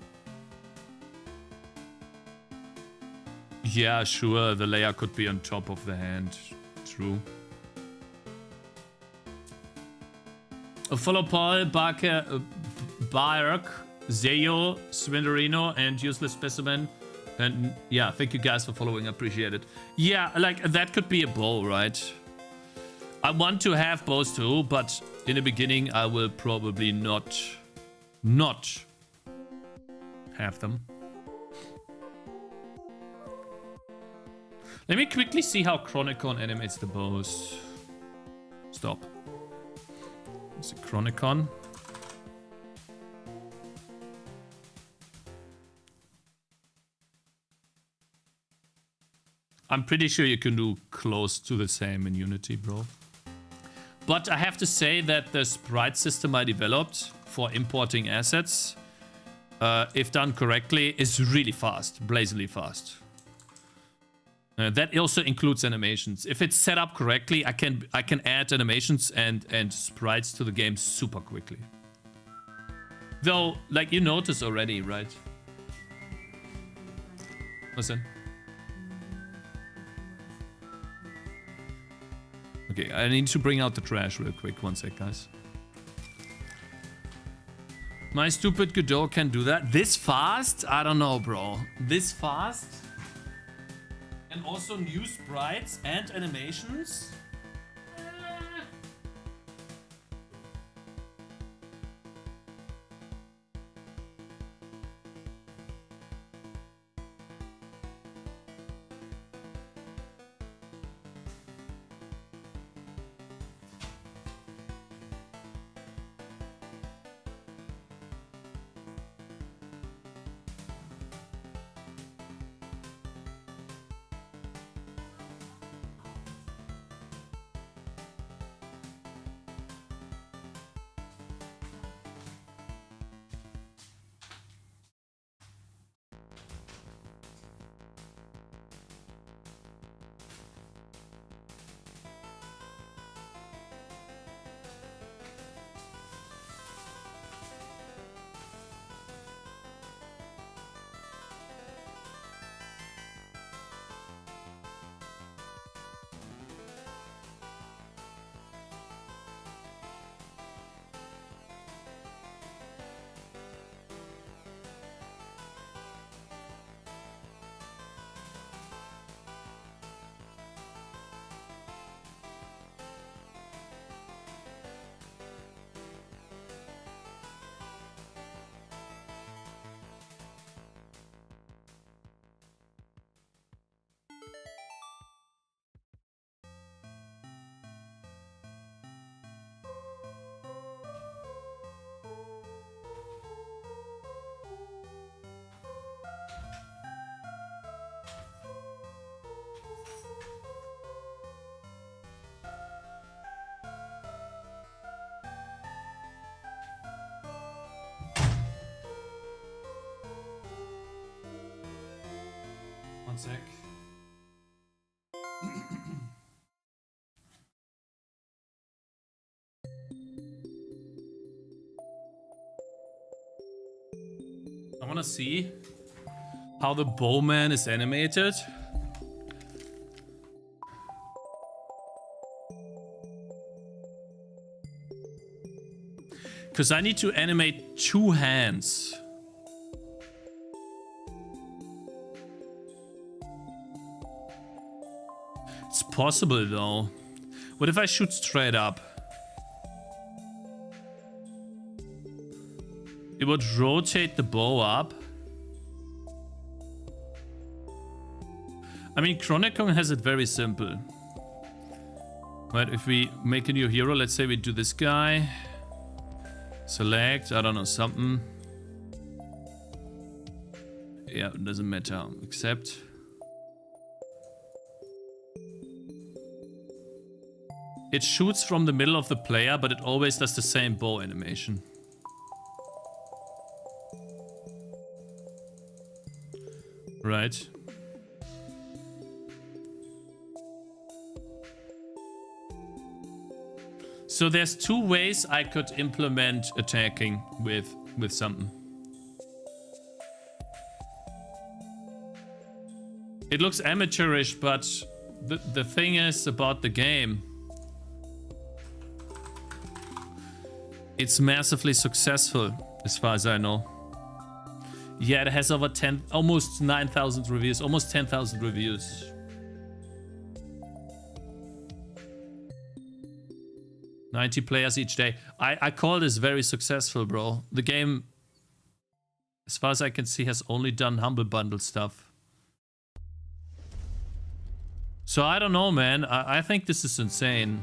Yeah, sure. The layer could be on top of the hand. True. Follow Paul, Barker... Bark, Zeo, Swinderino, and Useless Specimen. And yeah, thank you guys for following. I appreciate it. Yeah, like that could be a bow, right? I want to have bows too, but in the beginning I will probably not have them. Let me quickly see how Chronicon animates the bows. Stop. It's a Chronicon. I'm pretty sure you can do close to the same in Unity, bro. But I have to say that the sprite system I developed for importing assets, if done correctly, is really fast, blazingly fast. That also includes animations. If it's set up correctly, I can add animations and sprites to the game super quickly. Though, like you notice already, right? Listen. Okay, I need to bring out the trash real quick. 1 sec, guys. My stupid Godot can do that. This fast? I don't know, bro. This fast? And also new sprites and animations? sec. I want to see how the bowman is animated. Because I need to animate 2 hands. It's possible though. What if I shoot straight up? It would rotate the bow up. I mean, Chronicon has it very simple. Right, if we make a new hero, let's say we do this guy. Select, I don't know, something. Yeah, it doesn't matter. Accept. It shoots from the middle of the player, but it always does the same bow animation. Right. So there's 2 ways I could implement attacking with something. It looks amateurish, but the thing is about the game, it's massively successful as far as I know. Yeah, it has over almost 9,000 reviews, almost 10,000 reviews. "90 players each day." I call this very successful, bro. The game, as far as I can see, has only done Humble Bundle stuff. So I don't know, man. I think this is insane.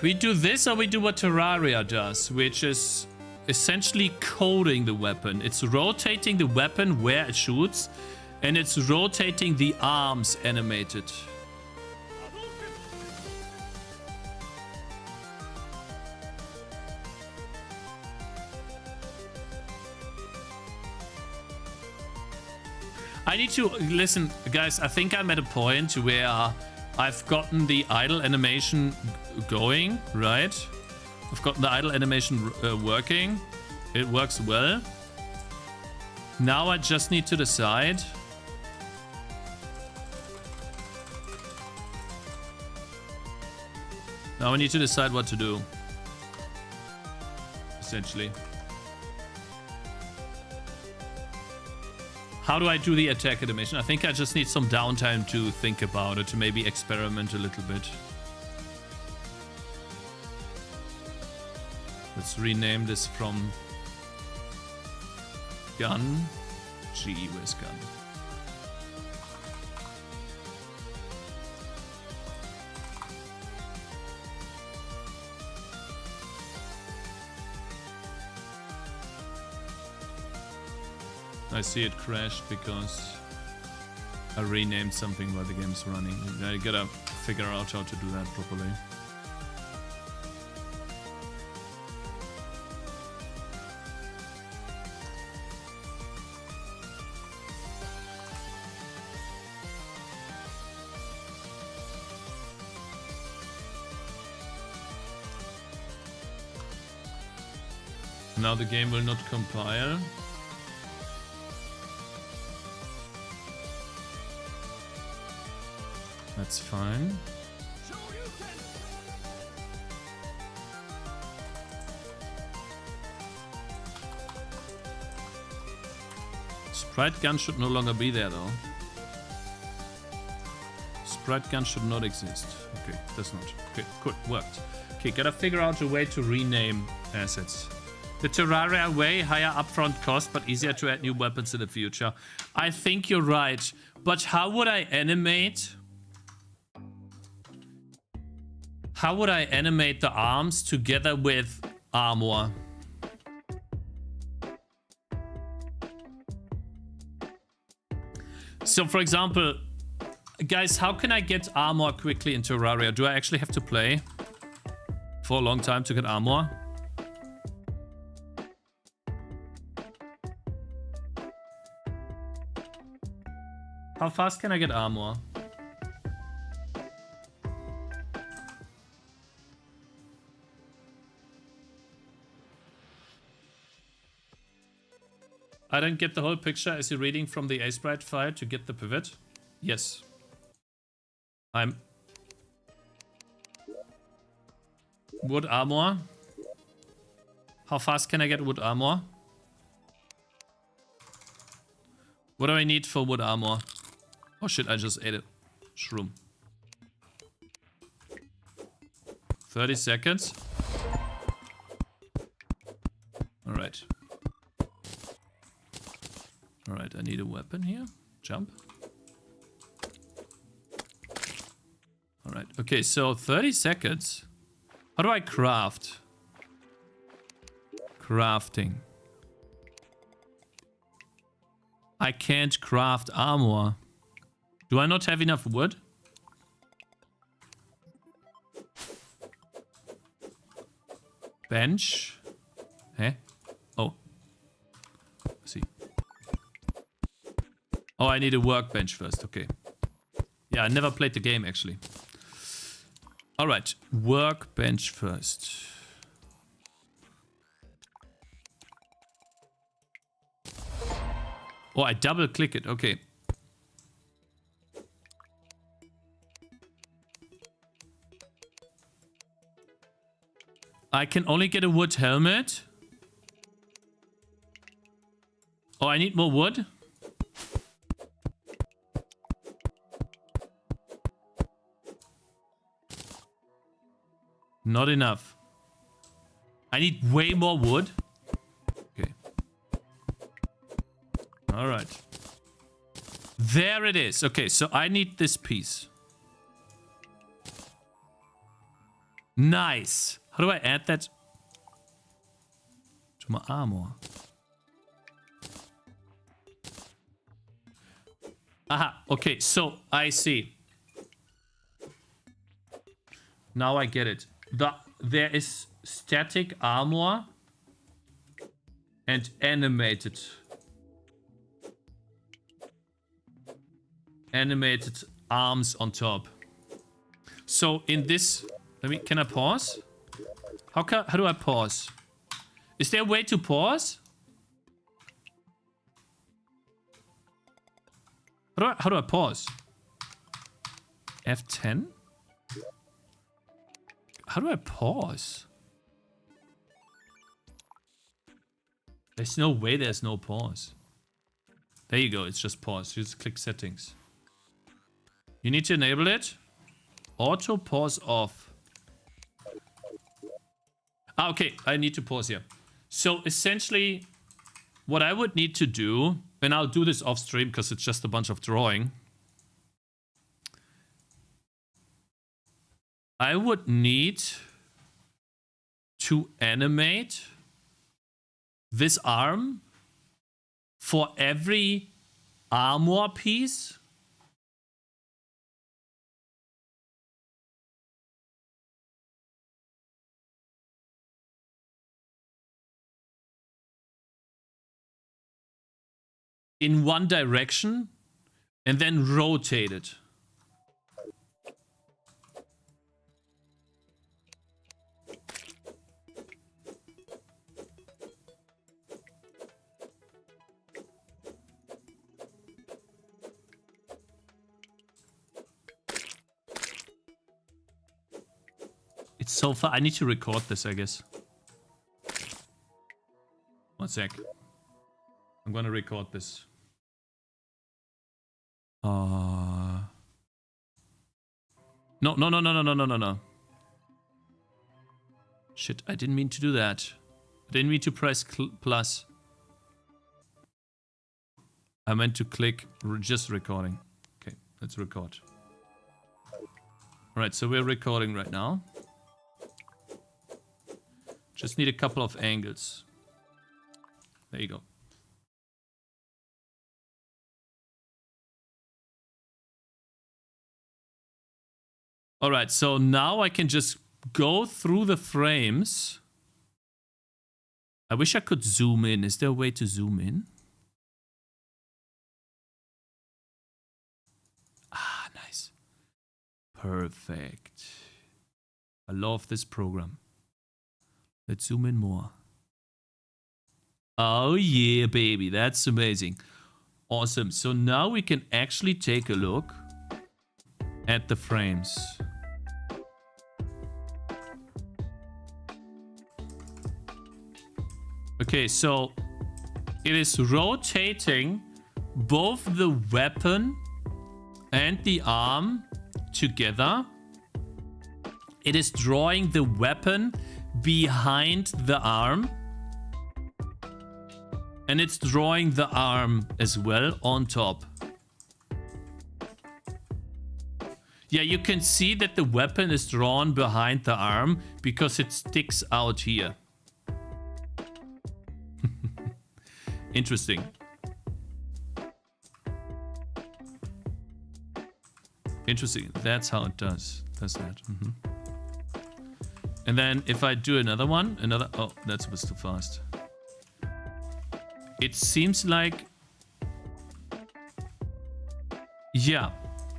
We do this or we do what Terraria does, which is essentially coding the weapon. It's rotating the weapon where it shoots, and it's rotating the arms animated. I need to listen, guys. I think I'm at a point where I've gotten the idle animation going, right? I've gotten the idle animation working. It works well. Now I just need to decide. Now I need to decide what to do. Essentially. How do I do the attack animation? I think I just need some downtime to think about it, to maybe experiment a little bit. Let's rename this from gun. G, where's gun? I see it crashed because I renamed something while the game's running. I gotta figure out how to do that properly. Now the game will not compile. That's fine. Sprite gun should no longer be there though. Sprite gun should not exist. Okay, does not. Okay, cool, worked. Okay, gotta figure out a way to rename assets. The Terraria way, higher upfront cost, but easier to add new weapons in the future. I think you're right, but how would I animate? How would I animate the arms together with armor? So for example, guys, how can I get armor quickly in Terraria? Do I actually have to play for a long time to get armor? How fast can I get armor? I don't get the whole picture. Is he reading from the A-Sprite file to get the pivot? Yes. Wood armor. How fast can I get wood armor? What do I need for wood armor? Oh shit, I just ate it. Shroom. 30 seconds. Alright. Alright, I need a weapon here. Jump. Alright, okay, so 30 seconds. How do I craft? Crafting. I can't craft armor. Do I not have enough wood? Bench. Eh? Oh. See. Oh, I need a workbench first. Okay. Yeah, I never played the game actually. Alright. Workbench first. Oh, I double click it. Okay. I can only get a wood helmet. Oh, I need more wood. Not enough. I need way more wood. Okay. All right. There it is. Okay, so I need this piece. Nice. How do I add that to my armor? Aha, okay, so I see. Now I get it. There is static armor and animated arms on top. So in this, can I pause? How do I pause? Is there a way to pause? How do I pause? F10? How do I pause? There's no way there's no pause. There you go, it's just pause. You just click settings. You need to enable it. Auto pause off. Ah, okay, I need to pause here. So essentially, what I would need to do, and I'll do this off stream because it's just a bunch of drawing. I would need to animate this arm for every armor piece. In one direction and then rotate it. It's so far. I need to record this, I guess. One sec. I'm gonna record this. No. Shit, I didn't mean to do that. I didn't mean to press plus. I meant to click just recording. Okay, let's record. Alright, so we're recording right now. Just need a couple of angles. There you go. All right, so now I can just go through the frames. I wish I could zoom in. Is there a way to zoom in? nice. Perfect. I love this program. Let's zoom in more. Oh yeah, baby. That's amazing. Awesome. So now we can actually take a look at the frames. Okay, so it is rotating both the weapon and the arm together. It is drawing the weapon behind the arm. And it's drawing the arm as well on top. Yeah, you can see that the weapon is drawn behind the arm because it sticks out here. Interesting. Interesting. That's how it does that. And then if I do another one, oh, that was too fast. It seems like, yeah,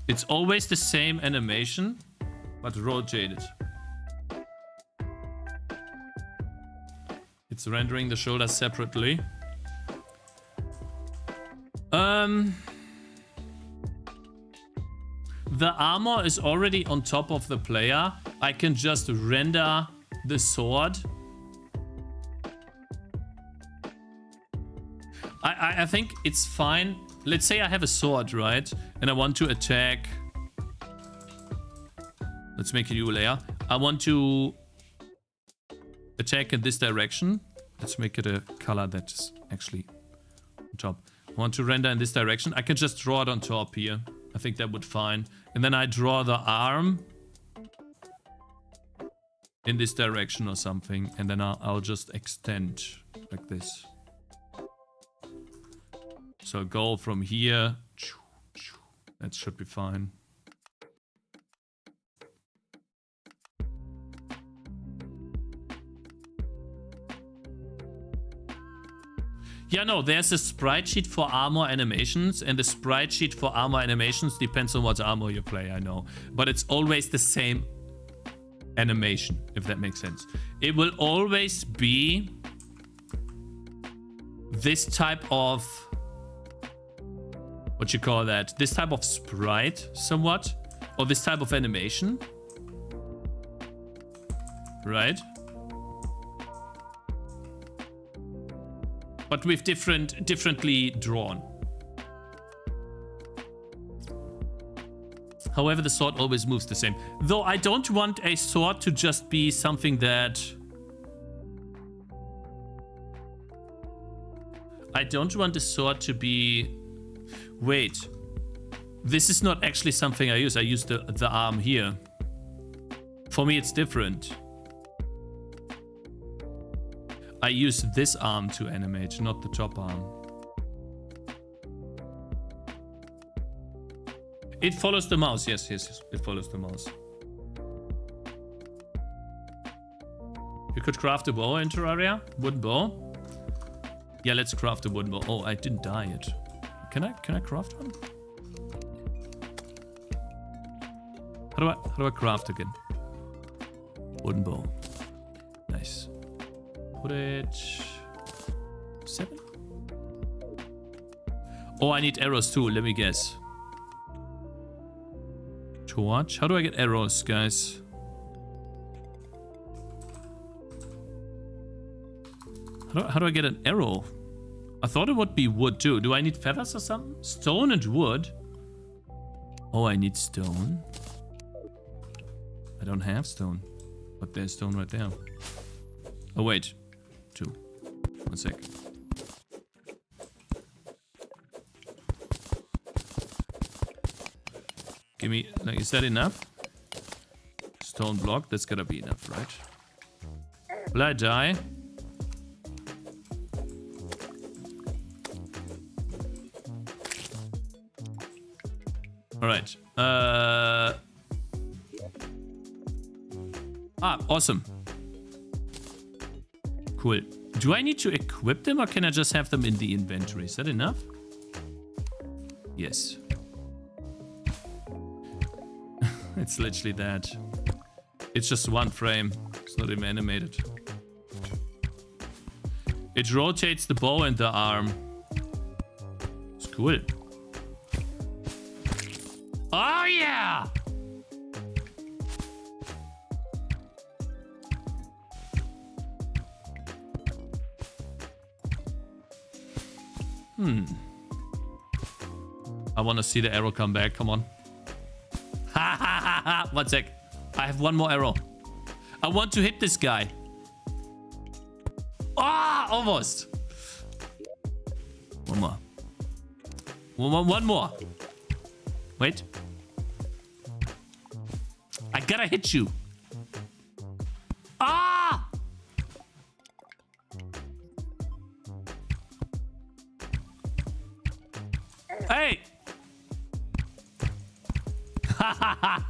it's always the same animation, but rotated. It's rendering the shoulders separately. The armor is already on top of the player. I can just render the sword. I think it's fine. Let's say I have a sword, right? And I want to attack. Let's make a new layer. I want to attack in this direction. Let's make it a color that's actually on top. I want to render in this direction. I can just draw it on top here. I think that would fine. And then I draw the arm in this direction or something. And then I'll just extend like this. So go from here. That should be fine. Yeah, no, there's a sprite sheet for armor animations, and the sprite sheet for armor animations depends on what armor you play, I know. But it's always the same animation, if that makes sense. It will always be this type of, what you call that? This type of sprite, somewhat, or this type of animation, right? But with differently drawn. However, the sword always moves the same. Though I don't want a sword to just be something that... I don't want the sword to be... Wait. This is not actually something I use. I use the arm here. For me, it's different. I use this arm to animate, not the top arm. It follows the mouse. Yes, it follows the mouse. You could craft a bow in Terraria? Wooden bow? Yeah, let's craft a wooden bow. Oh, I didn't dye it. Can I craft one? How do I craft again? Wooden bow. Nice. Put it 7. Oh, I need arrows too. Let me guess. Torch. How do I get arrows, guys? How do I get an arrow? I thought it would be wood too. Do I need feathers or something? Stone and wood. Oh, I need stone. I don't have stone, but there's stone right there. Oh wait. 2. 1 sec. Give me, like, is that enough? Stone block, that's gotta be enough, right? Will I die? Alright. Awesome. Cool. Do I need to equip them or can I just have them in the inventory? Is that enough? Yes. It's literally that. It's just one frame. It's not even animated. It rotates the bow and the arm. It's cool. Oh yeah! I want to see the arrow come back. Come on. Ha ha ha ha. 1 sec. I have one more arrow. I want to hit this guy. Ah, almost. One more. One more. Wait. I gotta hit you. Ah! Hey! Ha ha ha!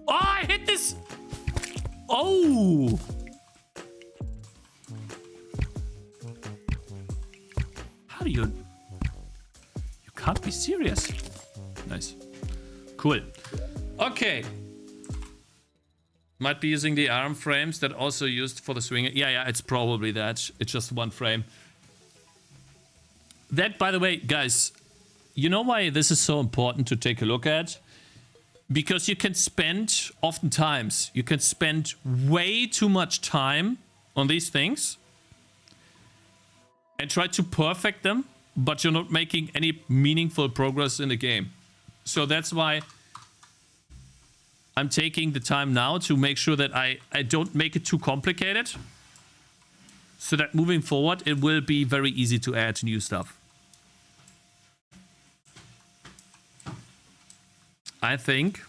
Oh, I hit this! Oh! How do you... You can't be serious. Nice. Cool. Okay. Might be using the arm frames that also used for the swing. Yeah, it's probably that. It's just one frame. That, by the way, guys, you know why this is so important to take a look at? Because you can spend, oftentimes, you can spend way too much time on these things and try to perfect them, but you're not making any meaningful progress in the game. So that's why I'm taking the time now to make sure that I don't make it too complicated, so that moving forward, it will be very easy to add new stuff. I think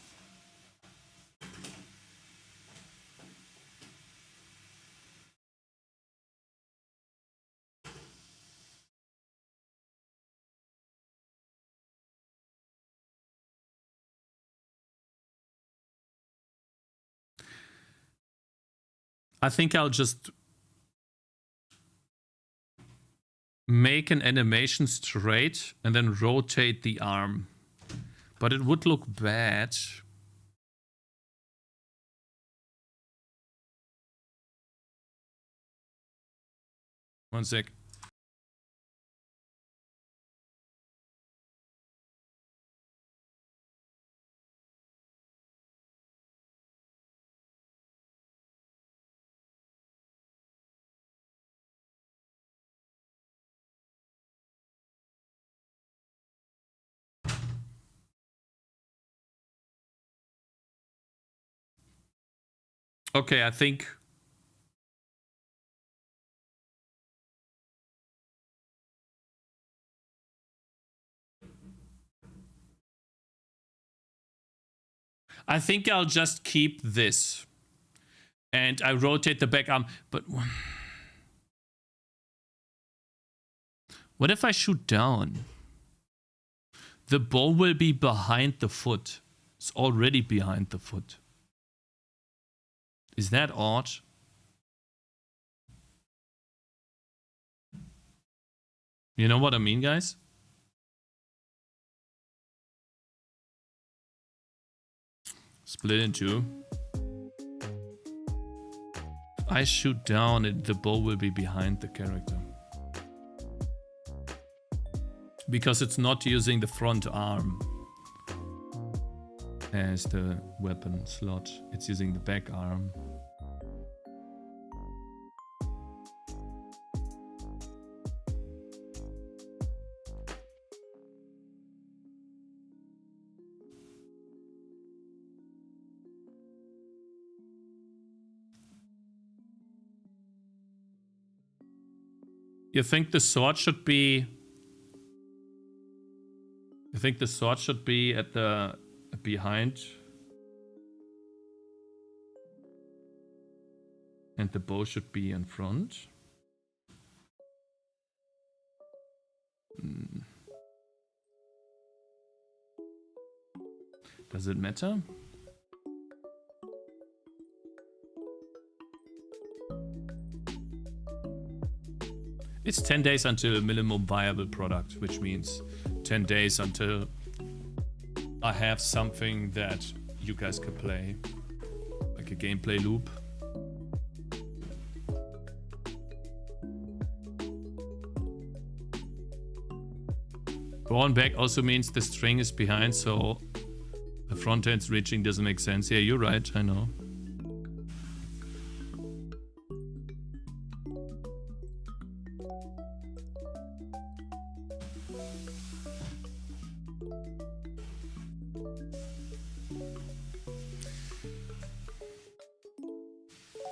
I'll just make an animation straight and then rotate the arm. But it would look bad. One sec. Okay, I think I'll just keep this. And I rotate the back arm, but what if I shoot down? The bow will be behind the foot. It's already behind the foot. Is that odd? You know what I mean, guys? Split in two. If I shoot down, the bow will be behind the character. Because it's not using the front arm as the weapon slot. It's using the back arm. You think the sword should be... You think the sword should be at the... behind? And the bow should be in front? Does it matter? It's 10 days until minimum viable product, which means 10 days until I have something that you guys can play. Like a gameplay loop. Going back also means the string is behind, so the front end's reaching doesn't make sense. Yeah, you're right, I know.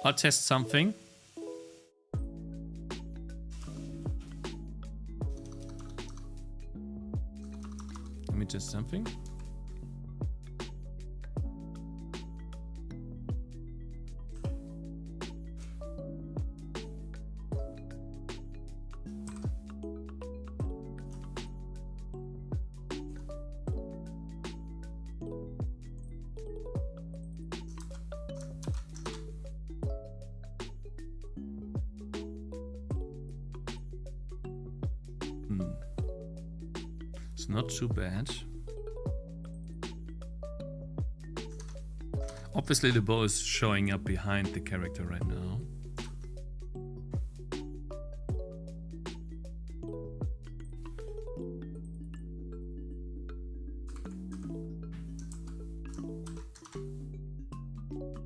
I'll test something. Let me test something. It's not too bad. Obviously the bow is showing up behind the character right now.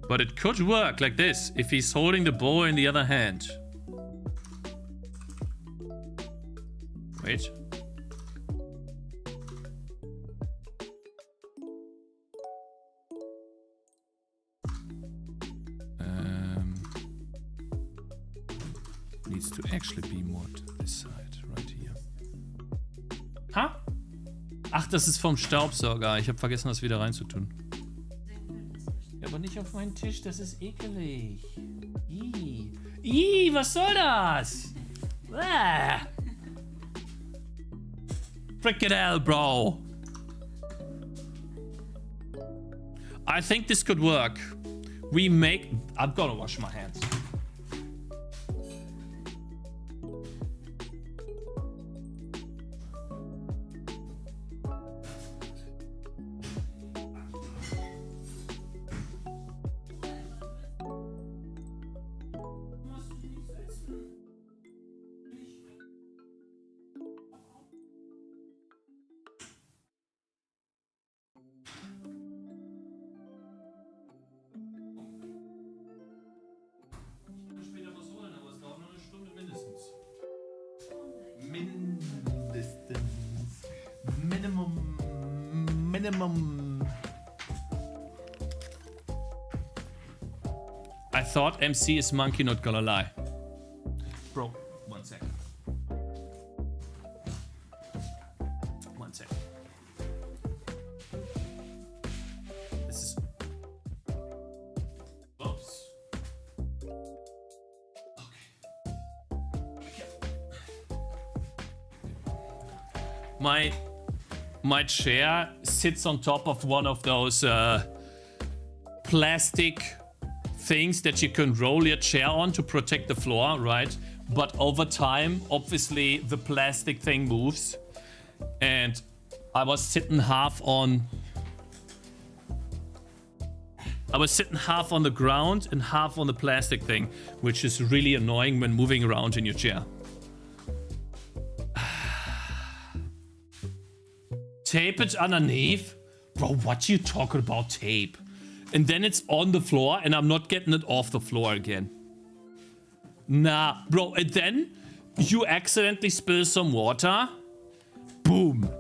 But it could work like this if he's holding the bow in the other hand. Wait. Needs to actually be more to this side, right here. Ha? Ach, das ist vom Staubsauger. Ich habe vergessen, das wieder reinzutun. Ja, aber nicht auf meinen Tisch, das ist ekelig. Ih. Ih, was soll das? Ah. Freaking hell, bro. I think this could work. I'm gonna wash my hands. Minimum. I thought MC is monkey, not gonna lie. Bro, 1 second. 1 second. This is... Oops. Okay. My chair sits on top of one of those plastic things that you can roll your chair on to protect the floor, right? But over time, obviously, the plastic thing moves. And I was sitting half on the ground and half on the plastic thing, which is really annoying when moving around in your chair. Tape it underneath? Bro, what you talking about tape? And then it's on the floor and I'm not getting it off the floor again. Nah, bro, and then you accidentally spill some water. Boom.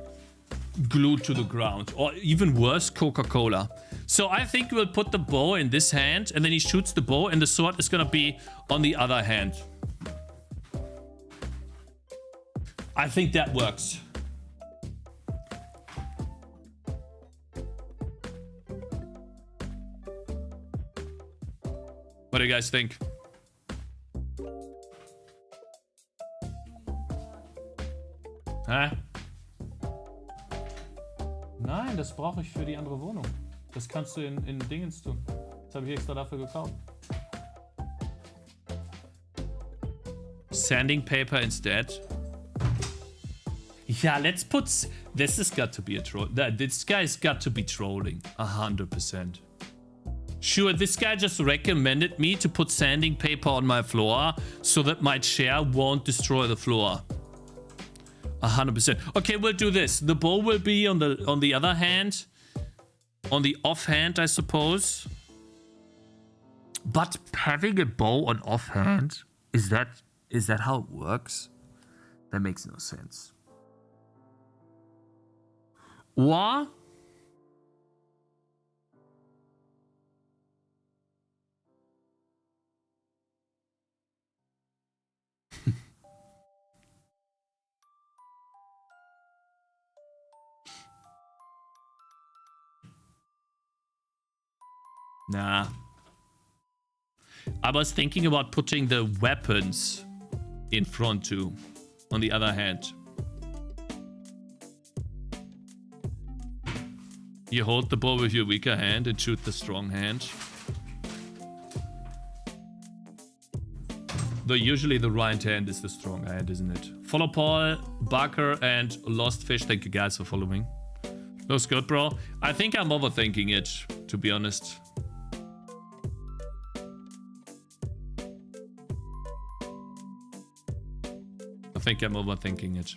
Glued to the ground. Or even worse, Coca-Cola. So I think we'll put the bow in this hand and then he shoots the bow and the sword is gonna be on the other hand. I think that works. What do you guys think? Hä? Nein, das brauche ich für die andere Wohnung. Das kannst du in Dingens tun. Das habe ich extra dafür gekauft. Sanding paper instead. Ja, let's put This has got to be a troll. This guy's got to be trolling. 100%. Sure, this guy just recommended me to put sanding paper on my floor so that my chair won't destroy the floor. 100%. Okay, we'll do this. The bow will be on the other hand. On the offhand, I suppose. But having a bow on offhand, is that how it works? That makes no sense. What? Nah. I was thinking about putting the weapons in front too, on the other hand. You hold the bow with your weaker hand and shoot the strong hand. Though usually the right hand is the strong hand, isn't it? Follow Paul, Barker, and Lost Fish. Thank you guys for following. Looks good, bro. I think I'm overthinking it, to be honest. I think I'm overthinking it.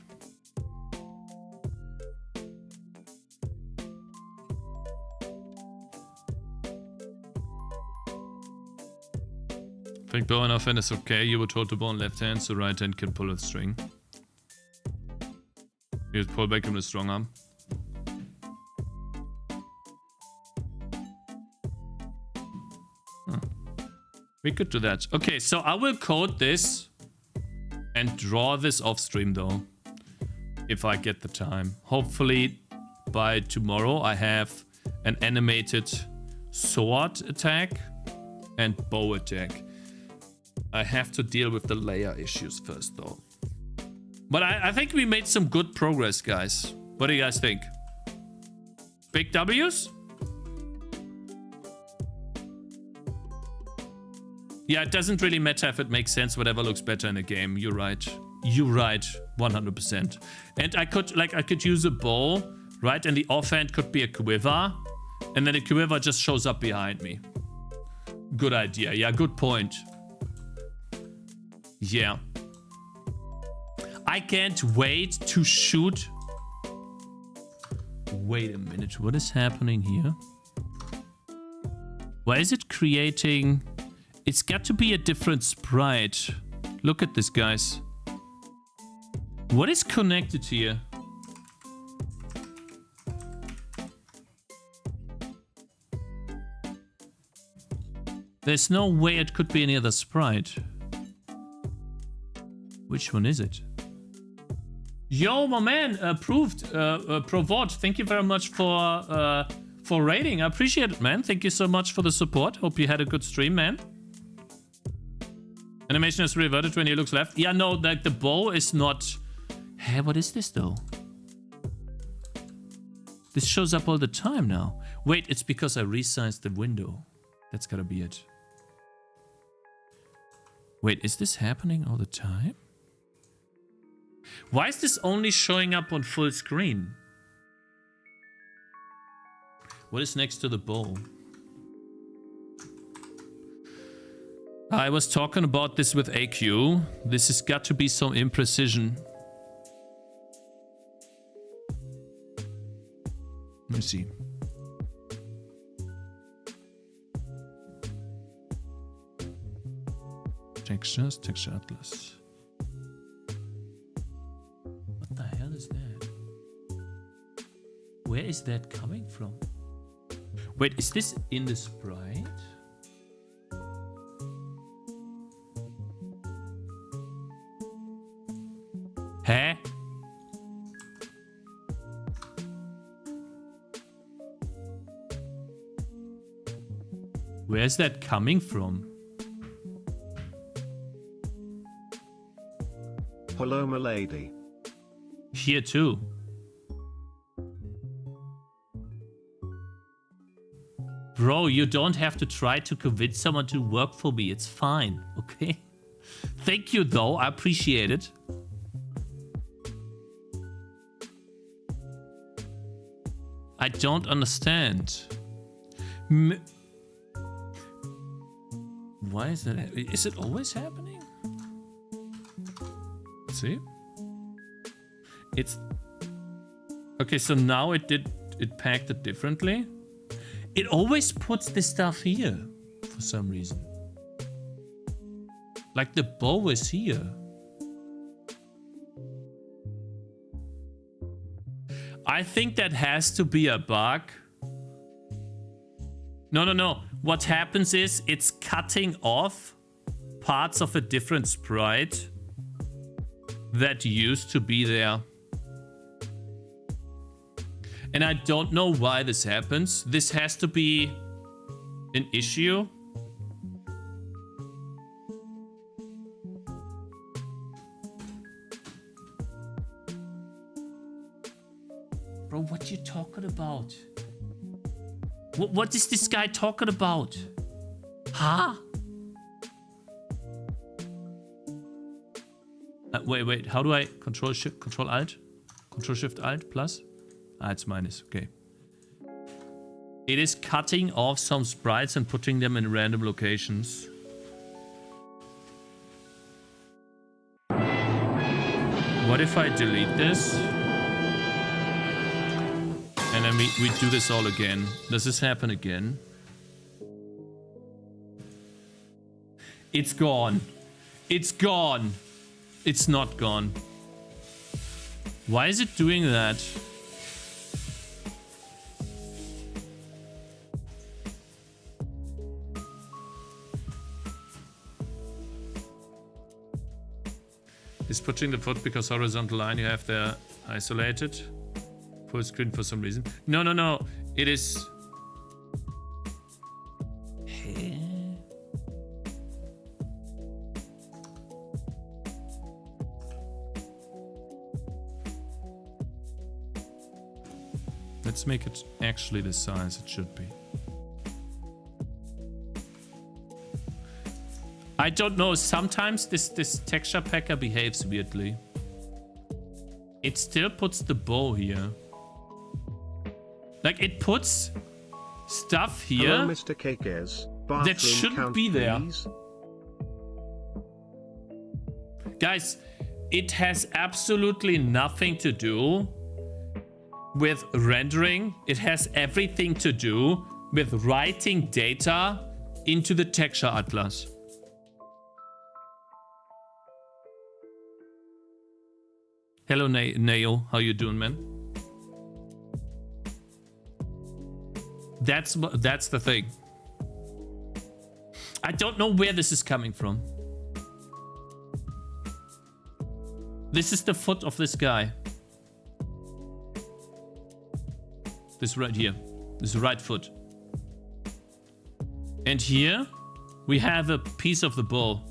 I think bow and offhand is okay. You would hold the bow on left hand, so right hand can pull a string. You pull back with a strong arm. Huh. We could do that. Okay, so I will code this and draw this off stream though, if I get the time. Hopefully by tomorrow I have an animated sword attack and bow attack. I have to deal with the layer issues first though. But I think we made some good progress, guys. What do you guys think? Big W's? Yeah, it doesn't really matter if it makes sense, whatever looks better in the game. You're right. You're right, 100%. And I could use a bow, right? And the offhand could be a quiver. And then the quiver just shows up behind me. Good idea. Yeah, good point. Yeah. I can't wait to shoot. Wait a minute. What is happening here? Why is it creating... It's got to be a different sprite. Look at this, guys. What is connected here? There's no way it could be any other sprite. Which one is it? Yo, my man, approved. Provod, thank you very much for raiding. I appreciate it, man. Thank you so much for the support. Hope you had a good stream, man. Animation is reverted when he looks left. Yeah, no, like the bow is not... Hey, what is this though? This shows up all the time now. Wait, it's because I resized the window. That's gotta be it. Wait, is this happening all the time? Why is this only showing up on full screen? What is next to the bow? I was talking about this with AQ. This has got to be some imprecision. Let me see. Textures, texture atlas. What the hell is that? Where is that coming from? Wait, is this in the sprite? Huh? Where's that coming from? Hello, my lady. Here too. Bro, you don't have to try to convince someone to work for me. It's fine, okay? Thank you though, I appreciate it. I don't understand. Why is that? Is it always happening? See? It's... Okay, so now it packed it differently. It always puts this stuff here for some reason. Like the bow is here. I think that has to be a bug. No. What happens is it's cutting off parts of a different sprite that used to be there. And I don't know why this happens. This has to be an issue. Bro, what you talking about? What is this guy talking about? Huh? Wait. How do I control shift, control alt? Control shift alt plus? Ah, it's minus. Okay. It is cutting off some sprites and putting them in random locations. What if I delete this? And then we do this all again. Does this happen again? It's gone. It's gone. It's not gone. Why is it doing that? It's putting the foot because horizontal line you have there isolated. Full screen for some reason. No. It is... Let's make it actually the size it should be. I don't know, sometimes this texture packer behaves weirdly. It still puts the bow here. Like, it puts stuff here. Hello, Mr. Cakez. That shouldn't be there. Please. Guys, it has absolutely nothing to do with rendering. It has everything to do with writing data into the texture atlas. Hello, Nail. How you doing, man? That's the thing. I don't know where this is coming from. This is the foot of this guy. This right here. This is the right foot. And here we have a piece of the bow.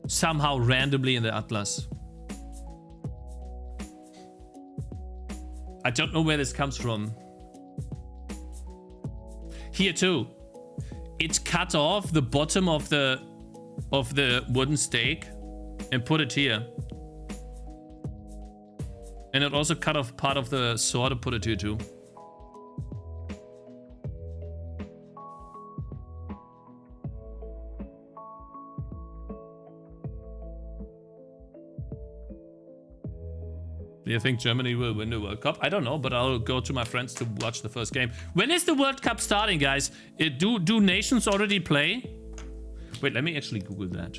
Somehow randomly in the atlas. I don't know where this comes from. Here too. It's cut off the bottom of the wooden stake and put it here. And it also cut off part of the sword and put it here too. Do you think Germany will win the World Cup? I don't know, but I'll go to my friends to watch the first game. When is the World Cup starting, guys? Do nations already play? Wait, let me actually Google that.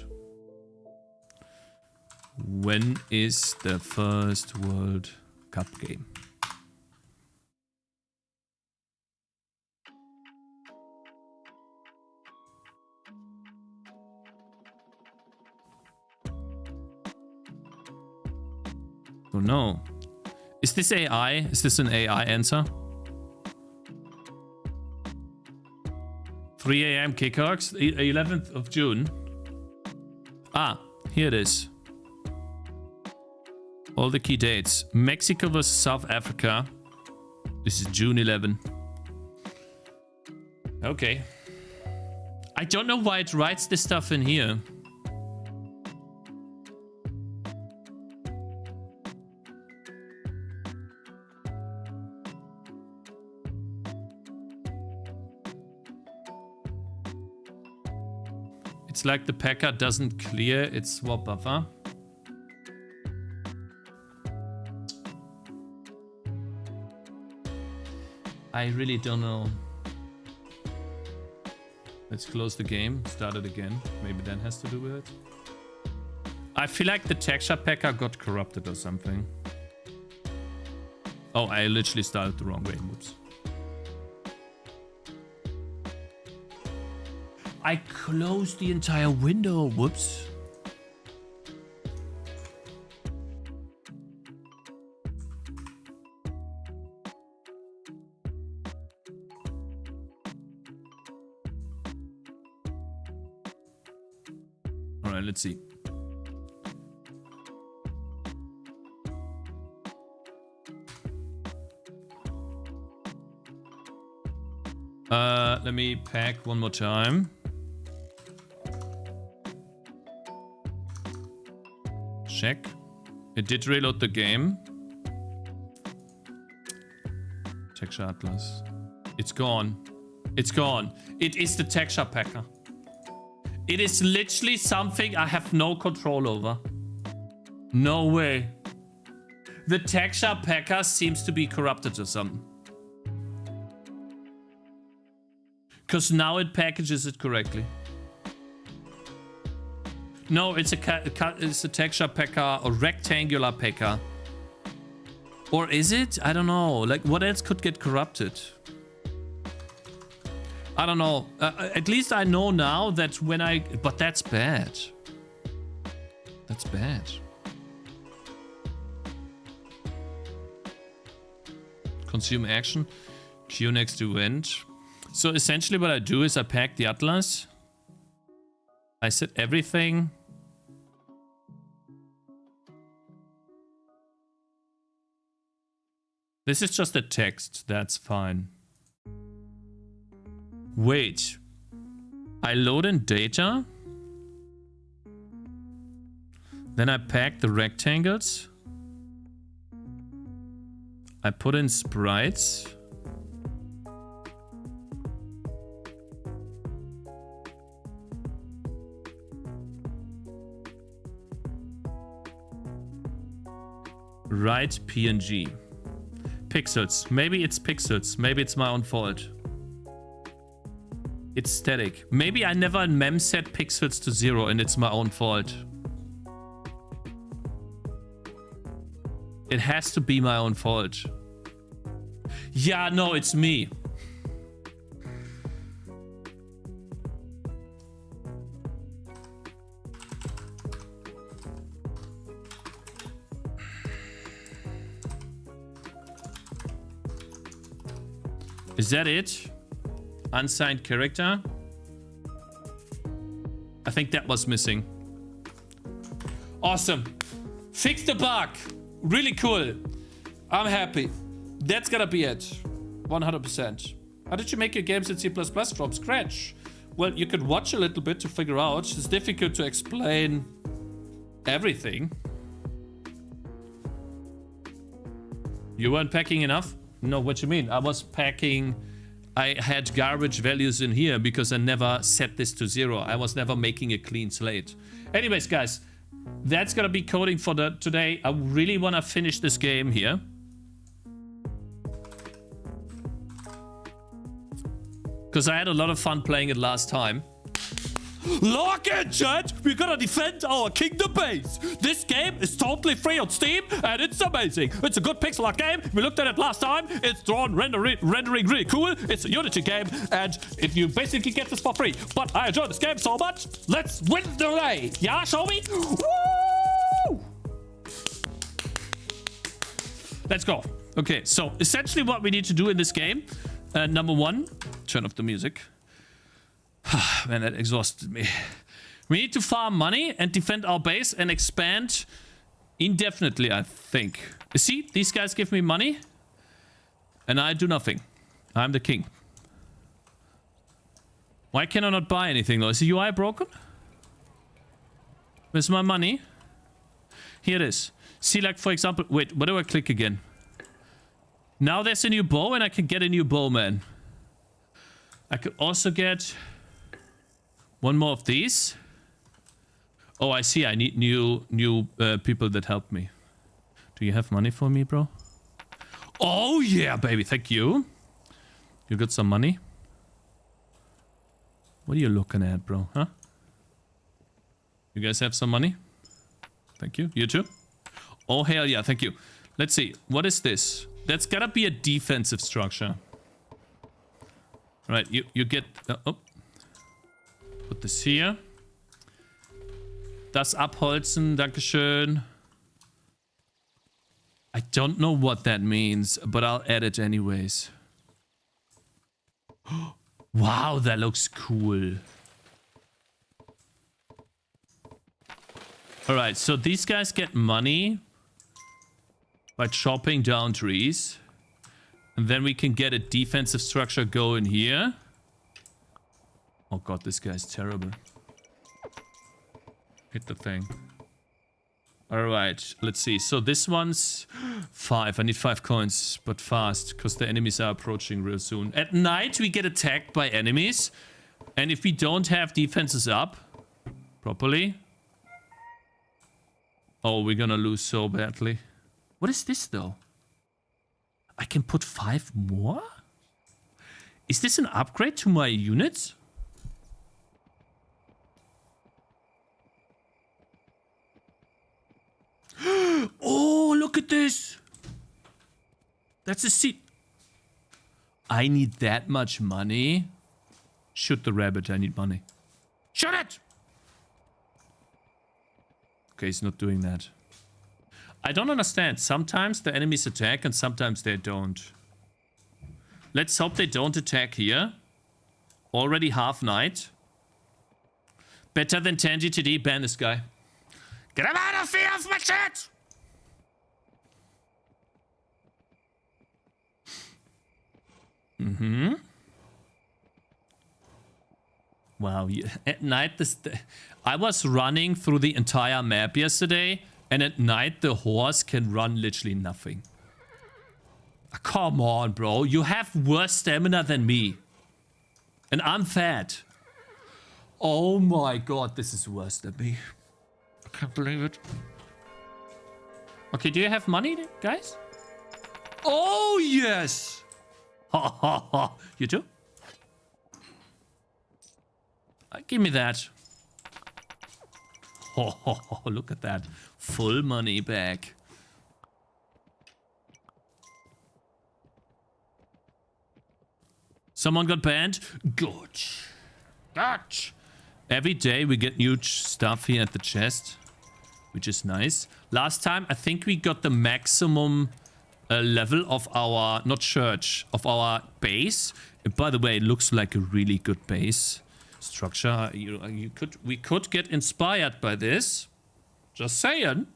When is the first World Cup game? Oh no. Is this AI? Is this an AI answer? 3 a.m. kickoffs, 11th of June. Ah, here it is. All the key dates. Mexico versus South Africa. This is June 11. Okay. I don't know why it writes this stuff in here. It's like the packer doesn't clear its swap buffer. I really don't know. Let's close the game, start it again. Maybe that has to do with it. I feel like the texture packer got corrupted or something. Oh, I literally started the wrong way. Whoops. I closed the entire window. Whoops. All right, let's see. Let me pack one more time. Check. It did reload the game. Texture Atlas. It's gone. It's gone. It is the texture packer. It is literally something I have no control over. No way. The texture packer seems to be corrupted or something. Because now it packages it correctly. No, it's a texture packer or rectangular packer. Or is it? I don't know. Like, what else could get corrupted? I don't know. At least I know now that when I... But that's bad. That's bad. Consume action. Q next to event. So essentially what I do is I pack the Atlas. I set everything. This is just a text. That's fine. Wait. I load in data. Then I pack the rectangles. I put in sprites. Write PNG. Pixels. Maybe it's pixels. Maybe it's my own fault. It's static. Maybe I never mem set pixels to 0 and it's my own fault. It has to be my own fault. Yeah, no, it's me. Is that it? Unsigned character? I think that was missing. Awesome. Fix the bug. Really cool. I'm happy. That's gonna be it. 100%. How did you make your games in C++ from scratch? Well, you could watch a little bit to figure out. It's difficult to explain everything. You weren't packing enough? No, what you mean? I was packing... I had garbage values in here because I never set this to 0. I was never making a clean slate. Anyways, guys, that's gonna be coding for today. I really want to finish this game here. Because I had a lot of fun playing it last time. Lock in, chat! We're gonna defend our kingdom base! This game is totally free on Steam, and it's amazing! It's a good pixel art game. We looked at it last time. It's drawn, rendering really cool. It's a Unity game, and if you basically get this for free. But I enjoy this game so much. Let's win the day! Yeah, show me? Woo! Let's go. Okay, so essentially what we need to do in this game, number 1, turn off the music. Man, that exhausted me. We need to farm money and defend our base and expand indefinitely, I think. You see, these guys give me money and I do nothing. I'm the king. Why can I not buy anything though? Is the UI broken? Where's my money? Here it is. See, like, for example... Wait, where do I click again? Now there's a new bow and I can get a new bow, man. I could also get... One more of these. Oh, I see. I need new people that help me. Do you have money for me, bro? Oh, yeah, baby. Thank you. You got some money? What are you looking at, bro? Huh? You guys have some money? Thank you. You too? Oh, hell yeah. Thank you. Let's see. What is this? That's gotta be a defensive structure. Right. You get... oh. Put this here. Das abholzen. Dankeschön. I don't know what that means, but I'll add it anyways. Wow, that looks cool. Alright, so these guys get money by chopping down trees. And then we can get a defensive structure going here. Oh god, this guy's terrible. Hit the thing. Alright, let's see. So this one's 5. I need 5 coins, but fast, because the enemies are approaching real soon. At night, we get attacked by enemies. And if we don't have defenses up properly... oh, we're gonna lose so badly. What is this, though? I can put 5 more? Is this an upgrade to my units? Oh, look at this. That's a seat. I need that much money. Shoot the rabbit. I need money. Shoot it! Okay, he's not doing that. I don't understand. Sometimes the enemies attack and sometimes they don't. Let's hope they don't attack here. Already half night. Better than Tangy TD. Ban this guy. Get him out of here off my chat! Mm-hmm. Wow, at night I was running through the entire map yesterday, and at night the horse can run literally nothing. Come on, bro. You have worse stamina than me. And I'm fat. Oh my god, this is worse than me. I can't believe it. Okay, do you have money, guys? Oh, yes! Ha ha ha. You too? Give me that. Oh, look at that. Full money back. Someone got banned? Good. Good. Every day we get new stuff here at the chest, which is nice. Last time, I think we got the maximum level of our, not church, of our base. And by the way, it looks like a really good base structure. We could get inspired by this. Just saying.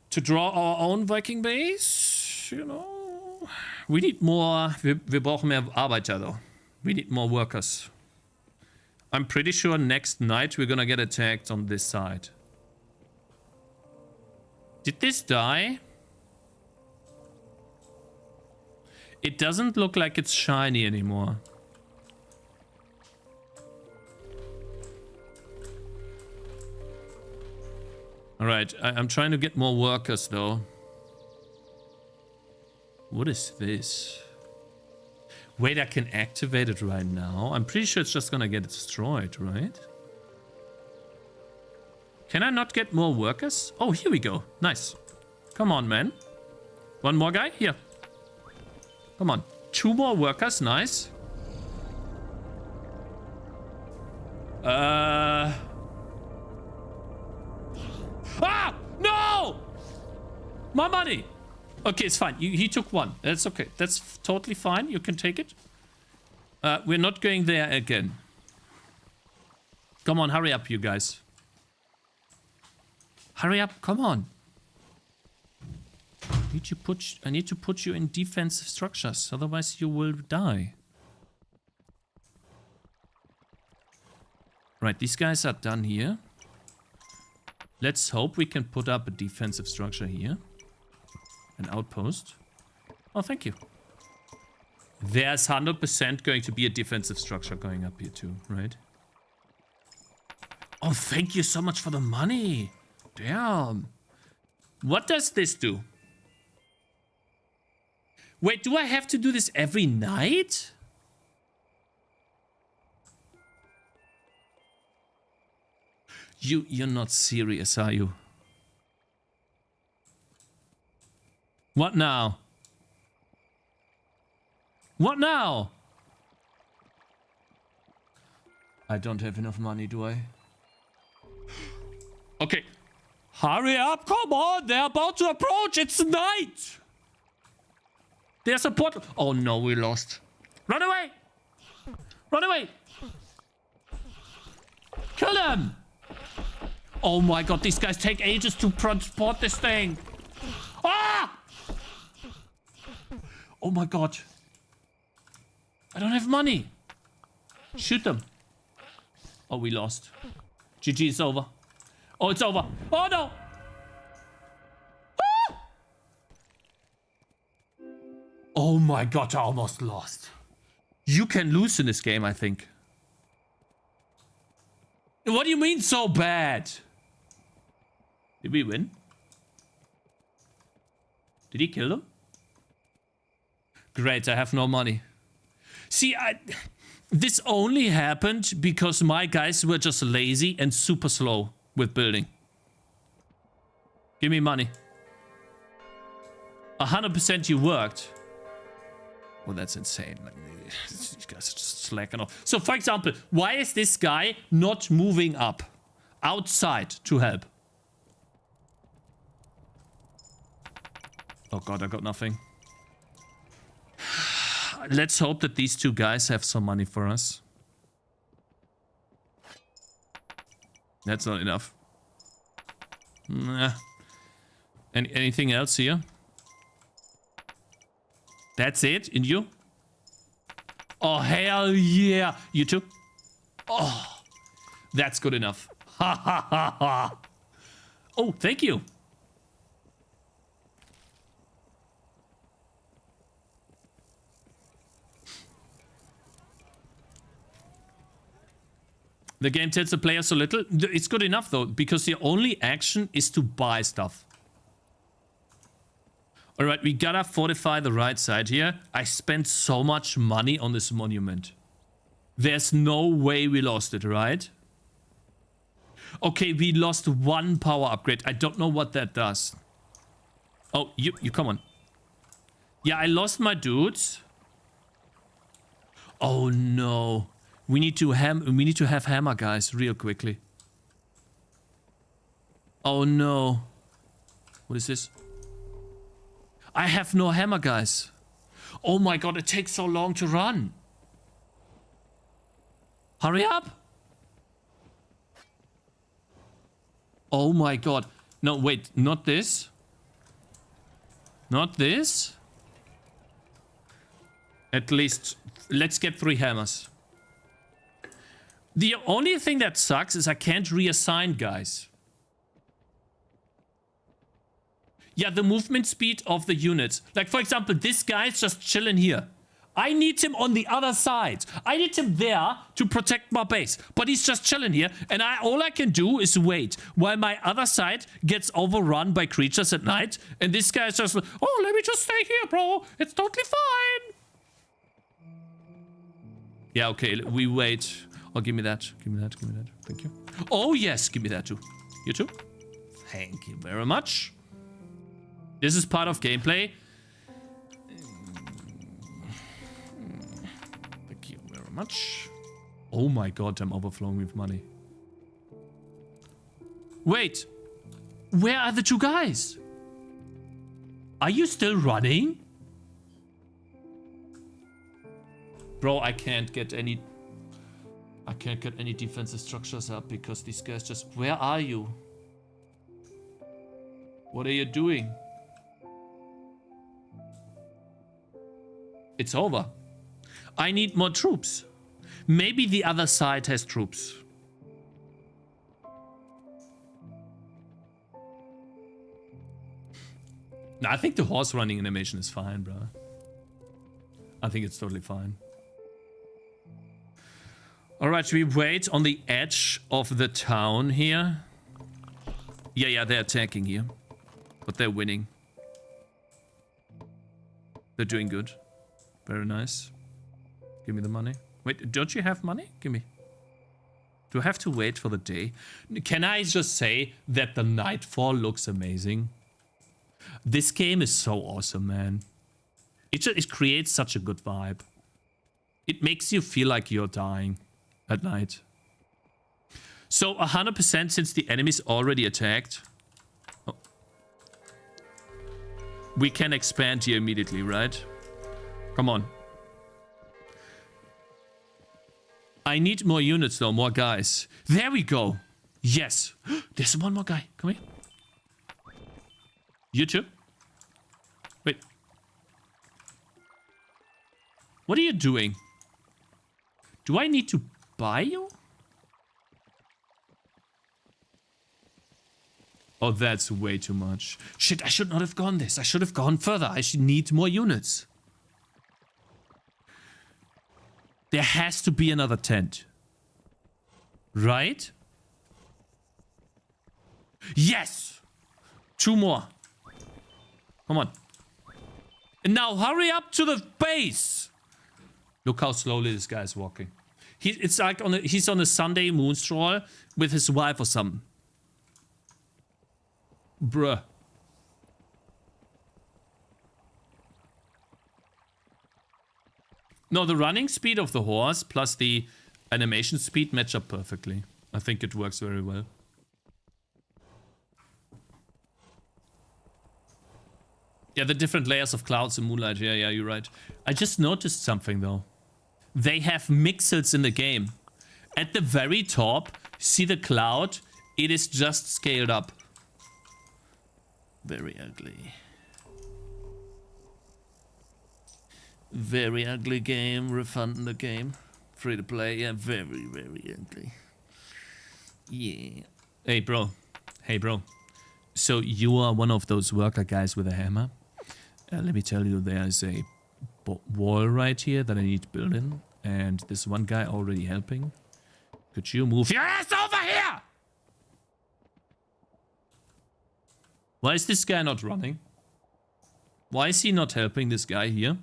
To draw our own Viking base, you know. We need more. Wir brauchen mehr Arbeiter though. We need more workers. I'm pretty sure next night we're gonna get attacked on this side. Did this die? It doesn't look like it's shiny anymore. Alright, I'm trying to get more workers though. What is this? Wait, I can activate it right now? I'm pretty sure it's just gonna get destroyed, right? Can I not get more workers? Oh, here we go. Nice. Come on, man. One more guy? Here. Come on. 2 more workers. Nice. Ah! No! My money! Okay, it's fine. He took 1. That's okay. That's totally fine. You can take it. We're not going there again. Come on, hurry up, you guys. Hurry up, come on. I need to put you in defensive structures, otherwise you will die. Right, these guys are done here. Let's hope we can put up a defensive structure here. An outpost. Oh, thank you. There's 100% going to be a defensive structure going up here too, right? thank you so much for the money. Damn. What does this do? Wait, do I have to do this every night? You're not serious, are you? What now? What now? I don't have enough money, do I? Okay. Hurry up, come on, they're about to approach, it's night! There's a portal. Oh no, we lost. Run away! Run away! Kill him! Oh my god, these guys take ages to transport this thing. Ah! Oh my god. I don't have money. Shoot them. Oh, we lost. GG, it's over. Oh, it's over. Oh no! Ah! Oh my god, I almost lost. You can lose in this game, I think. What do you mean so bad? Did we win? Did he kill them? Great, I have no money. See, this only happened because my guys were just lazy and super slow with building. Give me money. 100% you worked. Well, that's insane. Like, these guys are just slacking off. So, for example, why is this guy not moving up outside to help? Oh god, I got nothing. Let's hope that these two guys have some money for us. That's not enough. Nah. Anything else here? That's it? In you? Oh, hell yeah! You too? Oh, that's good enough. Ha ha ha ha! Oh, thank you! The game tells the player so little. It's good enough though, because the only action is to buy stuff. Alright, we gotta fortify the right side here. I spent so much money on this monument. There's no way we lost it, right? Okay, we lost one power upgrade. I don't know what that does. Oh, you come on. Yeah, I lost my dudes. Oh no. We need to have hammer guys real quickly. Oh no. What is this? I have no hammer guys. Oh my god, it takes so long to run. Hurry up. Oh my god. No, wait, not this. Not this. At least, let's get 3 hammers. The only thing that sucks is I can't reassign guys. Yeah, the movement speed of the units. Like, for example, this guy's just chilling here. I need him on the other side. I need him there to protect my base. But he's just chilling here, and all I can do is wait while my other side gets overrun by creatures at night. And this guy's just like, oh, let me just stay here, bro. It's totally fine. Yeah, okay, we wait. Oh, give me that. Give me that. Give me that. Thank you. Oh, yes. Give me that too. You too? Thank you very much. This is part of gameplay. Thank you very much. Oh my god, I'm overflowing with money. Wait. Where are the 2 guys? Are you still running? Bro, I can't get any defensive structures up because these guys just... Where are you? What are you doing? It's over. I need more troops. Maybe the other side has troops. No, I think the horse running animation is fine, bro. I think it's totally fine. Alright, we wait on the edge of the town here. Yeah, they're attacking here. But they're winning. They're doing good. Very nice. Give me the money. Wait, don't you have money? Give me. Do I have to wait for the day? Can I just say that the nightfall looks amazing? This game is so awesome, man. It creates such a good vibe. It makes you feel like you're dying at night. So 100% since the enemy's already attacked. Oh. We can expand here immediately, right? Come on. I need more units though, more guys. There we go. Yes. There's one more guy. Come here. You too? Wait. What are you doing? Do I need to buy you? Oh, that's way too much. Shit, I should not have gone this. I should have gone further. I should need more units. There has to be another tent. Right? Yes! 2 more. Come on. And now hurry up to the base! Look how slowly this guy is walking. It's like he's on a Sunday moon stroll with his wife or something. Bruh. No, the running speed of the horse plus the animation speed match up perfectly. I think it works very well. Yeah, the different layers of clouds and moonlight. Yeah, you're right. I just noticed something though. They have mixels in the game. At the very top, see the cloud? It is just scaled up. Very ugly. Very ugly game. Refund the game. Free to play. Yeah, very, very ugly. Yeah. Hey, bro. Hey, bro. So you are one of those worker guys with a hammer? Let me tell you, there is a wall right here that I need to build in. And this one guy already helping. Could you move your ass over here? Why is this guy not running? Why is he not helping this guy here?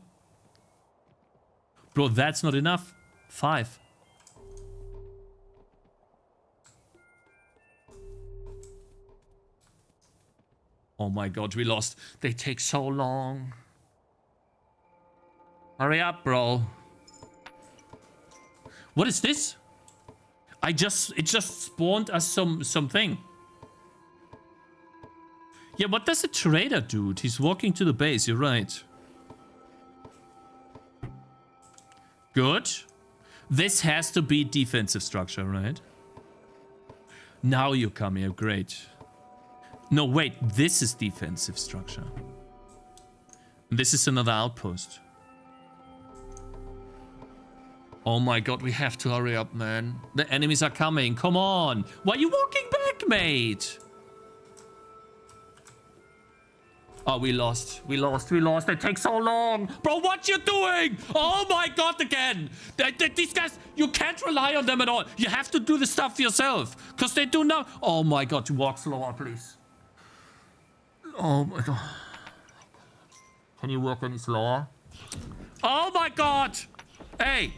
Bro, that's not enough. 5. Oh my god, we lost. They take so long. Hurry up, bro. What is this? It just spawned us something. Yeah, what does the trader do? He's walking to the base, you're right. Good. This has to be defensive structure, right? Now you come here, great. No, wait, this is defensive structure. This is another outpost. Oh my god, we have to hurry up, man. The enemies are coming, come on. Why are you walking back, mate? Oh, we lost. We lost. They take so long. Bro, what you doing? Oh my god, again. These guys, you can't rely on them at all. You have to do the stuff yourself. Because they do now. Oh my god, walk slower, please. Oh my god. Can you walk any slower? Oh my god. Hey.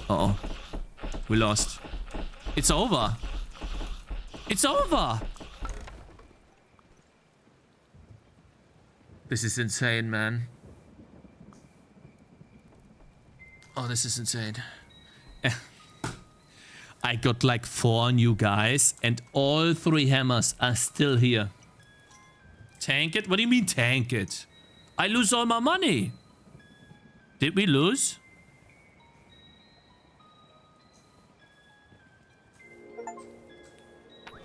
Uh-oh. We lost. It's over. It's over. This is insane, man. Oh, this is insane. I got like 4 new guys and all 3 hammers are still here. Tank it? What do you mean tank it? I lose all my money. Did we lose?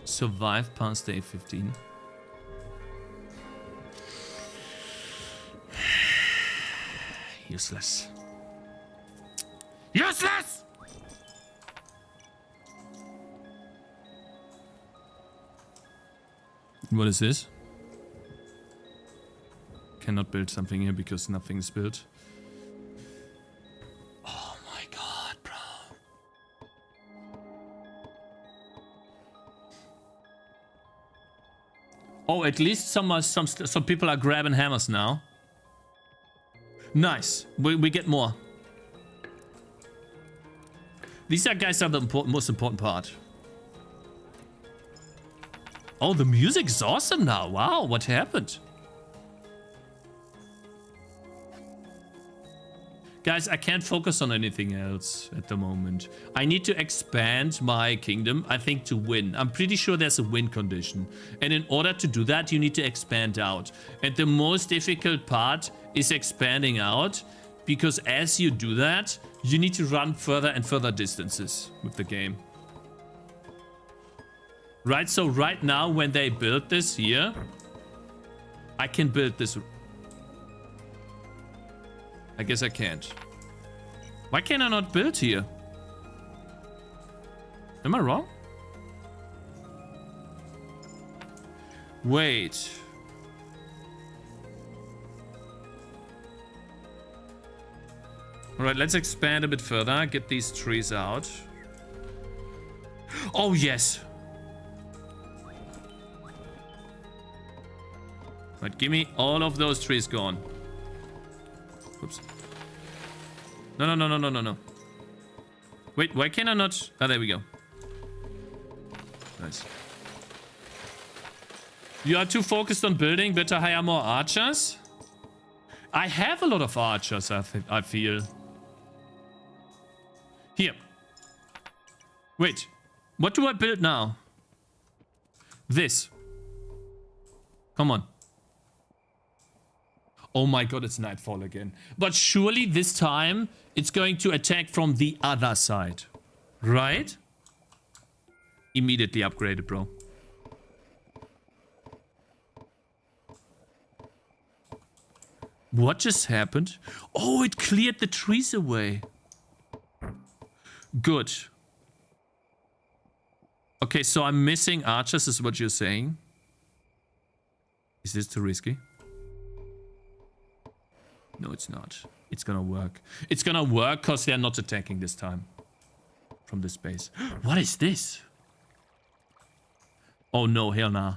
Survive past day 15. Useless. Useless! What is this? Cannot build something here because nothing is built. Oh, at least some people are grabbing hammers now. Nice. We get more. These guys are the most important part. Oh, the music is awesome now. Wow, what happened? Guys, I can't focus on anything else at the moment. I need to expand my kingdom, I think, to win. I'm pretty sure there's a win condition. And in order to do that, you need to expand out. And the most difficult part is expanding out, because as you do that, you need to run further and further distances with the game. Right, so right now, when they build this here, I can build this. I guess I can't. Why can I not build here? Am I wrong? Wait. Alright, let's expand a bit further. Get these trees out. Oh, yes. Right, give me all of those trees gone. Oops. No. Wait, why can I not? Ah, there we go. Nice. You are too focused on building. Better hire more archers. I have a lot of archers, I feel. Here. Wait. What do I build now? This. Come on. Oh my god, it's nightfall again. But surely this time it's going to attack from the other side. Right? Immediately upgraded, bro. What just happened? Oh, it cleared the trees away. Good. Okay, so I'm missing archers is what you're saying. Is this too risky? No, it's not. It's gonna work. It's gonna work because they're not attacking this time. From this base. What is this? Oh no, hell nah.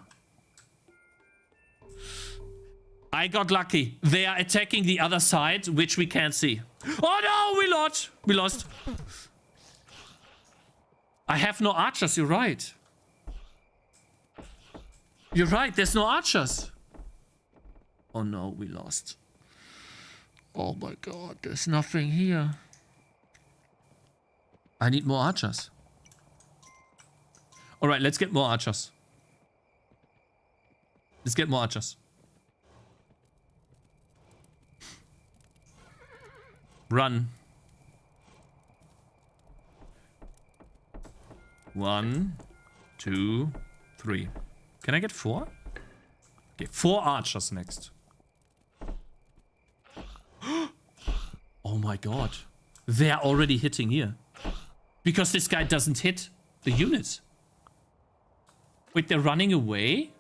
I got lucky. They are attacking the other side, which we can't see. Oh no, we lost. We lost. I have no archers, you're right. You're right, there's no archers. Oh no, we lost. Oh my god, there's nothing here. I need more archers. Alright, let's get more archers. Let's get more archers. Run. 1, 2, 3. Can I get 4? Okay, 4 archers next. Oh my god. They are already hitting here. Because this guy doesn't hit the units. Wait, they're running away?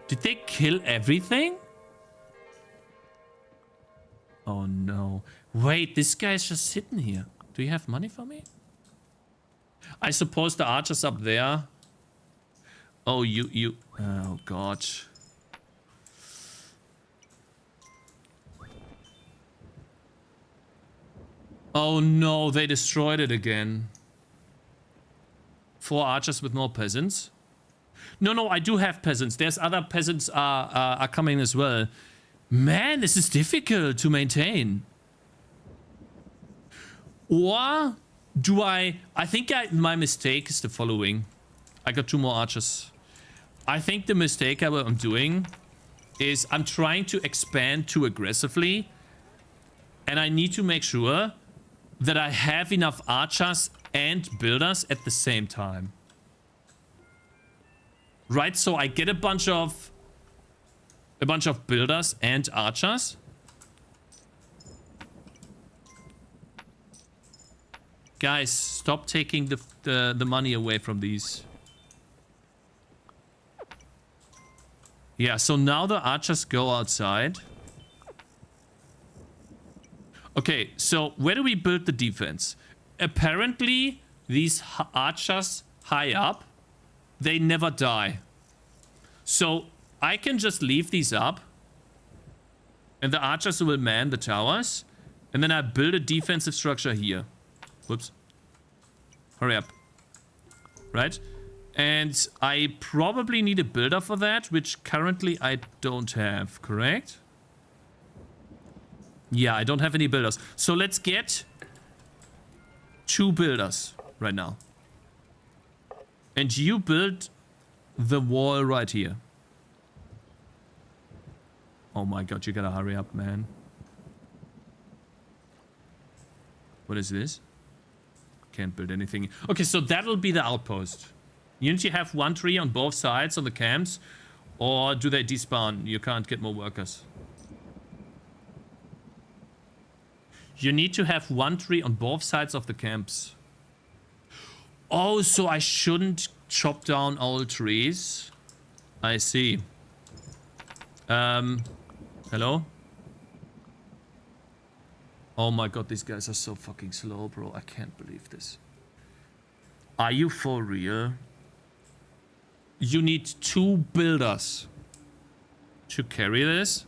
Did they kill everything? Oh no. Wait, this guy is just sitting here. Do you have money for me? I suppose the archer's up there. Oh, you... Oh god. Oh no, they destroyed it again. 4 archers with no peasants. No, I do have peasants. There's other peasants are coming as well. Man, this is difficult to maintain. Or do I think my mistake is the following. I got 2 more archers. I think the mistake I'm doing is I'm trying to expand too aggressively. And I need to make sure that I have enough archers and builders at the same time. Right, so I get a bunch of builders and archers. Guys, stop taking the money away from these. Yeah, so now the archers go outside. Okay, so where do we build the defense? Apparently, these archers high up, they never die. So I can just leave these up. And the archers will man the towers. And then I build a defensive structure here. Whoops. Hurry up. Right? And I probably need a builder for that, which currently I don't have, correct? Yeah, I don't have any builders. So let's get 2 builders right now. And you build the wall right here. Oh my god, you gotta hurry up, man. What is this? Can't build anything. Okay, so that'll be the outpost. You need to have 1 tree on both sides on the camps. Or do they despawn? You can't get more workers. You need to have 1 tree on both sides of the camps. Oh, so I shouldn't chop down all trees. I see. Hello? Oh my god, these guys are so fucking slow, bro. I can't believe this. Are you for real? You need 2 builders to carry this?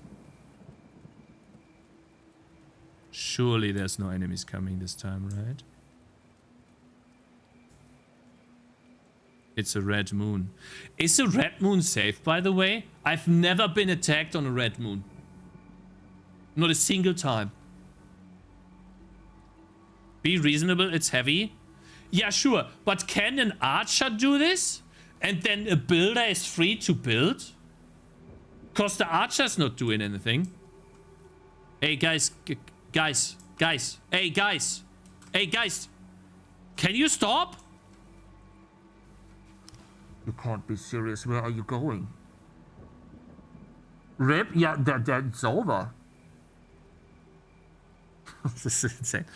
Surely there's no enemies coming this time, right? It's a red moon. Is a red moon safe, by the way? I've never been attacked on a red moon. Not a single time. Be reasonable, it's heavy. Yeah, sure. But can an archer do this? And then a builder is free to build? Because the archer's not doing anything. Hey, guys. Guys. Hey, guys. Hey, guys. Can you stop? You can't be serious. Where are you going? Rip? Yeah, that's over. This is insane.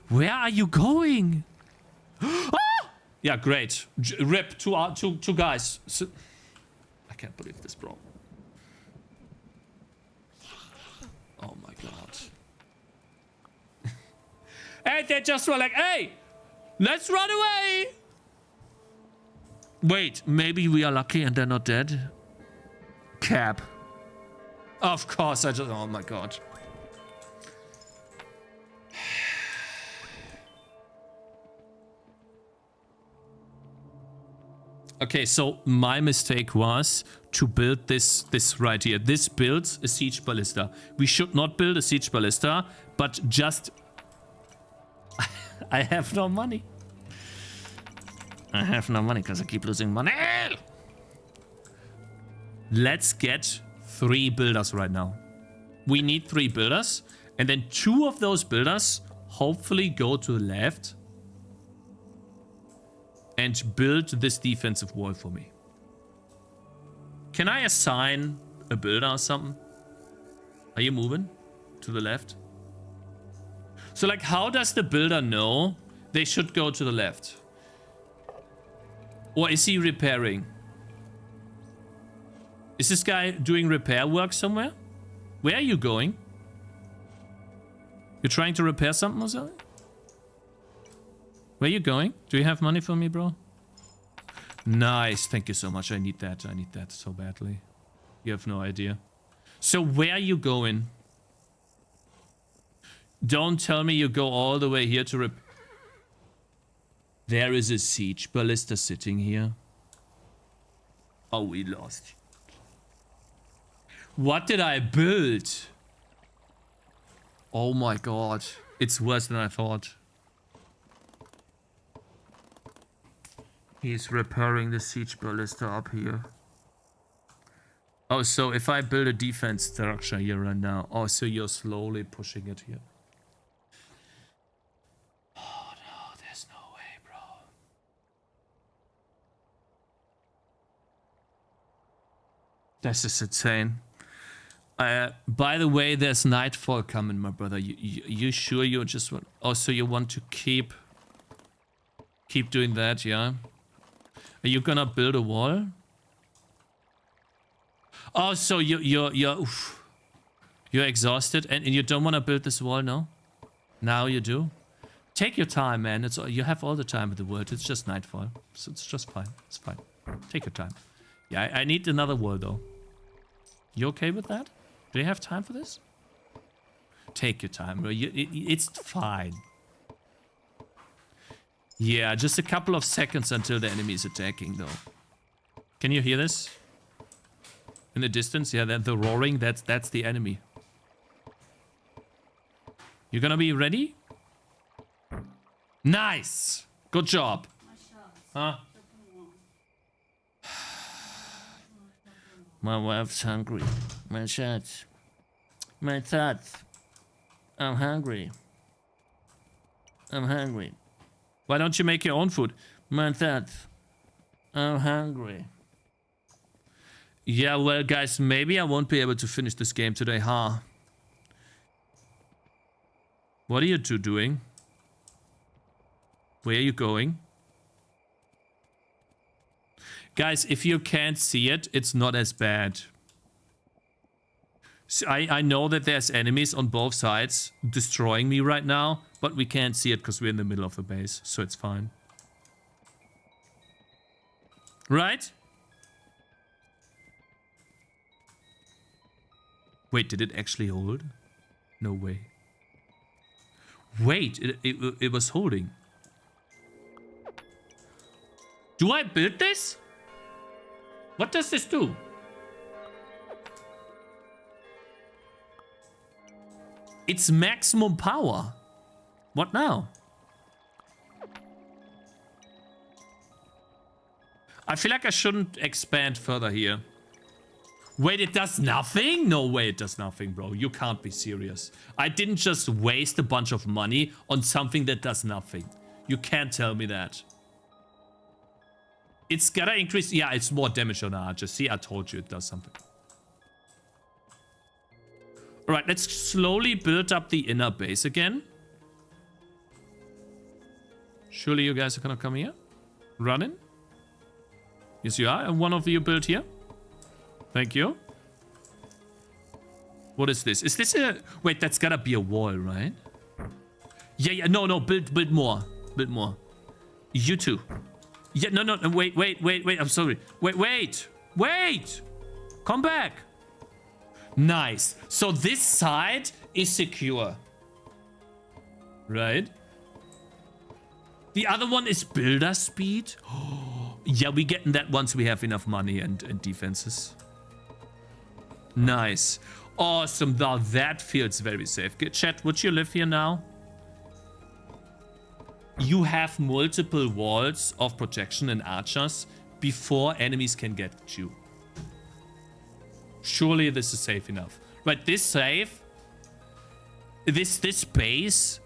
Where are you going? Ah! Yeah, great. Rip, two guys. So, I can't believe this, bro. Oh my god. And they just were like, hey, let's run away. Wait, maybe we are lucky and they're not dead? Cap. Of course, oh my god. Okay, so my mistake was to build this right here. This builds a siege ballista. We should not build a siege ballista, but just... I have no money. I have no money because I keep losing money. Let's get 3 builders right now. We need 3 builders. And then 2 of those builders hopefully go to the left and build this defensive wall for me. Can I assign a builder or something? Are you moving to the left? So like, how does the builder know they should go to the left? Or is he repairing? Is this guy doing repair work somewhere? Where are you going? You're trying to repair something or something? Where are you going? Do you have money for me, bro? Nice. Thank you so much. I need that. I need that so badly. You have no idea. So where are you going? Don't tell me you go all the way here to repair. There is a siege ballista sitting here. Oh, we lost. What did I build? Oh my god. It's worse than I thought. He's repairing the siege ballista up here. Oh, so if I build a defense structure here right now. Oh, so you're slowly pushing it here. Oh no, there's no way, bro. This is insane. By the way, there's nightfall coming, my brother. You sure you just want... Oh, so you want to keep doing that, yeah? Are you gonna build a wall? Oh, so you're exhausted and you don't want to build this wall, no? Now you do? Take your time, man. You have all the time in the world. It's just nightfall. So it's just fine. It's fine. Take your time. Yeah, I need another wall, though. You okay with that? Do you have time for this? Take your time, bro. It's fine. Yeah, just a couple of seconds until the enemy is attacking, though. Can you hear this? In the distance? Yeah, the roaring, that's the enemy. You gonna be ready? Nice! Good job. Huh? My wife's hungry. My shots. My thoughts. I'm hungry. I'm hungry. Why don't you make your own food? My thoughts. I'm hungry. Yeah, well, guys, maybe I won't be able to finish this game today, huh? What are you two doing? Where are you going? Guys, if you can't see it, it's not as bad. So I know that there's enemies on both sides destroying me right now, but we can't see it because we're in the middle of the base, so it's fine. Right? Wait, did it actually hold? No way. Wait, it was holding. Do I build this? What does this do? It's maximum power. What now? I feel like I shouldn't expand further here. Wait, it does nothing? No way it does nothing, bro. You can't be serious. I didn't just waste a bunch of money on something that does nothing. You can't tell me that. It's gotta increase. Yeah, it's more damage on archers. See, I told you it does something. Alright, let's slowly build up the inner base again. Surely you guys are gonna come here? Running? Yes, you are. And one of you build here. Thank you. What is this? Is this a... Wait, that's gotta be a wall, right? Yeah, no, build more. Build more. You too. Yeah, no, wait, I'm sorry. Wait! Come back. Nice. So this side is secure. Right? The other one is builder speed. Yeah, we getting that once we have enough money and defenses. Nice. Awesome. Now that feels very safe. Chat, would you live here now? You have multiple walls of protection and archers before enemies can get you. Surely this is safe enough. Right, this safe, this base,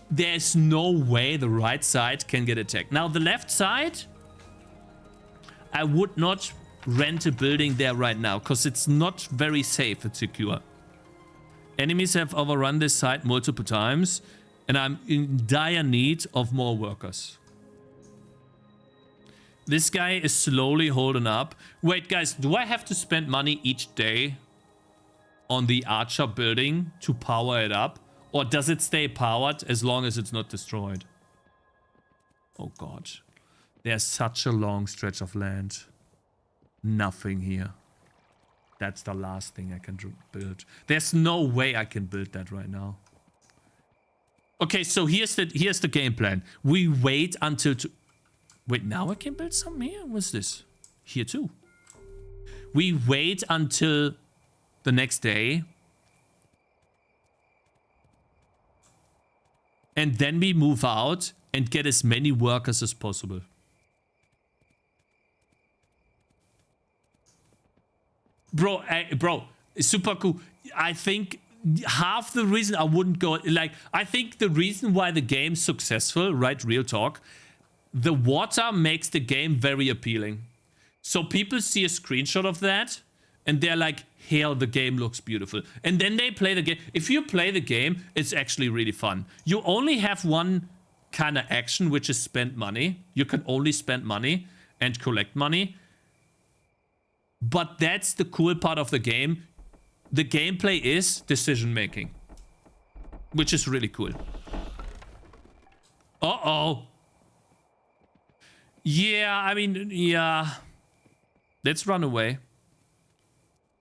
there's no way the right side can get attacked. Now the left side, I would not rent a building there right now because it's not very safe and secure. Enemies have overrun this side multiple times and I'm in dire need of more workers. This guy is slowly holding up. Wait, guys, do I have to spend money each day on the archer building to power it up? Or does it stay powered as long as it's not destroyed? Oh god. There's such a long stretch of land. Nothing here. That's the last thing I can build. There's no way I can build that right now. Okay, so here's the game plan. We wait until... Wait, now I can build something here? What's this? Here too. We wait until the next day. And then we move out and get as many workers as possible. Bro, super cool. I think half the reason I wouldn't go... Like, I think the reason why the game's successful, right, real talk... The water makes the game very appealing. So people see a screenshot of that and they're like, hell, the game looks beautiful. And then they play the game. If you play the game, it's actually really fun. You only have one kind of action, which is spend money. You can only spend money and collect money. But that's the cool part of the game. The gameplay is decision making, which is really cool. Uh-oh. Yeah, I mean, yeah. Let's run away.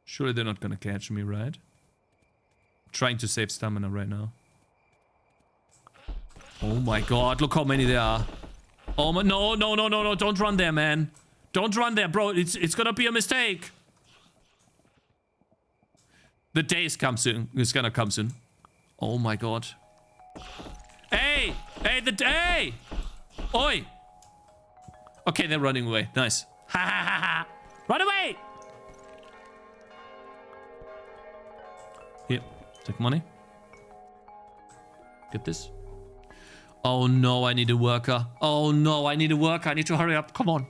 Surely they're not gonna catch me, right? Trying to save stamina right now. Oh my god, look how many there are. Oh my, no, don't run there, man. Don't run there, bro. It's gonna be a mistake. The day is come soon. It's gonna come soon. Oh my god. Hey! Hey, the day! Oi! Okay, they're running away. Nice. Ha ha ha ha! Run away! Here, take money. Get this. Oh no, I need a worker. Oh no, I need a worker. I need to hurry up. Come on.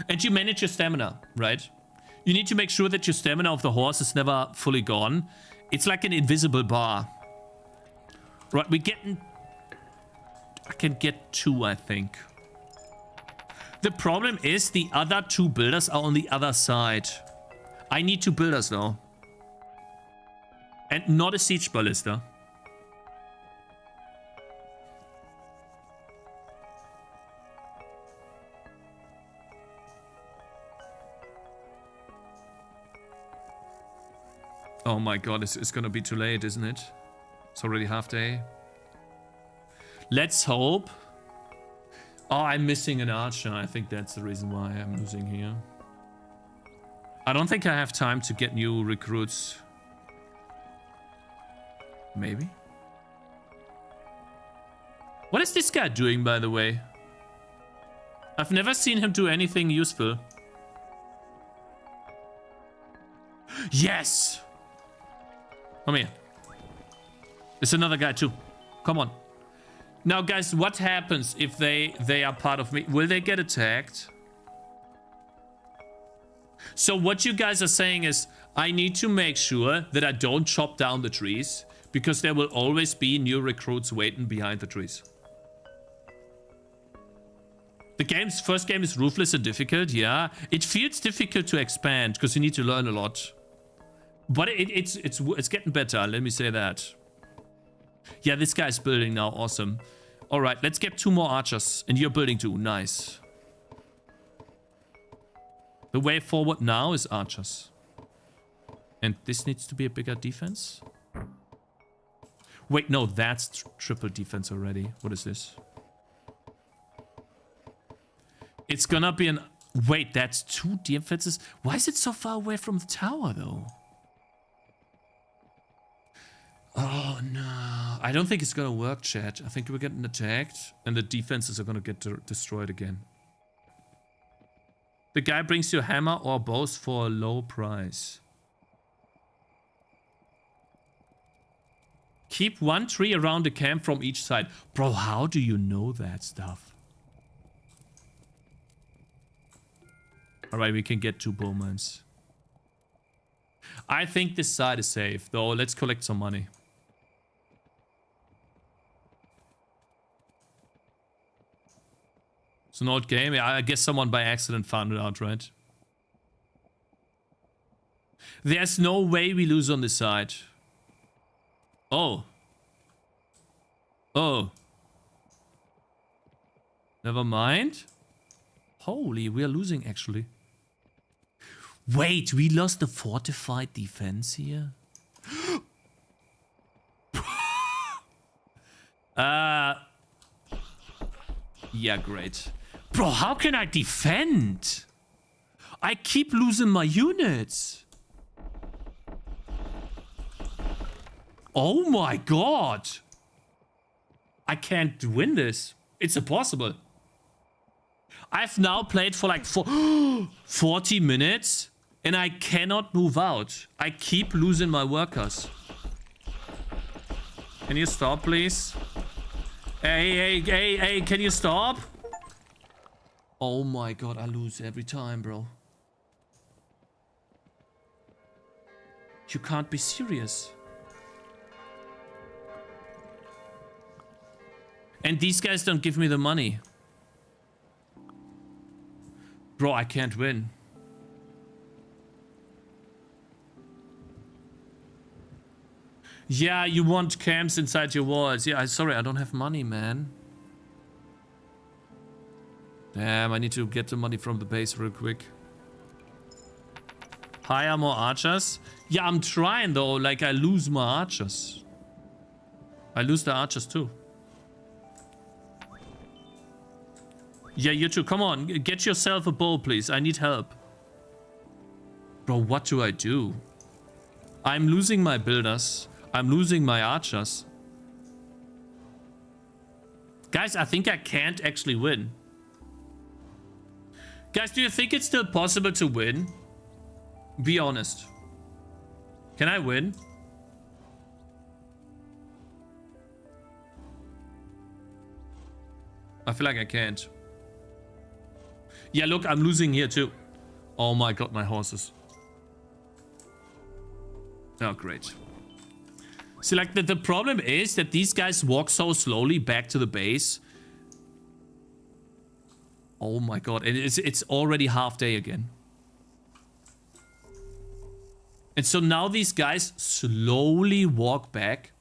And you manage your stamina, right? You need to make sure that your stamina of the horse is never fully gone. It's like an invisible bar. Right, we're getting... I can get 2, I think. The problem is the other 2 builders are on the other side. I need 2 builders now. And not a siege ballista. Oh my god, it's gonna be too late, isn't it? It's already half day. Let's hope. Oh, I'm missing an archer. I think that's the reason why I'm losing here. I don't think I have time to get new recruits. Maybe. What is this guy doing, by the way? I've never seen him do anything useful. Yes! Come here. There's another guy too. Come on. Now, guys, what happens if they are part of me? Will they get attacked? So what you guys are saying is, I need to make sure that I don't chop down the trees, because there will always be new recruits waiting behind the trees. The first game is ruthless and difficult, yeah. It feels difficult to expand, because you need to learn a lot. But it's getting better, let me say that. Yeah, this guy's building now, awesome. Alright, let's get 2 more archers. And you're building 2, nice. The way forward now is archers. And this needs to be a bigger defense. Wait, no, that's triple defense already. What is this? It's gonna be an... Wait, that's 2 defenses? Why is it so far away from the tower, though? Oh, no. I don't think it's gonna work, chat. I think we're getting attacked, and the defenses are gonna get destroyed again. The guy brings you a hammer or bows for a low price. Keep 1 tree around the camp from each side. Bro, how do you know that stuff? Alright, we can get 2 bowmans. I think this side is safe, though. Let's collect some money. It's an old game. I guess someone by accident found it out, right? There's no way we lose on this side. Oh. Oh. Never mind. Holy, we are losing, actually. Wait, we lost the fortified defense here? Yeah, great. Bro, how can I defend? I keep losing my units. Oh my god. I can't win this. It's impossible. I've now played for like 40 minutes and I cannot move out. I keep losing my workers. Can you stop, please? Hey, can you stop? Oh my god, I lose every time, bro. You can't be serious. And these guys don't give me the money. Bro, I can't win. Yeah, you want camps inside your walls. Yeah, sorry, I don't have money, man. Damn, I need to get the money from the base real quick. Hire more archers. Yeah, I'm trying though. Like, I lose my archers. I lose the archers too. Yeah, you two, come on. Get yourself a bow, please. I need help. Bro, what do I do? I'm losing my builders. I'm losing my archers. Guys, I think I can't actually win. Guys, do you think it's still possible to win? Be honest. Can I win? I feel like I can't. Yeah, look, I'm losing here too. Oh my god, my horses. Oh, great. See, like, the problem is that these guys walk so slowly back to the base. Oh my god, it's already half day again. And so now these guys slowly walk back.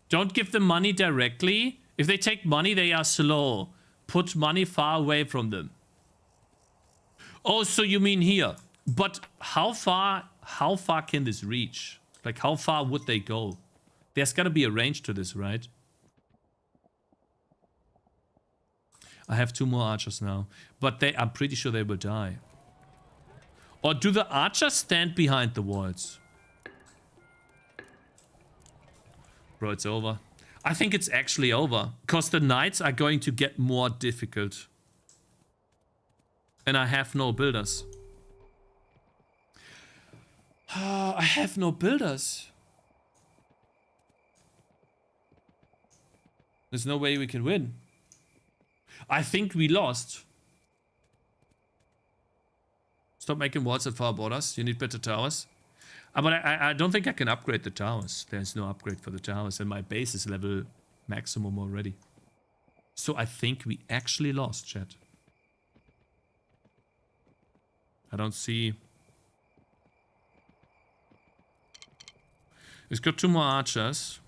Don't give them money directly. If they take money, they are slow. Put money far away from them. Oh, so you mean here. But how far can this reach? Like, how far would they go? There's gotta be a range to this, right? I have 2 more archers now. But I'm pretty sure they will die. Or do the archers stand behind the walls? Bro, it's over. I think it's actually over. Because the knights are going to get more difficult. And I have no builders. I have no builders. There's no way we can win. I think we lost. Stop making walls at far borders. You need better towers. But I don't think I can upgrade the towers. There's no upgrade for the towers. And my base is level maximum already. So I think we actually lost, chat. I don't see... It's got 2 more archers.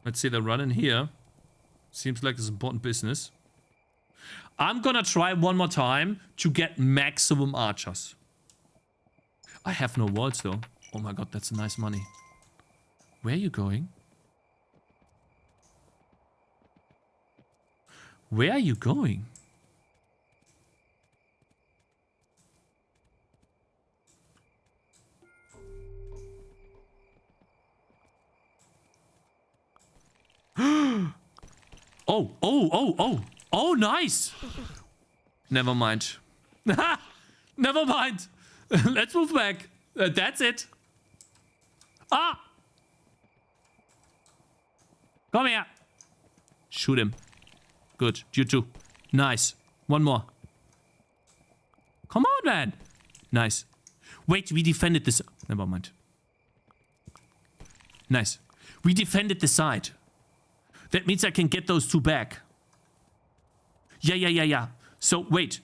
Let's see, they're running here. Seems like it's important business. I'm gonna try one more time to get maximum archers. I have no walls though. Oh my god, that's nice money. Where are you going? Where are you going? Oh, nice. Never mind. Never mind. Let's move back. That's it. Ah! Come here. Shoot him. Good. You too. Nice. One more. Come on, man. Nice. Wait, we defended this. Never mind. Nice. We defended the side. That means I can get those 2 back. Yeah. So, wait.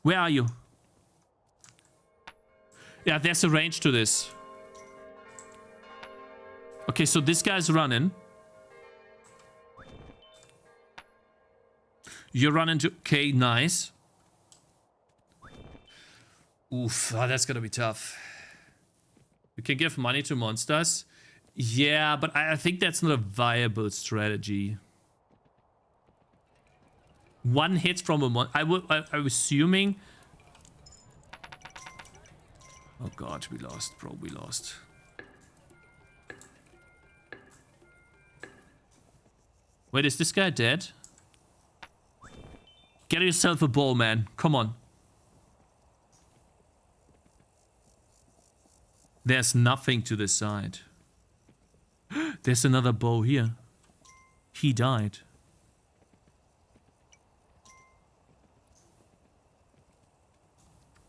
Where are you? Yeah, there's a range to this. Okay, so this guy's running. You're running to... Okay, nice. Oof, that's gonna be tough. You can give money to monsters. Yeah, but I think that's not a viable strategy. 1 hit from a mon... I'm assuming... Oh god, we lost, bro. We lost. Wait, is this guy dead? Get yourself a bow, man. Come on. There's nothing to the side. There's another bow here. He died.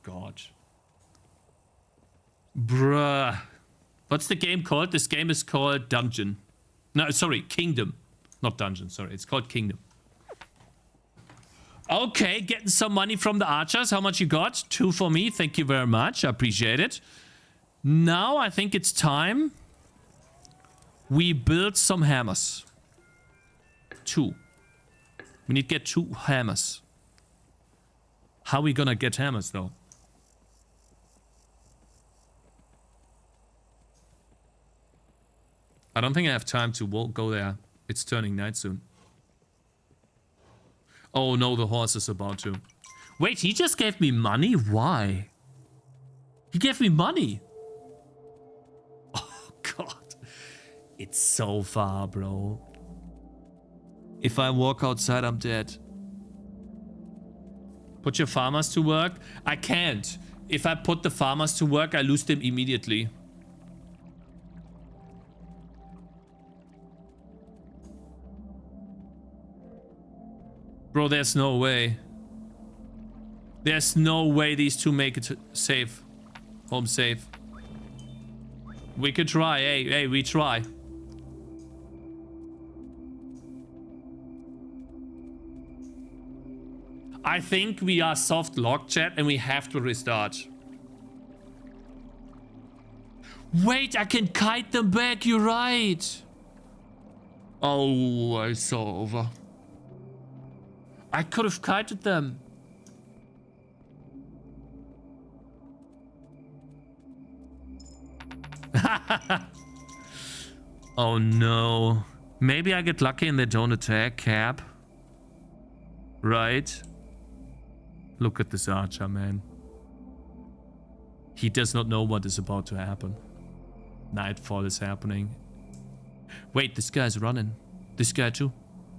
God. Bruh. What's the game called? This game is called Dungeon. No, sorry, Kingdom. Not Dungeon, sorry. It's called Kingdom. Okay, getting some money from the archers. How much you got? 2 for me. Thank you very much. I appreciate it. Now I think it's time we build some hammers. 2. We need to get 2 hammers. How are we gonna get hammers, though? I don't think I have time to go there. It's turning night soon. Oh no, the horse is about to. Wait, he just gave me money? Why? He gave me money. Oh god. It's so far, bro. If I walk outside, I'm dead. Put your farmers to work? I can't. If I put the farmers to work, I lose them immediately. Bro, there's no way. There's no way these two make it safe. Home safe. We could try. Hey, we try. I think we are soft lock, chat, and we have to restart. Wait, I can kite them back. You're right. Oh, I saw over. I could have kited them. Oh no. Maybe I get lucky and they don't attack. Cap. Right. Look at this archer, man. He does not know what is about to happen. Nightfall is happening. Wait, this guy's running. This guy too.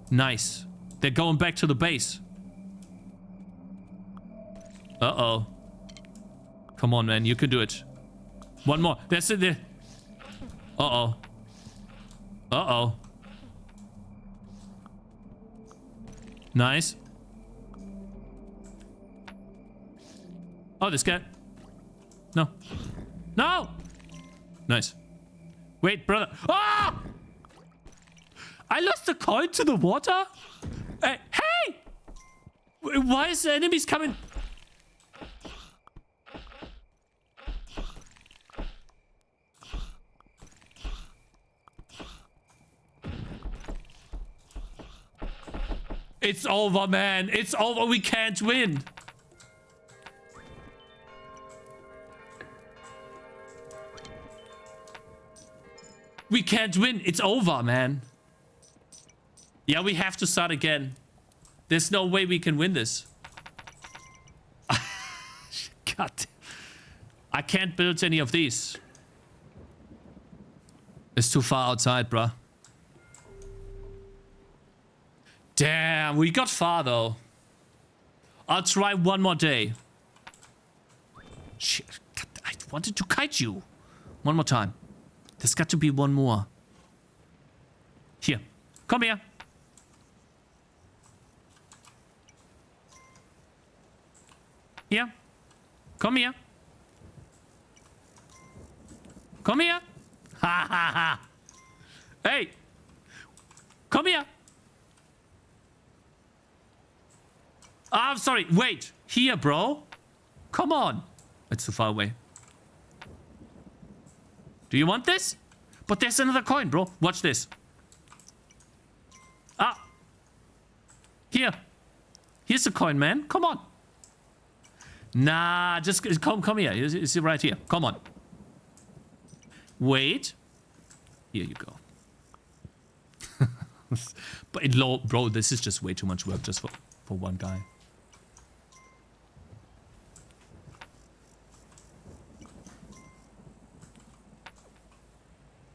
Nice. They're going back to the base. Uh-oh. Come on, man. You can do it. One more. That's it there. Uh-oh. Uh-oh. Nice. Oh, this guy. No. No! Nice. Wait, brother. Ah! I lost the coin to the water? Hey! Why is the enemies coming? It's over, man. It's over. We can't win. We can't win. It's over, man. Yeah, we have to start again. There's no way we can win this. God. I can't build any of these. It's too far outside, bruh. Damn, we got far, though. I'll try one more day. Shit, I wanted to kite you. One more time. There's got to be one more. Here. Come here. Here. Come here. Come here. Ha ha ha. Hey. Come here. I'm sorry. Wait. Here, bro. Come on. It's too far away. Do you want this? But there's another coin, bro. Watch this. Ah. Here. Here's a coin, man. Come on. Nah, just come here. It's right here. Come on. Wait. Here you go. But bro, this is just way too much work just for one guy.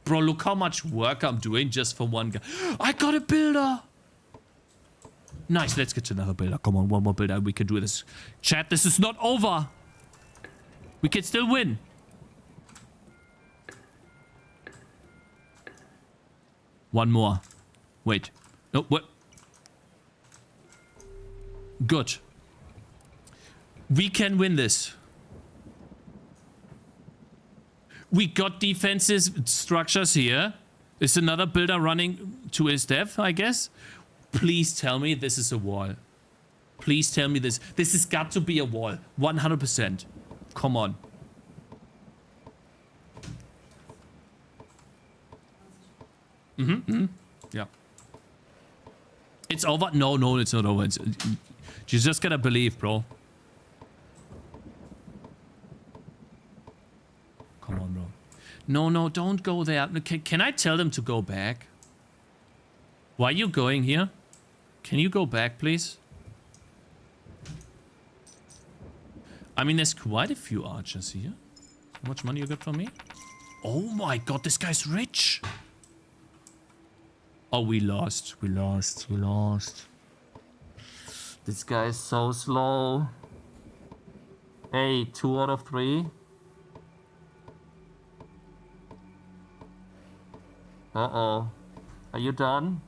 Bro, look how much work I'm doing just for one guy. I got a builder! Nice, let's get to another builder. Come on, one more builder. We can do this. Chat, this is not over. We can still win. One more. Wait. No, what? Good. We can win this. We got defensive structures here. Is another builder running to his death, I guess? Please tell me this is a wall. Please tell me this. This has got to be a wall. 100%. Come on. Yeah. It's over. No, it's not over. You just gotta believe, bro. Come on, bro. No, no, don't go there. Can I tell them to go back? Why are you going here? Can you go back, please? I mean, there's quite a few archers here. How much money you got from me? Oh my god, this guy's rich. Oh, we lost. We lost. We lost. This guy is so slow. Hey, 2 out of 3. Uh-oh. Are you done?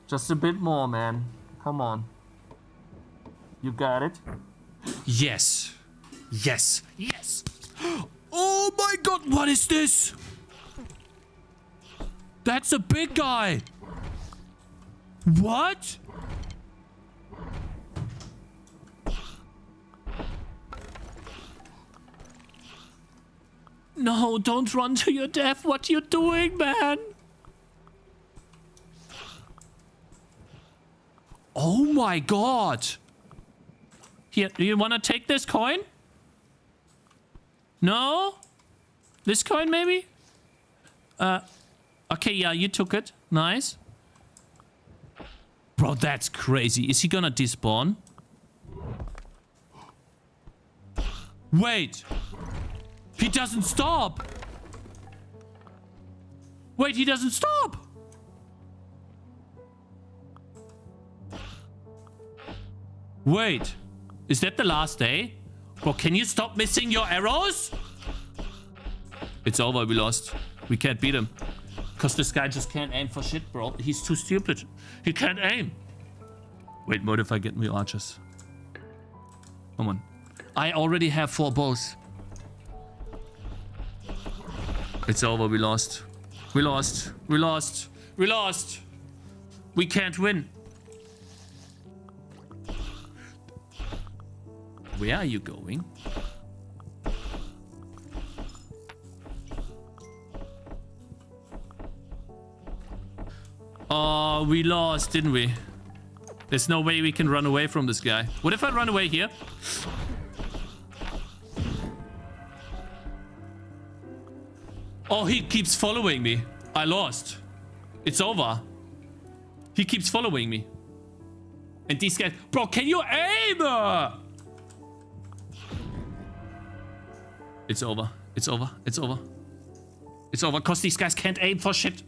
Just a bit more, man. Come on. You got it? Yes. Yes. Yes. Oh my god, what is this? That's a big guy. What? No, don't run to your death. What you doing, man? Oh my god. Here, do you want to take this coin? No? This coin, maybe? Okay, yeah, you took it. Nice. Bro, that's crazy. Is he gonna despawn? Wait. He doesn't stop. Wait, he doesn't stop. Wait. Is that the last day? Bro, can you stop missing your arrows? It's over, we lost. We can't beat him. Because this guy just can't aim for shit, bro. He's too stupid. He can't aim. Wait, what if I get me archers? Come on. I already have 4 bows. It's over, we lost. We lost. We lost. We lost. We can't win. Where are you going? Oh, we lost, didn't we? There's no way we can run away from this guy. What if I run away here? Oh, he keeps following me. I lost. It's over. He keeps following me. And these guys... Bro, can you aim? It's over. It's over. It's over. It's over because these guys can't aim for shit.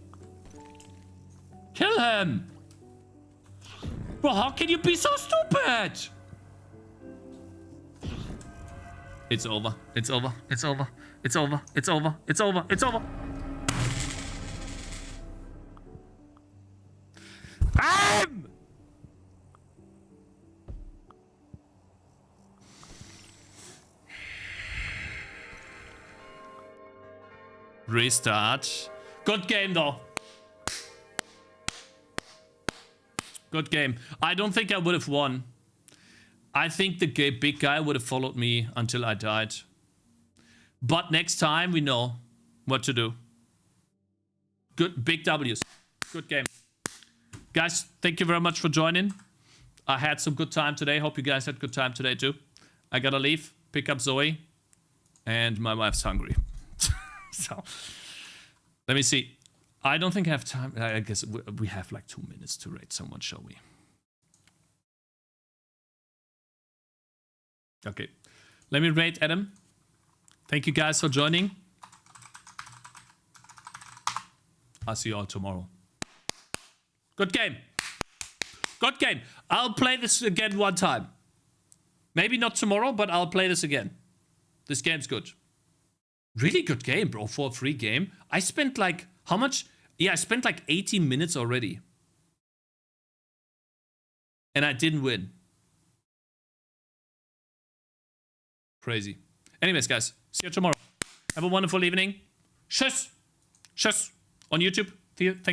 Kill him. Bro, how can you be so stupid? It's over. It's over. It's over. It's over. It's over. It's over. It's over. Aim! Restart. Good game, though. Good game. I don't think I would have won. I think the big guy would have followed me until I died. But next time we know what to do. Good, big W's. Good game. Guys, thank you very much for joining. I had some good time today. Hope you guys had good time today too. I gotta leave, pick up Zoe, and my wife's hungry. So, let me see. I don't think I have time. I guess we have like 2 minutes to rate someone, shall we? Okay. Let me rate Adam. Thank you guys for joining. I'll see you all tomorrow. Good game. Good game. I'll play this again one time. Maybe not tomorrow, but I'll play this again. This game's good. Really good game, bro, for a free game. I spent like, how much? Yeah, I spent like 18 minutes already. And I didn't win. Crazy. Anyways, guys, see you tomorrow. Have a wonderful evening. Tschüss. Tschüss. On YouTube. Thank